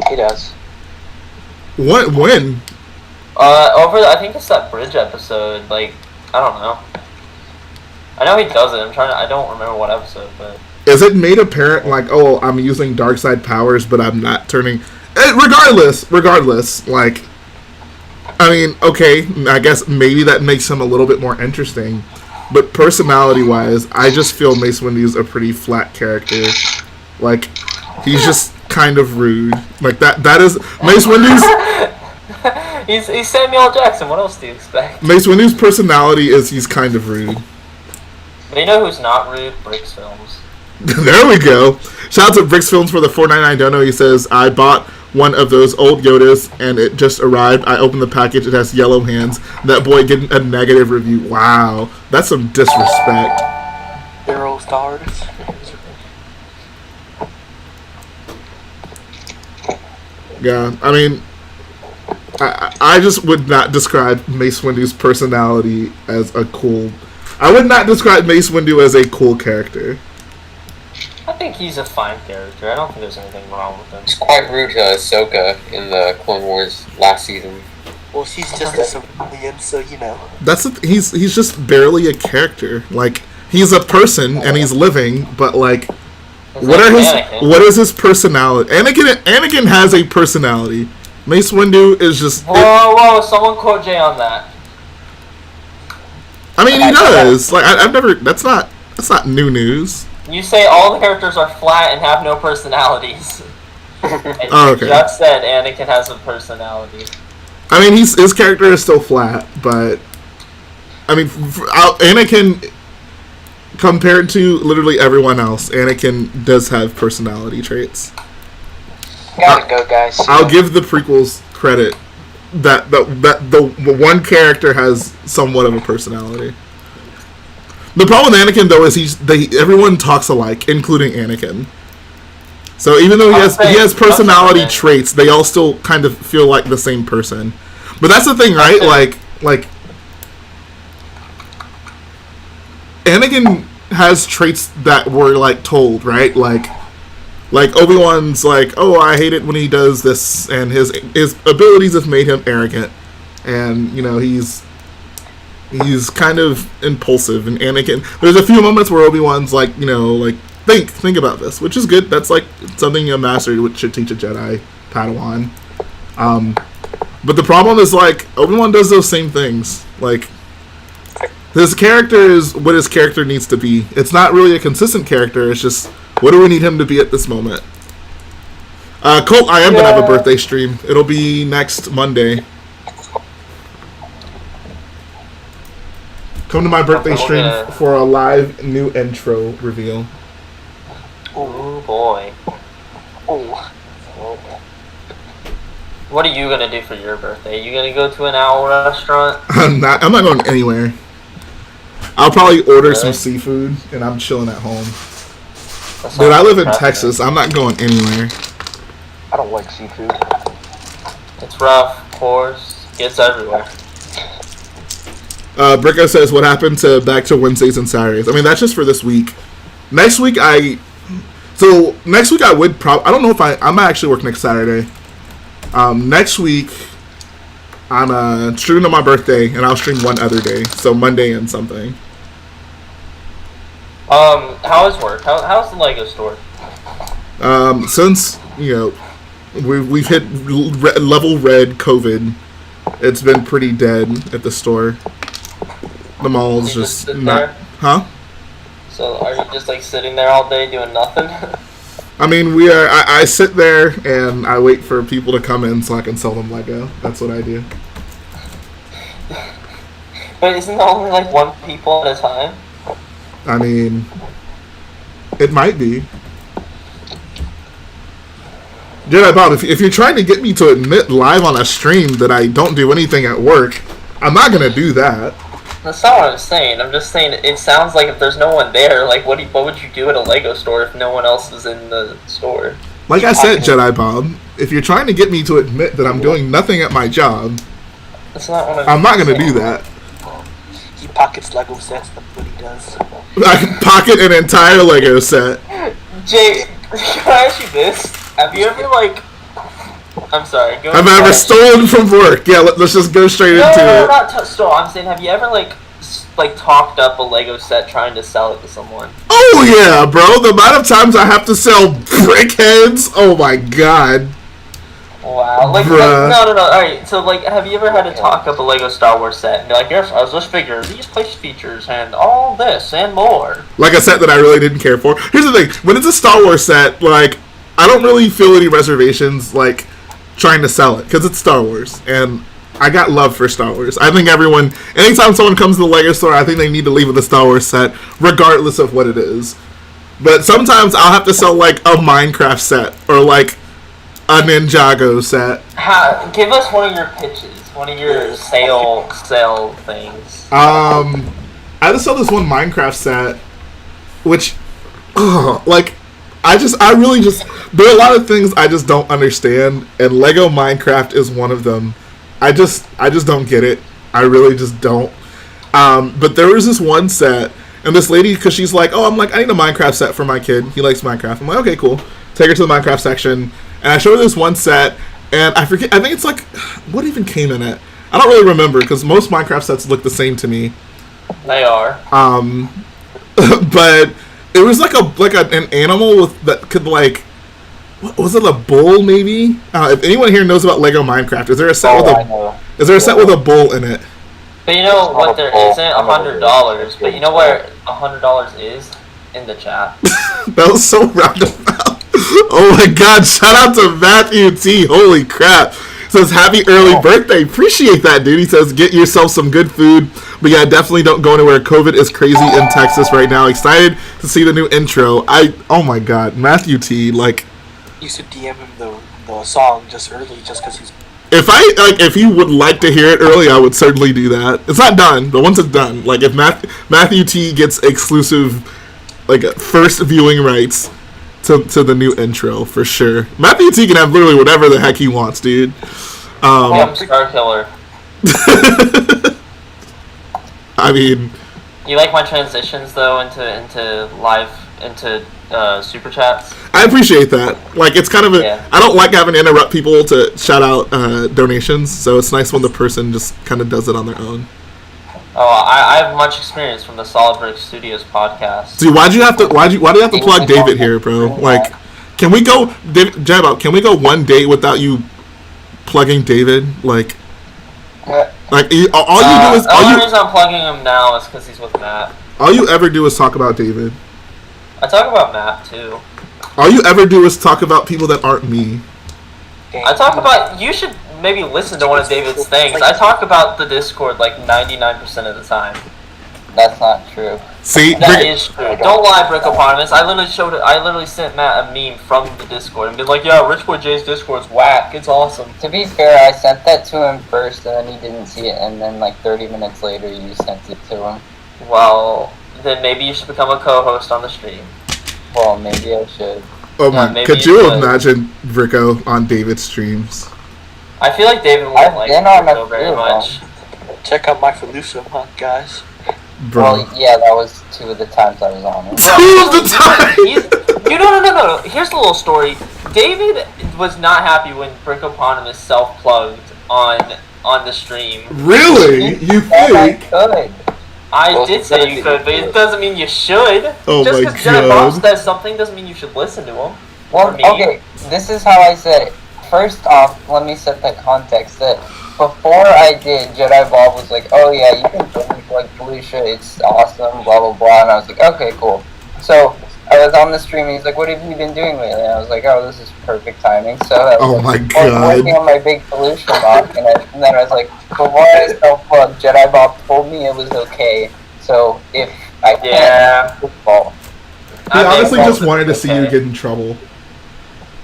Speaker 5: He does.
Speaker 1: What? When?
Speaker 12: I think it's that bridge episode. Like, I don't know. I know he does it. I don't remember what episode, but.
Speaker 1: Is it made apparent, like, oh, I'm using dark side powers, but I'm not turning... Regardless, like... I mean, okay, I guess maybe that makes him a little bit more interesting. But personality-wise, I just feel Mace Windu's a pretty flat character. Like, he's just kind of rude. Like, that is... Mace Windu's...
Speaker 12: he's Samuel L. Jackson. What else do you expect?
Speaker 1: Mace Windu's personality is he's kind of rude.
Speaker 12: But you know who's not rude? Bricks Films.
Speaker 1: There we go. Shout out to Bricks Films for the $4.99 dono. He says, I bought one of those old Yodas and it just arrived. I opened the package. It has yellow hands. That boy getting a negative review. Wow. That's some disrespect.
Speaker 9: 0 stars.
Speaker 1: Yeah, I mean, I just would not describe Mace Windu's personality as a cool... I would not describe Mace Windu as a cool character.
Speaker 12: I think he's a fine character. I don't think there's anything wrong with him.
Speaker 6: He's quite rude to Ahsoka in the Clone Wars last season.
Speaker 9: Well, she's just a civilian, so you know.
Speaker 1: He's just barely a character. Like, he's a person and he's living, but like, what is his personality? Anakin has a personality. Mace Windu is just...
Speaker 12: Whoa, someone quote Jay on that.
Speaker 1: I mean, he does. Like, I've never... That's not new news.
Speaker 12: You say all the characters are flat and have no personalities. And
Speaker 1: Oh, okay.
Speaker 12: You just said Anakin has a personality.
Speaker 1: I mean, his character is still flat, but... I mean, Anakin... Compared to literally everyone else, Anakin does have personality traits.
Speaker 5: Gotta go, guys.
Speaker 1: I'll give the prequels credit that the one character has somewhat of a personality. The problem with Anakin, though, is everyone talks alike, including Anakin. So even though he has personality traits, they all still kind of feel like the same person. But that's the thing, right? Like Anakin has traits that were like told, right? Like Obi-Wan's like, oh, I hate it when he does this, and his abilities have made him arrogant, and you know he's kind of impulsive. And Anakin, there's a few moments where Obi-Wan's like, you know, like think about this, which is good. That's like something a master should teach a Jedi Padawan. But the problem is like Obi-Wan does those same things. Like his character is what his character needs to be. It's not really a consistent character. It's just what do we need him to be at this moment. Colt, I am gonna have a birthday stream. It'll be next Monday. Come to my birthday stream for a live new intro reveal.
Speaker 12: Oh boy.
Speaker 9: Oh.
Speaker 12: What are you gonna do for your birthday? You gonna go to an owl restaurant?
Speaker 1: I'm not going anywhere. I'll probably order some seafood and I'm chilling at home. Dude, I live in Texas. I'm not going anywhere.
Speaker 10: I don't like seafood.
Speaker 12: It's rough, of course. It's everywhere.
Speaker 1: Bricko says, what happened to back to Wednesdays and Saturdays? I mean, that's just for this week. Next week, I would probably... I don't know if I might actually work next Saturday. Next week, I'm streaming on my birthday, and I'll stream one other day. So Monday and something.
Speaker 12: How is work? How's the Lego store?
Speaker 1: Since, you know, we've hit level red COVID, it's been pretty dead at the store. The mall's just not... Huh?
Speaker 12: So are you just like sitting there all day doing nothing?
Speaker 1: I mean, I sit there and I wait for people to come in so I can sell them Lego. That's what I do.
Speaker 12: But isn't there only like one people at a time?
Speaker 1: I mean, it might be. Jedi Bob, if you're trying to get me to admit live on a stream that I don't do anything at work, I'm not going to do that.
Speaker 12: That's not what I'm saying. I'm just saying it sounds like if there's no one there, like what would you do at a Lego store if no one else is in the store?
Speaker 1: Like I said, Jedi Bob, if you're trying to get me to admit that I'm doing nothing at my job,
Speaker 12: that's not what
Speaker 1: I'm not going to do that.
Speaker 9: He pockets Lego sets. That's what he does.
Speaker 1: I can pocket an entire Lego set.
Speaker 12: Jay, can I ask you this? Have you ever I'm sorry. Go
Speaker 1: Have I ever stolen from work? Yeah, let's just go straight into
Speaker 12: No,
Speaker 1: it.
Speaker 12: not stole. I'm saying, have you ever talked up a Lego set trying to sell it to someone?
Speaker 1: Oh yeah, bro. The amount of times I have to sell brick heads. Oh my god.
Speaker 12: Wow.
Speaker 1: Bruh.
Speaker 12: No. Alright, so, have you ever had to talk up a Lego Star Wars set and be like, here's this figure, these place features, and all this, and more?
Speaker 1: Like a set that I really didn't care for. Here's the thing. When it's a Star Wars set, I don't really feel any reservations, trying to sell it. Because it's Star Wars. And I got love for Star Wars. I think anytime someone comes to the Lego store, I think they need to leave with a Star Wars set, regardless of what it is. But sometimes I'll have to sell, a Minecraft set, or, a Ninjago set.
Speaker 12: Give us one of your pitches, one of your sale things.
Speaker 1: I had to sell this one Minecraft set, which, I really just, there are a lot of things I just don't understand, and Lego Minecraft is one of them. I just don't get it. I really just don't. But there was this one set, and this lady, because she's like, I need a Minecraft set for my kid. He likes Minecraft. I'm like, okay, cool. Take her to the Minecraft section, and I show her this one set, and I think it's what even came in it? I don't really remember, because most Minecraft sets look the same to me.
Speaker 12: They are.
Speaker 1: But it was an animal that could was it a bull maybe? If anyone here knows about Lego Minecraft, is there a set with a bull in it?
Speaker 12: But you know what? There isn't $100. But you know where $100 is? In the chat.
Speaker 1: That was so roundabout. Oh my god! Shout out to Matthew T. Holy crap! Says happy early birthday. Appreciate that, dude. He says get yourself some good food. But yeah, definitely don't go anywhere. COVID is crazy in Texas right now. Excited to see the new intro. Oh my god, Matthew T.
Speaker 9: You should DM him the song just early, just because he's.
Speaker 1: If you would like to hear it early, I would certainly do that. It's not done, but once it's done, if Matthew T gets exclusive, first viewing rights to the new intro for sure. Matthew T can have literally whatever the heck he wants, dude.
Speaker 12: I'm Starkiller.
Speaker 1: I mean,
Speaker 12: you like my transitions though into super chats?
Speaker 1: I appreciate that. It's kind of I don't like having to interrupt people to shout out donations, so it's nice when the person just kind of does it on their own.
Speaker 12: Oh, I have much experience from the Solid Brick Studios podcast.
Speaker 1: See, why do you have to plug David here, bro? Can we go, Jab, can we go one day without you plugging David?
Speaker 12: All you do is the only reason I'm plugging him now is because he's with Matt.
Speaker 1: All you ever do is talk about David.
Speaker 12: I talk about Matt too.
Speaker 1: All you ever do is talk about people that aren't me.
Speaker 12: I talk about. You should maybe listen to one of David's things. I talk about the Discord 99% of the time.
Speaker 4: That's not true.
Speaker 1: See,
Speaker 12: that is true. Don't lie, Brickoponymous. I literally sent Matt a meme from the Discord and been like, "Yeah, Rich Boy J's Discord's whack. It's awesome."
Speaker 4: To be fair, I sent that to him first, and then he didn't see it, and then 30 minutes later, you sent it to him.
Speaker 12: Well, then maybe you should become a co-host on the stream.
Speaker 4: Well, maybe I should.
Speaker 1: Oh my! Could you imagine Bricko on David's streams?
Speaker 12: I feel like David won't like Bricko very much.
Speaker 9: Check out my Felucia month, guys.
Speaker 1: Bro.
Speaker 4: Well, yeah, that was 2 of the times I was on it.
Speaker 1: 2 of the times!
Speaker 12: No. Here's the little story. David was not happy when Brickoponymous self-plugged on the stream.
Speaker 1: Really? You think?
Speaker 12: I did say you could, but it doesn't mean you should.
Speaker 1: Oh
Speaker 12: just
Speaker 1: my
Speaker 12: because Jedi Bob says something doesn't mean you should listen to him.
Speaker 4: Well, okay, this is how I said it. First off, let me set the context that before I did, Jedi Bob was like, "Oh yeah, you can join me for Felicia, it's awesome, blah blah blah," and I was like, "Okay, cool." So I was on the stream, and he's like, "What have you been doing lately?" And I was like, "Oh, this is perfect timing." So I was
Speaker 1: my
Speaker 4: God. I was working on my big Felicia mock, and then I was like, before I self-plugged, Jedi Bob told me it was okay. So if I can't, it's fault.
Speaker 1: He honestly just wanted to see you get in trouble.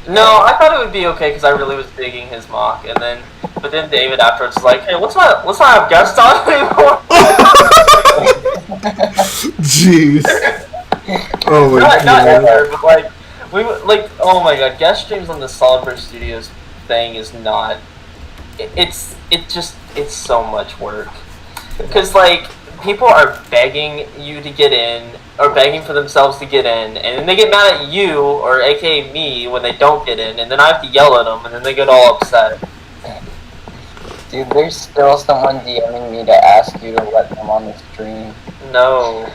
Speaker 12: No, I thought it would be okay because I really was digging his mock, but then David afterwards was like, "Hey, let's not have guests on anymore."
Speaker 1: Jeez. Oh my God.
Speaker 12: Not ever, but oh my God, guest streams on the Solid Brick Studios thing is not. It's so much work because people are begging you to get in, or begging for themselves to get in, and then they get mad at you, or aka me, when they don't get in, and then I have to yell at them, and then they get all upset.
Speaker 4: Dude, there's still someone DMing me to ask you to let them on the stream.
Speaker 12: No.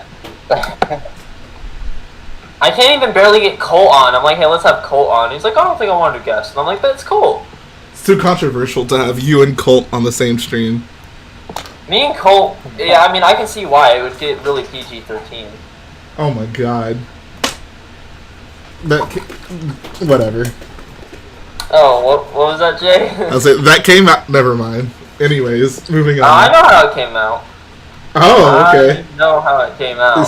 Speaker 12: I can't even barely get Colt on. I'm like, hey, let's have Colt on. He's like, I don't think I want to guest. And I'm like, that's Colt.
Speaker 1: It's too controversial to have you and Colt on the same stream.
Speaker 12: Me and Colt, yeah, I mean, I can see why. It would get really PG-13.
Speaker 1: Oh my god. Whatever.
Speaker 12: Oh, what was that, Jay?
Speaker 1: I was like, that came out. Never mind. Anyways, moving on.
Speaker 12: I know how it came out.
Speaker 1: Oh, okay.
Speaker 12: I know how it came out.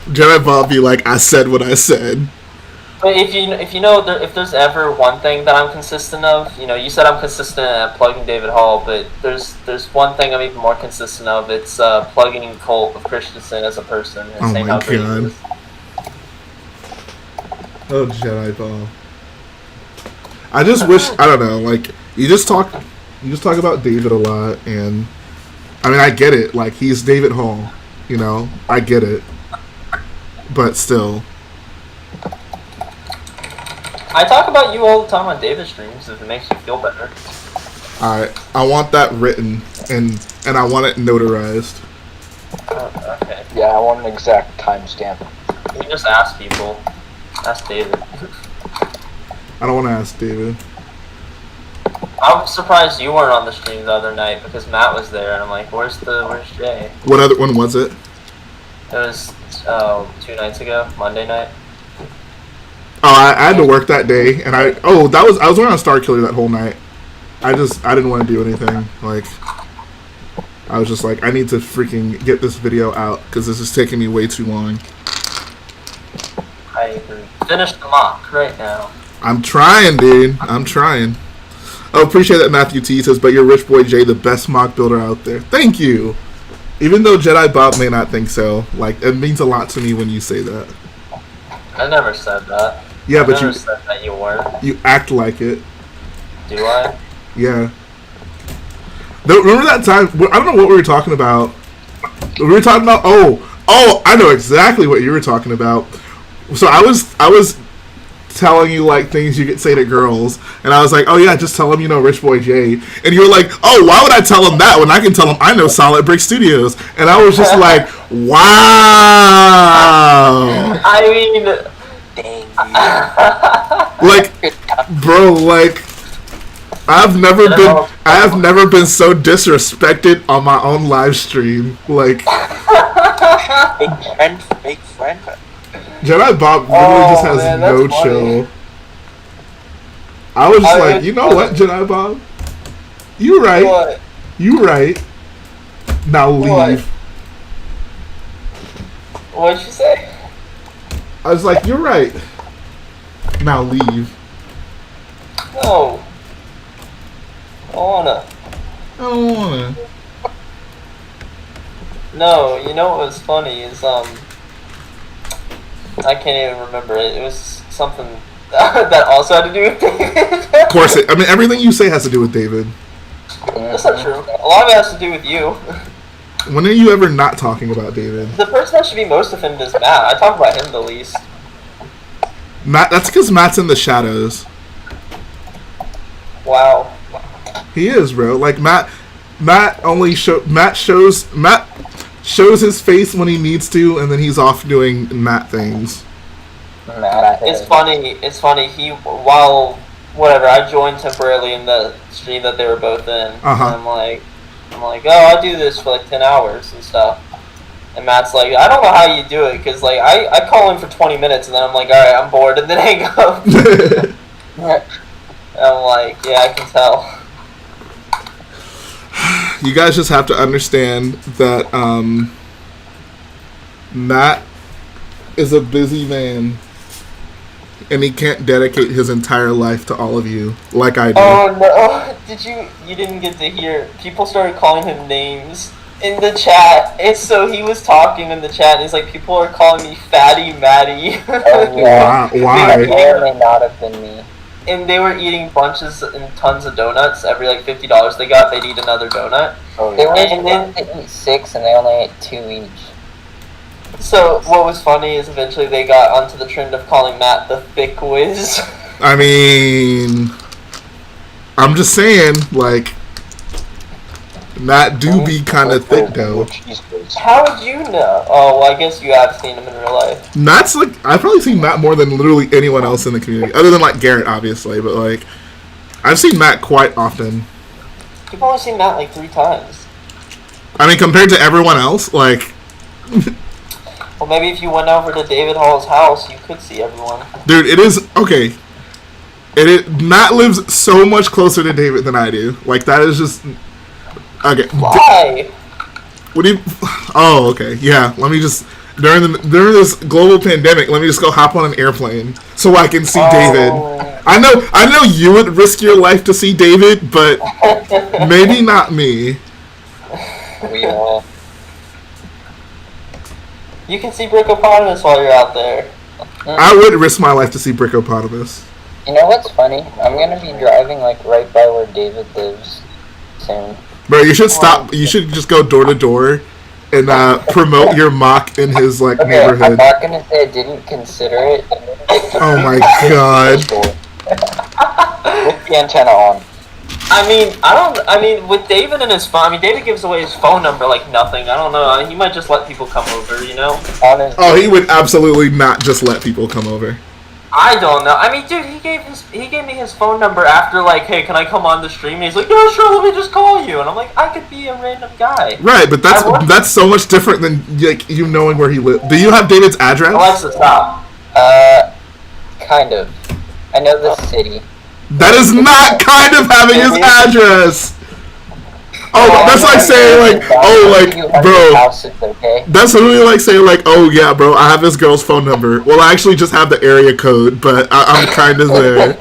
Speaker 1: Jedi Bob be like, I said what I said.
Speaker 12: But if you know, if there's ever one thing that I'm consistent of, you said I'm consistent at plugging David Hall, but there's one thing I'm even more consistent of. It's plugging Colt of Christensen as a person and
Speaker 1: Oh
Speaker 12: saying
Speaker 1: my
Speaker 12: how great he
Speaker 1: god.
Speaker 12: is.
Speaker 1: Oh, Jedi Bob. I just wish, I don't know, like, you just talk about David a lot, and I mean, I get it, like, he's David Hall, I get it, but still.
Speaker 12: I talk about you all the time on David streams if it makes you feel better.
Speaker 1: Alright, I want that written, and I want it notarized.
Speaker 12: Okay.
Speaker 13: Yeah, I want an exact timestamp.
Speaker 12: You just ask people. Ask David.
Speaker 1: I don't want to ask David.
Speaker 12: I was surprised you weren't on the stream the other night because Matt was there, and I'm like, where's Jay?
Speaker 1: What other one was it?
Speaker 12: It was 2 nights ago, Monday night.
Speaker 1: Oh, I had to work that day, and I was working on Starkiller that whole night. I didn't want to do anything. Like, I was just like, I need to freaking get this video out because this is taking me way too long.
Speaker 12: I agree. Finish the mock right now.
Speaker 1: I'm trying, dude. I'm trying. Oh, appreciate that, Matthew T says, but you're Rich Boy J, the best mock builder out there. Thank you. Even though Jedi Bob may not think so, like, it means a lot to me when you say that.
Speaker 12: I never said that.
Speaker 1: Yeah, but
Speaker 12: I never
Speaker 1: you
Speaker 12: said that you weren't.
Speaker 1: You act like it.
Speaker 12: Do I?
Speaker 1: Yeah. Remember that time? I don't know what we were talking about. We were talking about. Oh! I know exactly what you were talking about. So I was telling you like things you could say to girls, and I was like, oh yeah, just tell them Rich Boy J, and you were like, oh, why would I tell them that when I can tell them I know Solid Brick Studios? And I was just like, wow.
Speaker 12: I mean,
Speaker 13: dang.
Speaker 1: Like, bro, like, I have never been so disrespected on my own live stream. Like,
Speaker 13: fake friend.
Speaker 1: Jedi Bob literally just has no chill. I was just like, you know what, Jedi Bob? You right.
Speaker 12: What?
Speaker 1: You right. Now leave.
Speaker 12: What'd you say?
Speaker 1: I was like, you're right. Now leave.
Speaker 12: No. I
Speaker 1: don't wanna.
Speaker 12: No, you know what was funny is I can't even remember it. It was something that also had to do with David.
Speaker 1: Of course, everything you say has to do with David.
Speaker 12: That's not true. A lot of it has to do with you.
Speaker 1: When are you ever not talking about David?
Speaker 12: The person that should be most offended is Matt. I talk about him the least.
Speaker 1: Matt, that's because Matt's in the shadows.
Speaker 12: Wow.
Speaker 1: He is, bro. Like Matt shows his face when he needs to, and then he's off doing Matt things.
Speaker 12: It's funny. Whatever. I joined temporarily in the stream that they were both in. And I'm like, oh, I do this for like 10 hours and stuff. And Matt's like, I don't know how you do it, because like I call in for 20 minutes and then I'm like, all right, I'm bored, and then hang up. I'm like, yeah, I can tell.
Speaker 1: You guys just have to understand that Matt is a busy man, and he can't dedicate his entire life to all of you like I do.
Speaker 12: Oh no! You didn't get to hear? People started calling him names in the chat, and so he was talking in the chat, and he's like, people are calling me Fatty Matty.
Speaker 4: Oh, yeah.
Speaker 1: Why?
Speaker 4: It may or may not have been me.
Speaker 12: and they were eating bunches and tons of donuts. Every like $50 they got, they'd eat another donut.
Speaker 4: Oh, they were supposed to eat 6 and they only ate 2 each.
Speaker 12: So what was funny is eventually they got onto the trend of calling Matt the thick whiz.
Speaker 1: I mean, I'm just saying, like, Matt do be kind of thick though.
Speaker 12: How would you know? Oh, well, I guess you have seen him in real life.
Speaker 1: Matt's like, I've probably seen Matt more than literally anyone else in the community, other than like Garrett, obviously. But like, I've seen Matt quite often.
Speaker 12: You've only seen Matt like 3 times.
Speaker 1: I mean, compared to everyone else, like.
Speaker 12: Well, maybe if you went over to David Hall's house, you could see everyone.
Speaker 1: Dude, it is okay. Matt lives so much closer to David than I do. Like, that is just okay.
Speaker 12: Why?
Speaker 1: What do you? Oh, okay. Yeah. Let me just during this global pandemic, let me just go hop on an airplane so I can see David. I know you would risk your life to see David, but maybe not me.
Speaker 4: We all.
Speaker 12: You can see Brickopotamus while you're out there.
Speaker 1: I would risk my life to see Brickopotamus.
Speaker 4: You know what's funny? I'm gonna be driving like right by where David lives soon.
Speaker 1: Bro, you should stop. You should just go door to door and promote your mock in his like neighborhood.
Speaker 4: I'm not gonna say I didn't consider it.
Speaker 1: Oh my god.
Speaker 13: With the antenna on.
Speaker 12: I mean, with David and his phone, I mean, David gives away his phone number like nothing. I don't know. He might just let people come over, you know?
Speaker 4: Honestly.
Speaker 1: Oh, he would absolutely not just let people come over.
Speaker 12: I don't know. I mean, dude, he gave me his phone number after like, hey, can I come on the stream? And he's like, yeah, sure, let me just call you. And I'm like, I could be a random guy.
Speaker 1: Right, but that's so much different than like you knowing where he lives. Do you have David's address?
Speaker 12: Alexa, stop.
Speaker 4: Kind of. I know the city.
Speaker 1: That is not kind of having his address. Oh, that's like saying like, oh, like, bro. That's literally like saying like, oh yeah, bro, I have this girl's phone number. Well, I actually just have the area code, but I'm kind of there.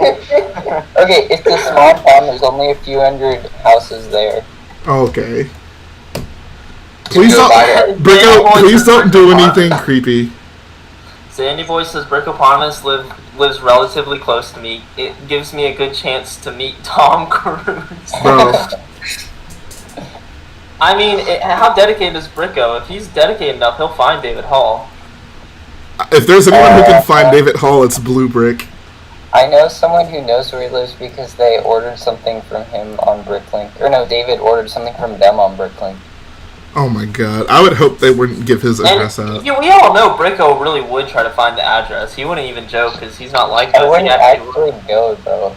Speaker 4: Okay, it's a small town. There's only a few hundred houses there.
Speaker 1: Okay. Please don't, Bricko. Please don't do anything creepy.
Speaker 12: Sandy Boy says Brickopotamus lives relatively close to me. It gives me a good chance to meet Tom Cruise.
Speaker 1: Bro.
Speaker 12: I mean, how dedicated is Bricko? If he's dedicated enough, he'll find David Hall.
Speaker 1: If there's anyone who can find David Hall, it's Blue Brick.
Speaker 4: I know someone who knows where he lives because they ordered something from him on Bricklink. Or no, David ordered something from them on Bricklink.
Speaker 1: Oh my god. I would hope they wouldn't give his address out.
Speaker 12: We all know Bricko really would try to find the address. He wouldn't even joke because he's not like us.
Speaker 4: I wouldn't actually go, though.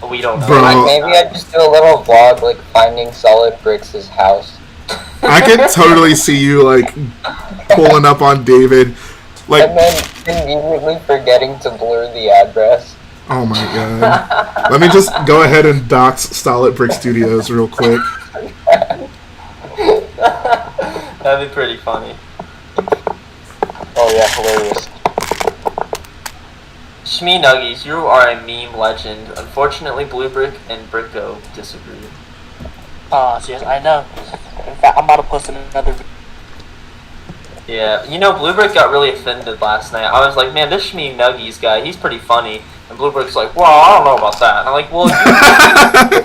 Speaker 12: We don't know.
Speaker 1: Bro.
Speaker 4: Like, maybe I'd just do a little vlog, like, finding Solid Bricks' house.
Speaker 1: I can totally see you, like, pulling up on David. Like,
Speaker 4: and then immediately forgetting to blur the address.
Speaker 1: Oh my god. Let me just go ahead and dox Solid Brick Studios real quick.
Speaker 12: That'd be pretty funny.
Speaker 13: Oh yeah, hilarious.
Speaker 12: Shmee Nuggies, you are a meme legend. Unfortunately, Blue Brick and Bricko disagree.
Speaker 9: Yes, I know. In fact, I'm about to post another video.
Speaker 12: Yeah, you know, Blue Brick got really offended last night. I was like, man, this Shmee Nuggies guy, he's pretty funny. And Blue Brick's like, well, I don't know about that. And I'm like, well,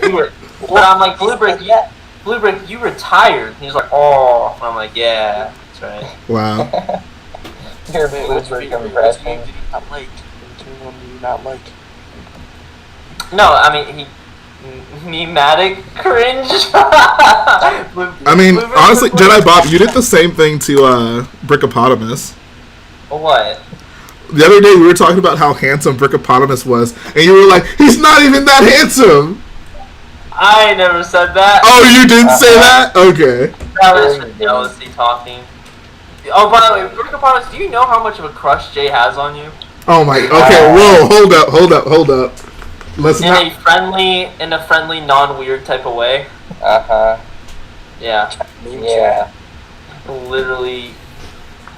Speaker 12: you were... But I'm like, Blue Brick, you retired. He's like, oh. And I'm like, yeah, that's right.
Speaker 1: Wow.
Speaker 4: You're Blue Brick impressing.
Speaker 9: Not like.
Speaker 12: No, I mean, he... Mematic cringe.
Speaker 1: I mean, honestly, Jedi Bob, you did the same thing to Brickopotamus.
Speaker 12: What?
Speaker 1: The other day we were talking about how handsome Brickopotamus was, and you were like, he's not even that handsome!
Speaker 12: I never said that.
Speaker 1: Oh, you didn't say that? Okay.
Speaker 12: That was for jealousy talking. Oh, by the way, Brickopotamus, do you know how much of a crush Jay has on you?
Speaker 1: Oh my, okay, whoa, hold up. Let's
Speaker 12: in a friendly, non-weird type of way.
Speaker 4: Uh-huh.
Speaker 12: Yeah.
Speaker 4: Yeah.
Speaker 12: Literally,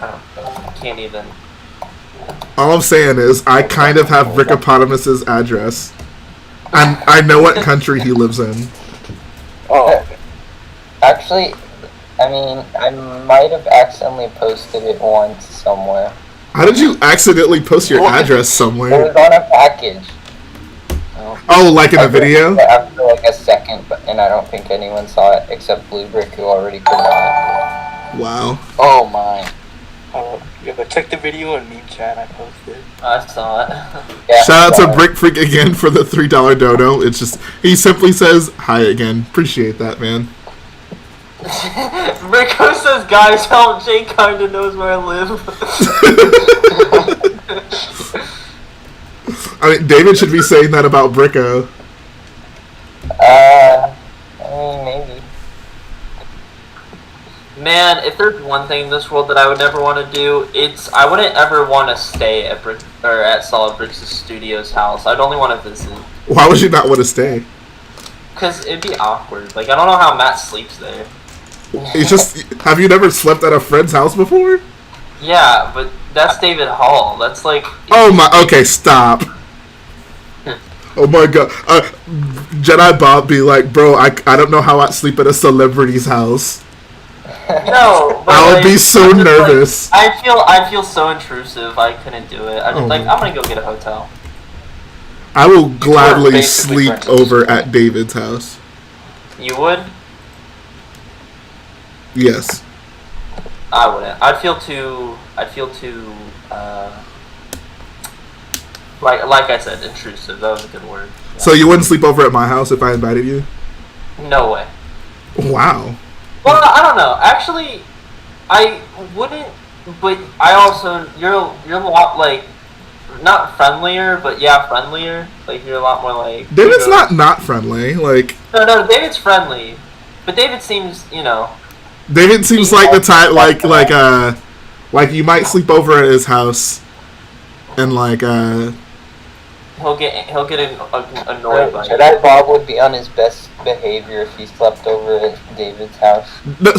Speaker 12: I can't even.
Speaker 1: All I'm saying is, I kind of have Brickopotamus's address. I know what country he lives in.
Speaker 4: Oh. Actually, I mean, I might have accidentally posted it once somewhere.
Speaker 1: How did you accidentally post your address somewhere?
Speaker 4: It was on a package. know.
Speaker 1: Oh, like in a video?
Speaker 4: After like a second, and I don't think anyone saw it except Blue Brick, who already could not.
Speaker 1: Wow.
Speaker 9: Oh my. Yeah, but check the video and meme chat I posted.
Speaker 12: I saw it.
Speaker 4: Yeah,
Speaker 1: Shout out to Brick Freak again for the $3 dono. It's just, he simply says, hi again. Appreciate that, man.
Speaker 12: Rico says, guys, help, Jay kinda knows where I live.
Speaker 1: I mean, David should be saying that about Bricko.
Speaker 4: I mean, maybe.
Speaker 12: Man, if there's one thing in this world that I would never want to do, it's I wouldn't ever want to stay at Solid Bricks' studio's house. I'd only want to visit.
Speaker 1: Why would you not want to stay?
Speaker 12: Because it'd be awkward. Like, I don't know how Matt sleeps there.
Speaker 1: It's just, have you never slept at a friend's house before?
Speaker 12: Yeah, but that's David Hall. That's like...
Speaker 1: Oh my, okay, stop. Oh my god. Jedi Bob be like, bro, I don't know how I'd sleep at a celebrity's house.
Speaker 12: No, but
Speaker 1: I would be so nervous.
Speaker 12: Like, I feel so intrusive. I couldn't do it. I'm gonna go get a hotel.
Speaker 1: I will gladly sleep over at David's house.
Speaker 12: You would?
Speaker 1: Yes.
Speaker 12: I wouldn't. I'd feel too. Like I said, intrusive. That was a good word. Yeah.
Speaker 1: So you wouldn't sleep over at my house if I invited you?
Speaker 12: No way.
Speaker 1: Wow.
Speaker 12: Well, I don't know. Actually, I wouldn't. But I also you're a lot like not friendlier, but yeah, friendlier. Like you're a lot more like.
Speaker 1: David's not friendly. Like.
Speaker 12: No, David's friendly, but David seems
Speaker 1: David seems like the type like you might sleep over at his house, and like
Speaker 12: he'll get annoyed by it.
Speaker 4: Jedi Bob would be on his best behavior if he slept over at David's house.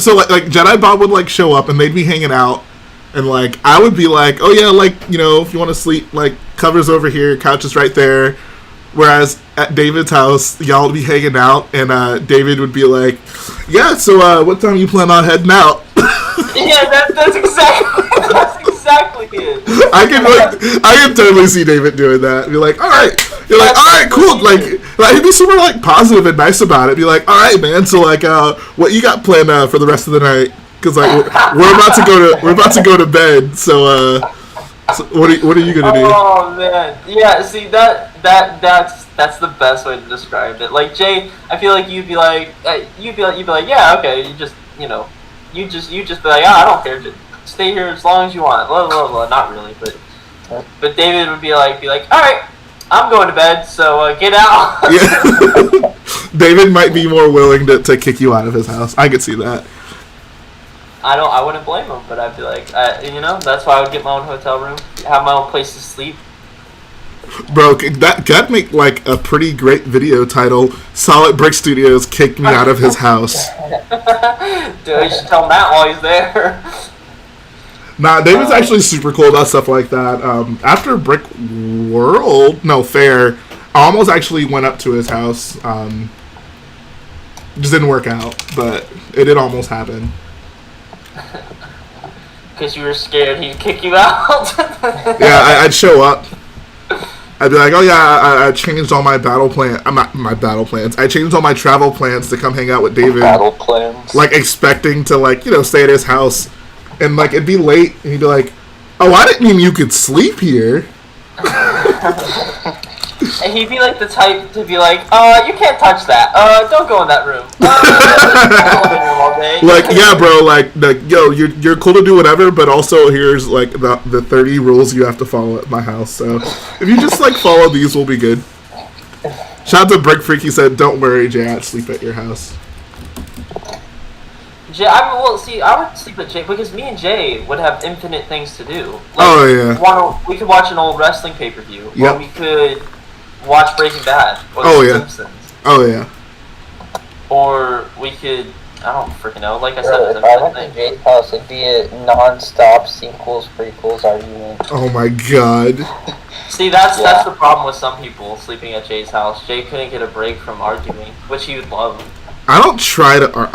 Speaker 1: So like Jedi Bob would like show up and they'd be hanging out, and like I would be like, oh yeah, like if you want to sleep, like covers over here, couch is right there. Whereas at David's house, y'all would be hanging out, and David would be like, yeah, so what time you plan on heading out?
Speaker 12: Yeah, that's exactly it.
Speaker 1: I can totally see David doing that. Be like, all right. You're like, all right, cool. Like he'd be super like positive and nice about it. Be like, all right, man. So like, what you got planned for the rest of the night? Because like we're about to go to bed. So what are you gonna do?
Speaker 12: Oh man, yeah. See that's the best way to describe it. Like Jay, I feel like you'd be like, yeah, okay. You just be like, I don't care. Just stay here as long as you want. Blah blah blah. Not really, but David would be like, all right, I'm going to bed. So get out.
Speaker 1: Yeah. David might be more willing to kick you out of his house. I could see that.
Speaker 12: I wouldn't blame him, but I'd be like, that's why I would get my own hotel room, have my own place to sleep.
Speaker 1: Bro, that'd make like a pretty great video title. Solid Brick Studios kicked me out of his house.
Speaker 12: Dude, you should tell Matt while he's there.
Speaker 1: Nah, David's actually super cool about stuff like that. After Brick Fair, I almost actually went up to his house. Just didn't work out, but it did almost happen.
Speaker 12: Because you were scared he'd kick you out?
Speaker 1: Yeah, I'd show up. I'd be like, oh yeah, I changed all my battle plans. My battle plans. I changed all my travel plans to come hang out with David.
Speaker 11: Battle plans?
Speaker 1: Like, expecting to, like, stay at his house. And, like, it'd be late, and he'd be like, oh, I didn't mean you could sleep here.
Speaker 12: And he'd be like the type to be like, you can't touch that. Don't go in that room.
Speaker 1: Like, yeah, bro, like, yo, you're cool to do whatever, but also here's, like, the 30 rules you have to follow at my house. So, if you just, like, follow these, we'll be good. Shout out to Brick Freak, he said, don't worry, Jay, I'd sleep at your house.
Speaker 12: I would sleep with Jay, because me and Jay would have infinite things to do. Like,
Speaker 1: oh, yeah.
Speaker 12: We could watch an old wrestling pay-per-view,
Speaker 1: yep.
Speaker 12: Or we could watch Breaking Bad, or The Simpsons.
Speaker 1: Oh, yeah.
Speaker 12: Or we could, I don't freaking know, like I said,
Speaker 4: if I went to Jay's house, it'd be a non-stop sequels, prequels argument.
Speaker 1: Oh my god.
Speaker 12: See, that's the problem with some people sleeping at Jay's house. Jay couldn't get a break from arguing, which he would love.
Speaker 1: I don't try to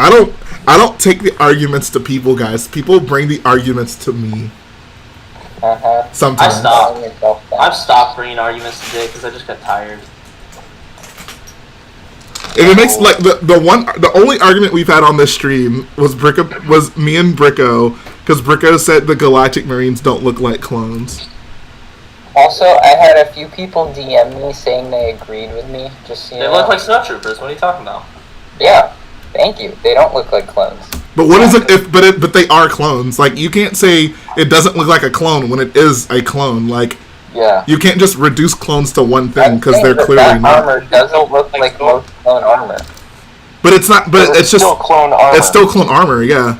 Speaker 1: I don't take the arguments to people, guys. People bring the arguments to me. Sometimes.
Speaker 12: I've stopped bringing arguments to Jay because I just got tired.
Speaker 1: If it makes like the only argument we've had on this stream was me and Bricko, because Bricko said the Galactic Marines don't look like clones.
Speaker 4: Also, I had a few people DM me saying they agreed with me. Just so you
Speaker 12: They
Speaker 4: know.
Speaker 12: look like snowtroopers. What are you talking about?
Speaker 4: Yeah, thank you. They don't look like clones.
Speaker 1: But what is it? But they are clones. Like, you can't say it doesn't look like a clone when it is a clone. Like,
Speaker 4: yeah,
Speaker 1: you can't just reduce clones to one thing because they're clearly
Speaker 4: that
Speaker 1: not.
Speaker 4: Armor doesn't look like most clone armor.
Speaker 1: But it's not. But it's just
Speaker 13: still clone armor.
Speaker 1: It's still clone armor. Yeah,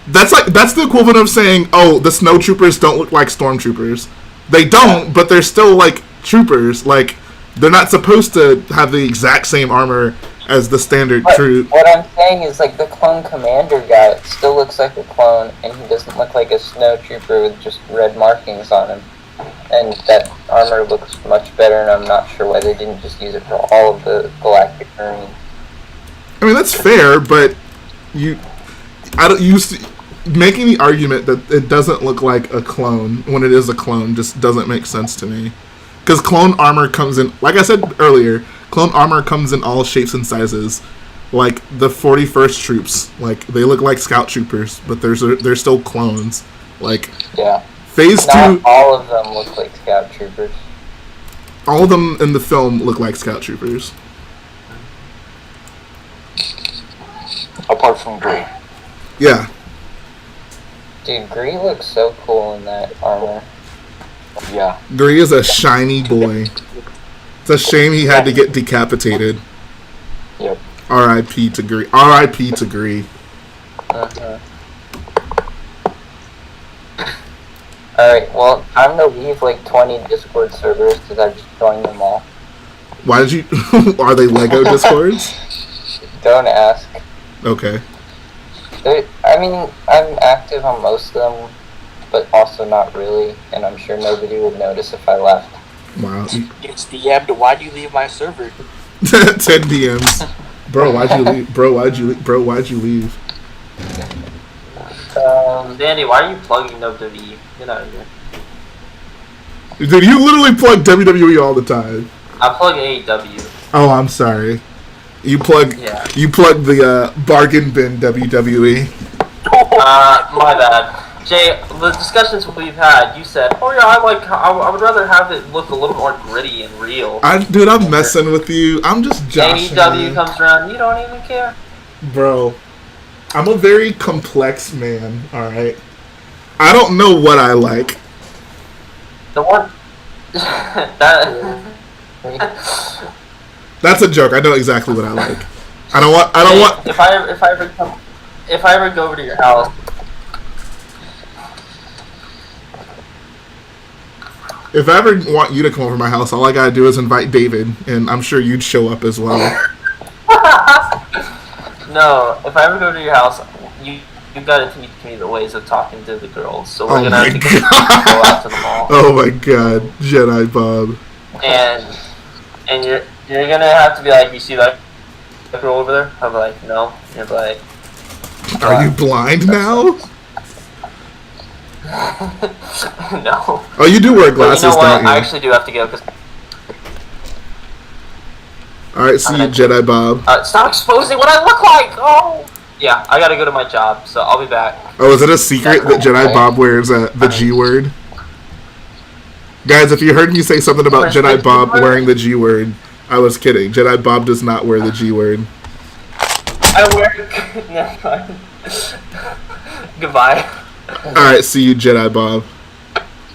Speaker 1: that's the equivalent of saying, oh, the snowtroopers don't look like stormtroopers. They don't, but they're still like troopers. Like, they're not supposed to have the exact same armor as the standard troop.
Speaker 4: What I'm saying is, like, the clone commander guy still looks like a clone, and he doesn't look like a snowtrooper with just red markings on him. And that armor looks much better, and I'm not sure why they didn't just use it for all of the Galactic Marines.
Speaker 1: I mean, that's fair, but making the argument that it doesn't look like a clone when it is a clone just doesn't make sense to me. Because clone armor comes in, like I said earlier, clone armor comes in all shapes and sizes. Like the 41st troops, like they look like scout troopers, but they're still clones. Like,
Speaker 4: yeah.
Speaker 1: Phase
Speaker 4: Not
Speaker 1: 2.
Speaker 4: all of them look like scout troopers.
Speaker 1: All of them in the film look like scout troopers.
Speaker 13: Apart from Green.
Speaker 1: Yeah.
Speaker 4: Dude, Gree looks so cool in that armor.
Speaker 13: Yeah.
Speaker 1: Gree is a shiny boy. It's a shame he had to get decapitated.
Speaker 13: Yep.
Speaker 1: R.I.P. to Gree. R.I.P. to Gree.
Speaker 4: Uh-huh. Alright, well, I'm gonna leave like 20 Discord servers because I just joined them all.
Speaker 1: Why did you... Are they Lego Discords?
Speaker 4: Don't ask.
Speaker 1: Okay.
Speaker 4: I mean, I'm active on most of them, but also not really, and I'm sure nobody would notice if I left.
Speaker 1: Wow.
Speaker 9: It's DM'd, why'd you leave my server?
Speaker 1: 10 DMs. Bro, why'd you leave? Bro, why'd you leave?
Speaker 12: Dandy, why are you plugging WWE? Get out of here.
Speaker 1: Dude, you literally plug WWE all the time.
Speaker 12: I plug AEW.
Speaker 1: Oh, I'm sorry. You plug the bargain bin WWE.
Speaker 12: My bad. Jay, the discussions we've had, you said, oh yeah, I would rather have it look a little more gritty and real.
Speaker 1: Dude, I'm messing with you. I'm just joshing
Speaker 12: AEW
Speaker 1: you.
Speaker 12: comes around, you don't even care.
Speaker 1: Bro, I'm a very complex man, alright? I don't know what I like.
Speaker 12: The one...
Speaker 1: That's a joke. I know exactly what I like. I don't want...
Speaker 12: If I ever go over to your house...
Speaker 1: If I ever want you to come over to my house, all I gotta do is invite David, and I'm sure you'd show up as well.
Speaker 12: No, if I ever go to your house, you gotta teach me the ways of talking to the girls. So we're gonna have to go out to the mall.
Speaker 1: Oh my god, Jedi Bob.
Speaker 12: And you're gonna have to be like, you see that girl over there? I'm like, no. And you're like,
Speaker 1: are you blind now?
Speaker 12: No.
Speaker 1: Oh, you do wear glasses,
Speaker 12: you know what?
Speaker 1: don't you?
Speaker 12: I actually do have to go.
Speaker 1: Alright, see you, Jedi Bob.
Speaker 12: Stop exposing what I look like! Oh! Yeah, I gotta go to my job, so I'll be back.
Speaker 1: Oh, is it a secret that Jedi Bob wears the G word? Guys, if you heard me say something about Jedi Bob wearing the G word, I was kidding. Jedi Bob does not wear the G word.
Speaker 12: I wear... Never mind. Goodbye.
Speaker 1: Alright, see you, Jedi Bob.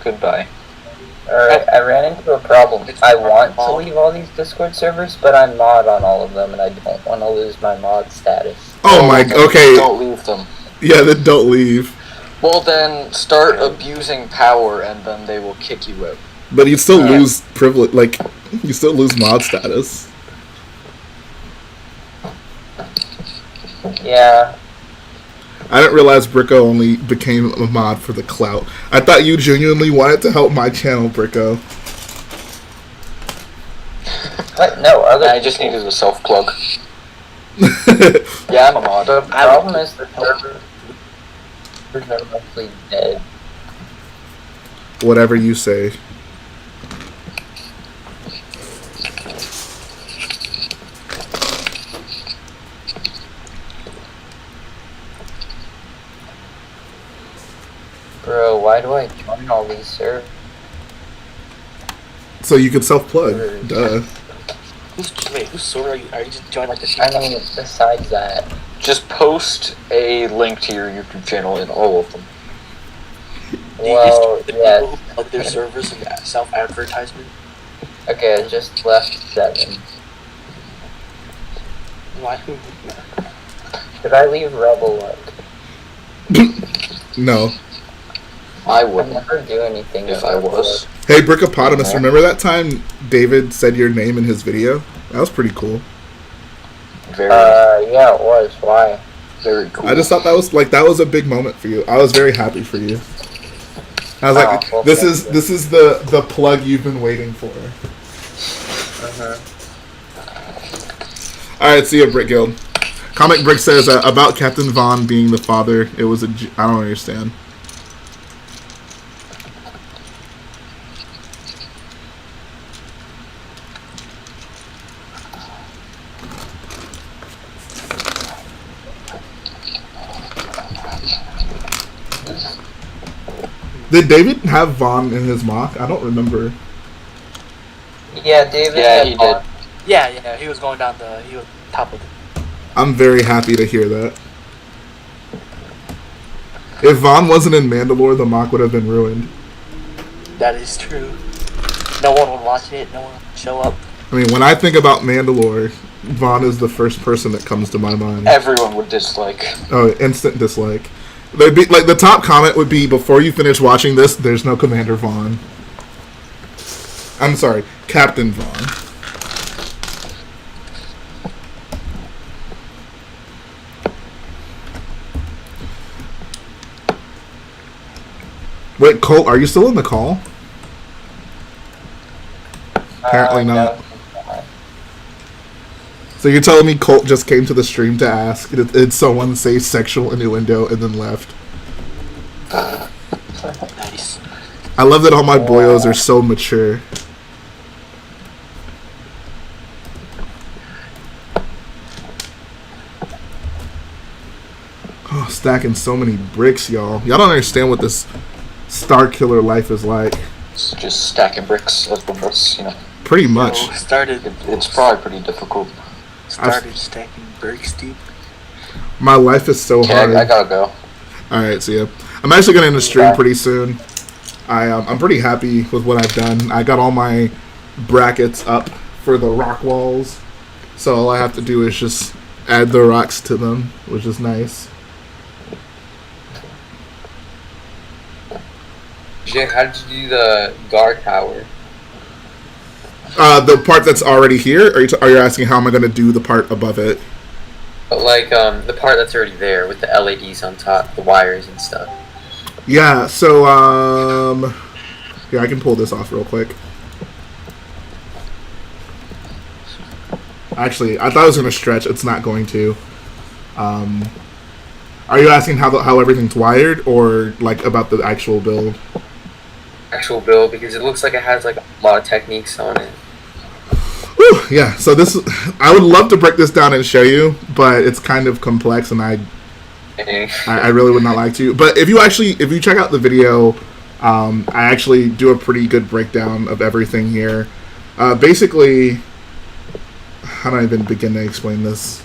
Speaker 4: Goodbye. Alright, I ran into a problem. I want to leave all these Discord servers, but I'm mod on all of them, and I don't want to lose my mod status.
Speaker 1: Oh my... Okay.
Speaker 13: Don't leave them.
Speaker 1: Yeah, then don't leave.
Speaker 13: Well, then start abusing power, and then they will kick you out.
Speaker 1: But you still lose privilege, like, you still lose mod status.
Speaker 4: Yeah.
Speaker 1: I didn't realize Bricko only became a mod for the clout. I thought you genuinely wanted to help my channel, Bricko.
Speaker 4: What? No,
Speaker 13: I just needed a self-plug. Yeah, I'm a mod.
Speaker 4: The problem is the servers are mostly dead.
Speaker 1: Whatever you say.
Speaker 4: all these servers.
Speaker 1: So you could self-plug. Duh.
Speaker 9: Whose server are you? Are you just joining like the?
Speaker 4: I mean, besides that,
Speaker 13: Just post a link to your YouTube channel in all of them.
Speaker 4: well,
Speaker 9: the
Speaker 4: yeah.
Speaker 9: people who plug their servers and self-advertisement.
Speaker 4: Okay, I just left 7.
Speaker 9: Why?
Speaker 4: Should I leave Rebel up?
Speaker 1: No.
Speaker 13: I
Speaker 4: I
Speaker 13: wouldn't
Speaker 4: never do anything
Speaker 13: if
Speaker 4: with
Speaker 13: I
Speaker 4: Rebel
Speaker 13: was.
Speaker 4: Up.
Speaker 1: Hey, Brickopotamus, remember that time David said your name in his video? That was pretty cool.
Speaker 13: Very,
Speaker 4: Yeah, it was. Why?
Speaker 13: very cool.
Speaker 1: I just thought that was a big moment for you. I was very happy for you. I was like,
Speaker 4: well,
Speaker 1: this
Speaker 4: thank
Speaker 1: is
Speaker 4: you.
Speaker 1: this is the plug you've been waiting for. All right, see ya, Brick Guild. Comic Brick says about Captain Vaughn being the father. It was I don't understand. Did David have Vaughn in his mock? I don't remember.
Speaker 4: Yeah, David.
Speaker 13: Yeah,
Speaker 4: had
Speaker 13: he did.
Speaker 4: Vaughn.
Speaker 9: Yeah, he was going down he was top of the.
Speaker 1: I'm very happy to hear that. If Vaughn wasn't in Mandalore, the mock would have been ruined.
Speaker 9: That is true. No one would watch it. No one would show up.
Speaker 1: I mean, when I think about Mandalore, Vaughn is the first person that comes to my mind.
Speaker 13: Everyone would dislike.
Speaker 1: Oh, instant dislike. There'd be like the top comment would be, before you finish watching this, there's no Commander Vaughn. I'm sorry, Captain Vaughn. Wait, Colt, are you still in the call? Apparently not.
Speaker 4: No.
Speaker 1: So you're telling me Colt just came to the stream to ask, did someone say sexual innuendo and then left?
Speaker 9: Nice.
Speaker 1: I love that all my boyos are so mature. Oh, stacking so many bricks, y'all. Y'all don't understand what this Starkiller life is like.
Speaker 13: It's just stacking bricks as the bricks, you know.
Speaker 1: Pretty much.
Speaker 13: It's probably pretty difficult.
Speaker 9: Started stacking bricks deep.
Speaker 1: My life is so
Speaker 13: Okay,
Speaker 1: hard.
Speaker 13: I gotta go.
Speaker 1: Alright, see ya. I'm actually going to end the stream pretty soon. I'm pretty happy with what I've done. I got all my brackets up for the rock walls. So all I have to do is just add the rocks to them, which is nice.
Speaker 6: Jay, how did you do the guard tower?
Speaker 1: The part that's already here? Are you asking how am I going to do the part above it?
Speaker 6: But like the part that's already there with the LEDs on top, the wires and stuff.
Speaker 1: Yeah, so, yeah, I can pull this off real quick. Actually, I thought it was going to stretch. It's not going to. Are you asking how everything's wired, or, like, about the actual build?
Speaker 6: Actual build, because it looks like it has like a lot of techniques on it.
Speaker 1: Whew, yeah, so I would love to break this down and show you, but it's kind of complex, and I really would not like to. But if you check out the video, I actually do a pretty good breakdown of everything here. Basically, how do I even begin to explain this?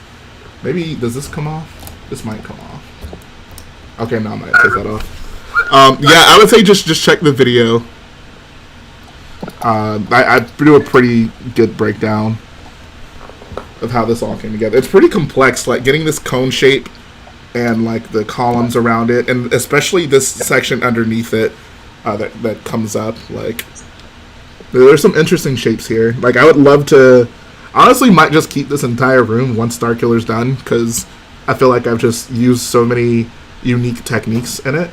Speaker 1: Maybe, does this come off? This might come off. Okay, now I might take that off. Yeah, I would say just check the video. I do a pretty good breakdown of how this all came together. It's pretty complex, like getting this cone shape and like the columns around it, and especially this section underneath it that comes up. Like, there's some interesting shapes here. Like, I would love to, honestly, might just keep this entire room once Starkiller's done, because I feel like I've just used so many unique techniques in it.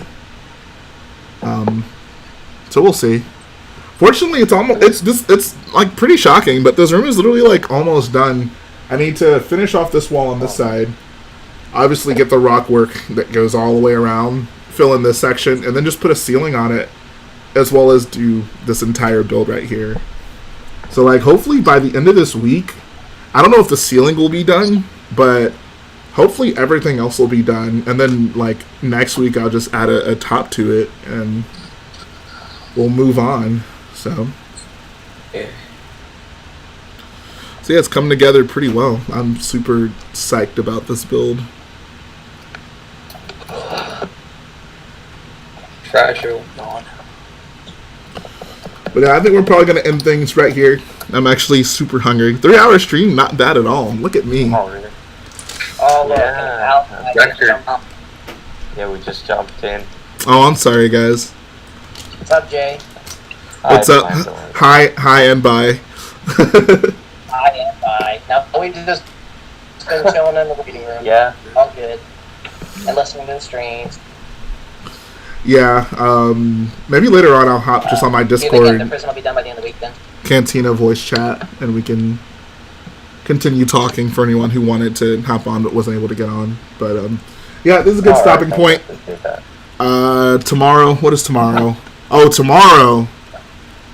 Speaker 1: So we'll see. Fortunately, it's like pretty shocking, but this room is literally like almost done. I need to finish off this wall on this side. Obviously, get the rock work that goes all the way around, fill in this section, and then just put a ceiling on it, as well as do this entire build right here. So, like, hopefully by the end of this week, I don't know if the ceiling will be done, but hopefully everything else will be done. And then, like, next week I'll just add a top to it, and we'll move on. So
Speaker 6: Yeah.
Speaker 1: yeah, it's coming together pretty well. I'm super psyched about this build.
Speaker 6: Fragile.
Speaker 1: But yeah, I think we're probably going to end things right here. I'm actually super hungry. 3-hour stream, not bad at all. Look at me.
Speaker 11: Oh, really?
Speaker 8: Oh, look,
Speaker 11: Yeah.
Speaker 6: Record.
Speaker 11: Yeah, we just jumped in.
Speaker 1: Oh, I'm sorry, guys.
Speaker 8: What's up, Jay?
Speaker 1: What's
Speaker 11: Hi,
Speaker 1: up?
Speaker 11: fine, don't worry.
Speaker 1: Hi, and bye.
Speaker 8: Hi and bye. Now we just been chilling in the reading room.
Speaker 11: Yeah.
Speaker 8: All good. And listening to the streams.
Speaker 1: Yeah, maybe later on I'll hop just on my
Speaker 8: The
Speaker 1: Discord
Speaker 8: prison will be done by the end of the week then.
Speaker 1: Cantina voice chat, and we can continue talking for anyone who wanted to hop on but wasn't able to get on. But yeah, this is a good stopping point. Tomorrow, what is tomorrow? Oh,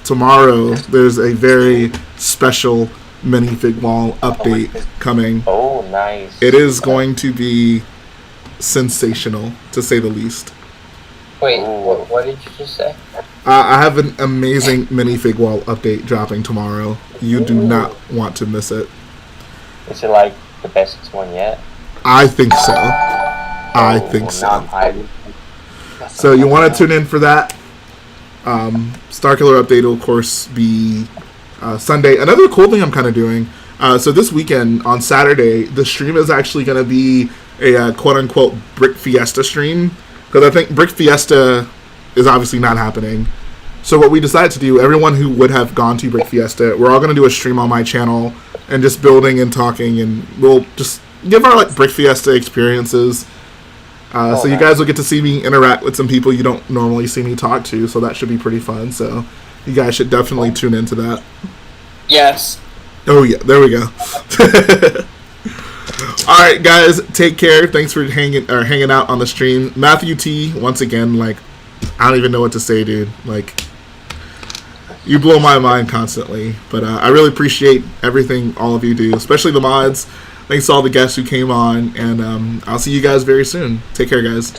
Speaker 1: tomorrow there's a very special minifig wall update coming.
Speaker 11: Oh, nice.
Speaker 1: It is going to be sensational, to say the least.
Speaker 4: Wait, what did you just say?
Speaker 1: I have an amazing minifig wall update dropping tomorrow. You do not want to miss it.
Speaker 11: Is it like the best one yet?
Speaker 1: I think so. I think so.
Speaker 11: Not highly.
Speaker 1: So you want to tune in for that. Starkiller update will, of course, be Sunday. Another cool thing I'm kind of doing. So this weekend, on Saturday, the stream is actually going to be a quote-unquote Brick Fiesta stream. Because I think Brick Fiesta is obviously not happening. So what we decided to do, everyone who would have gone to Brick Fiesta, we're all going to do a stream on my channel and just building and talking, and we'll just give our like Brick Fiesta experiences. So you guys will get to see me interact with some people you don't normally see me talk to, so that should be pretty fun. So you guys should definitely tune into that.
Speaker 9: Yes.
Speaker 1: Oh yeah, there we go. All right, guys, take care. Thanks for hanging out on the stream. Matthew T, once again, like, I don't even know what to say, dude. Like, you blow my mind constantly. But I really appreciate everything all of you do, especially the mods. Thanks to all the guests who came on, and I'll see you guys very soon. Take care, guys.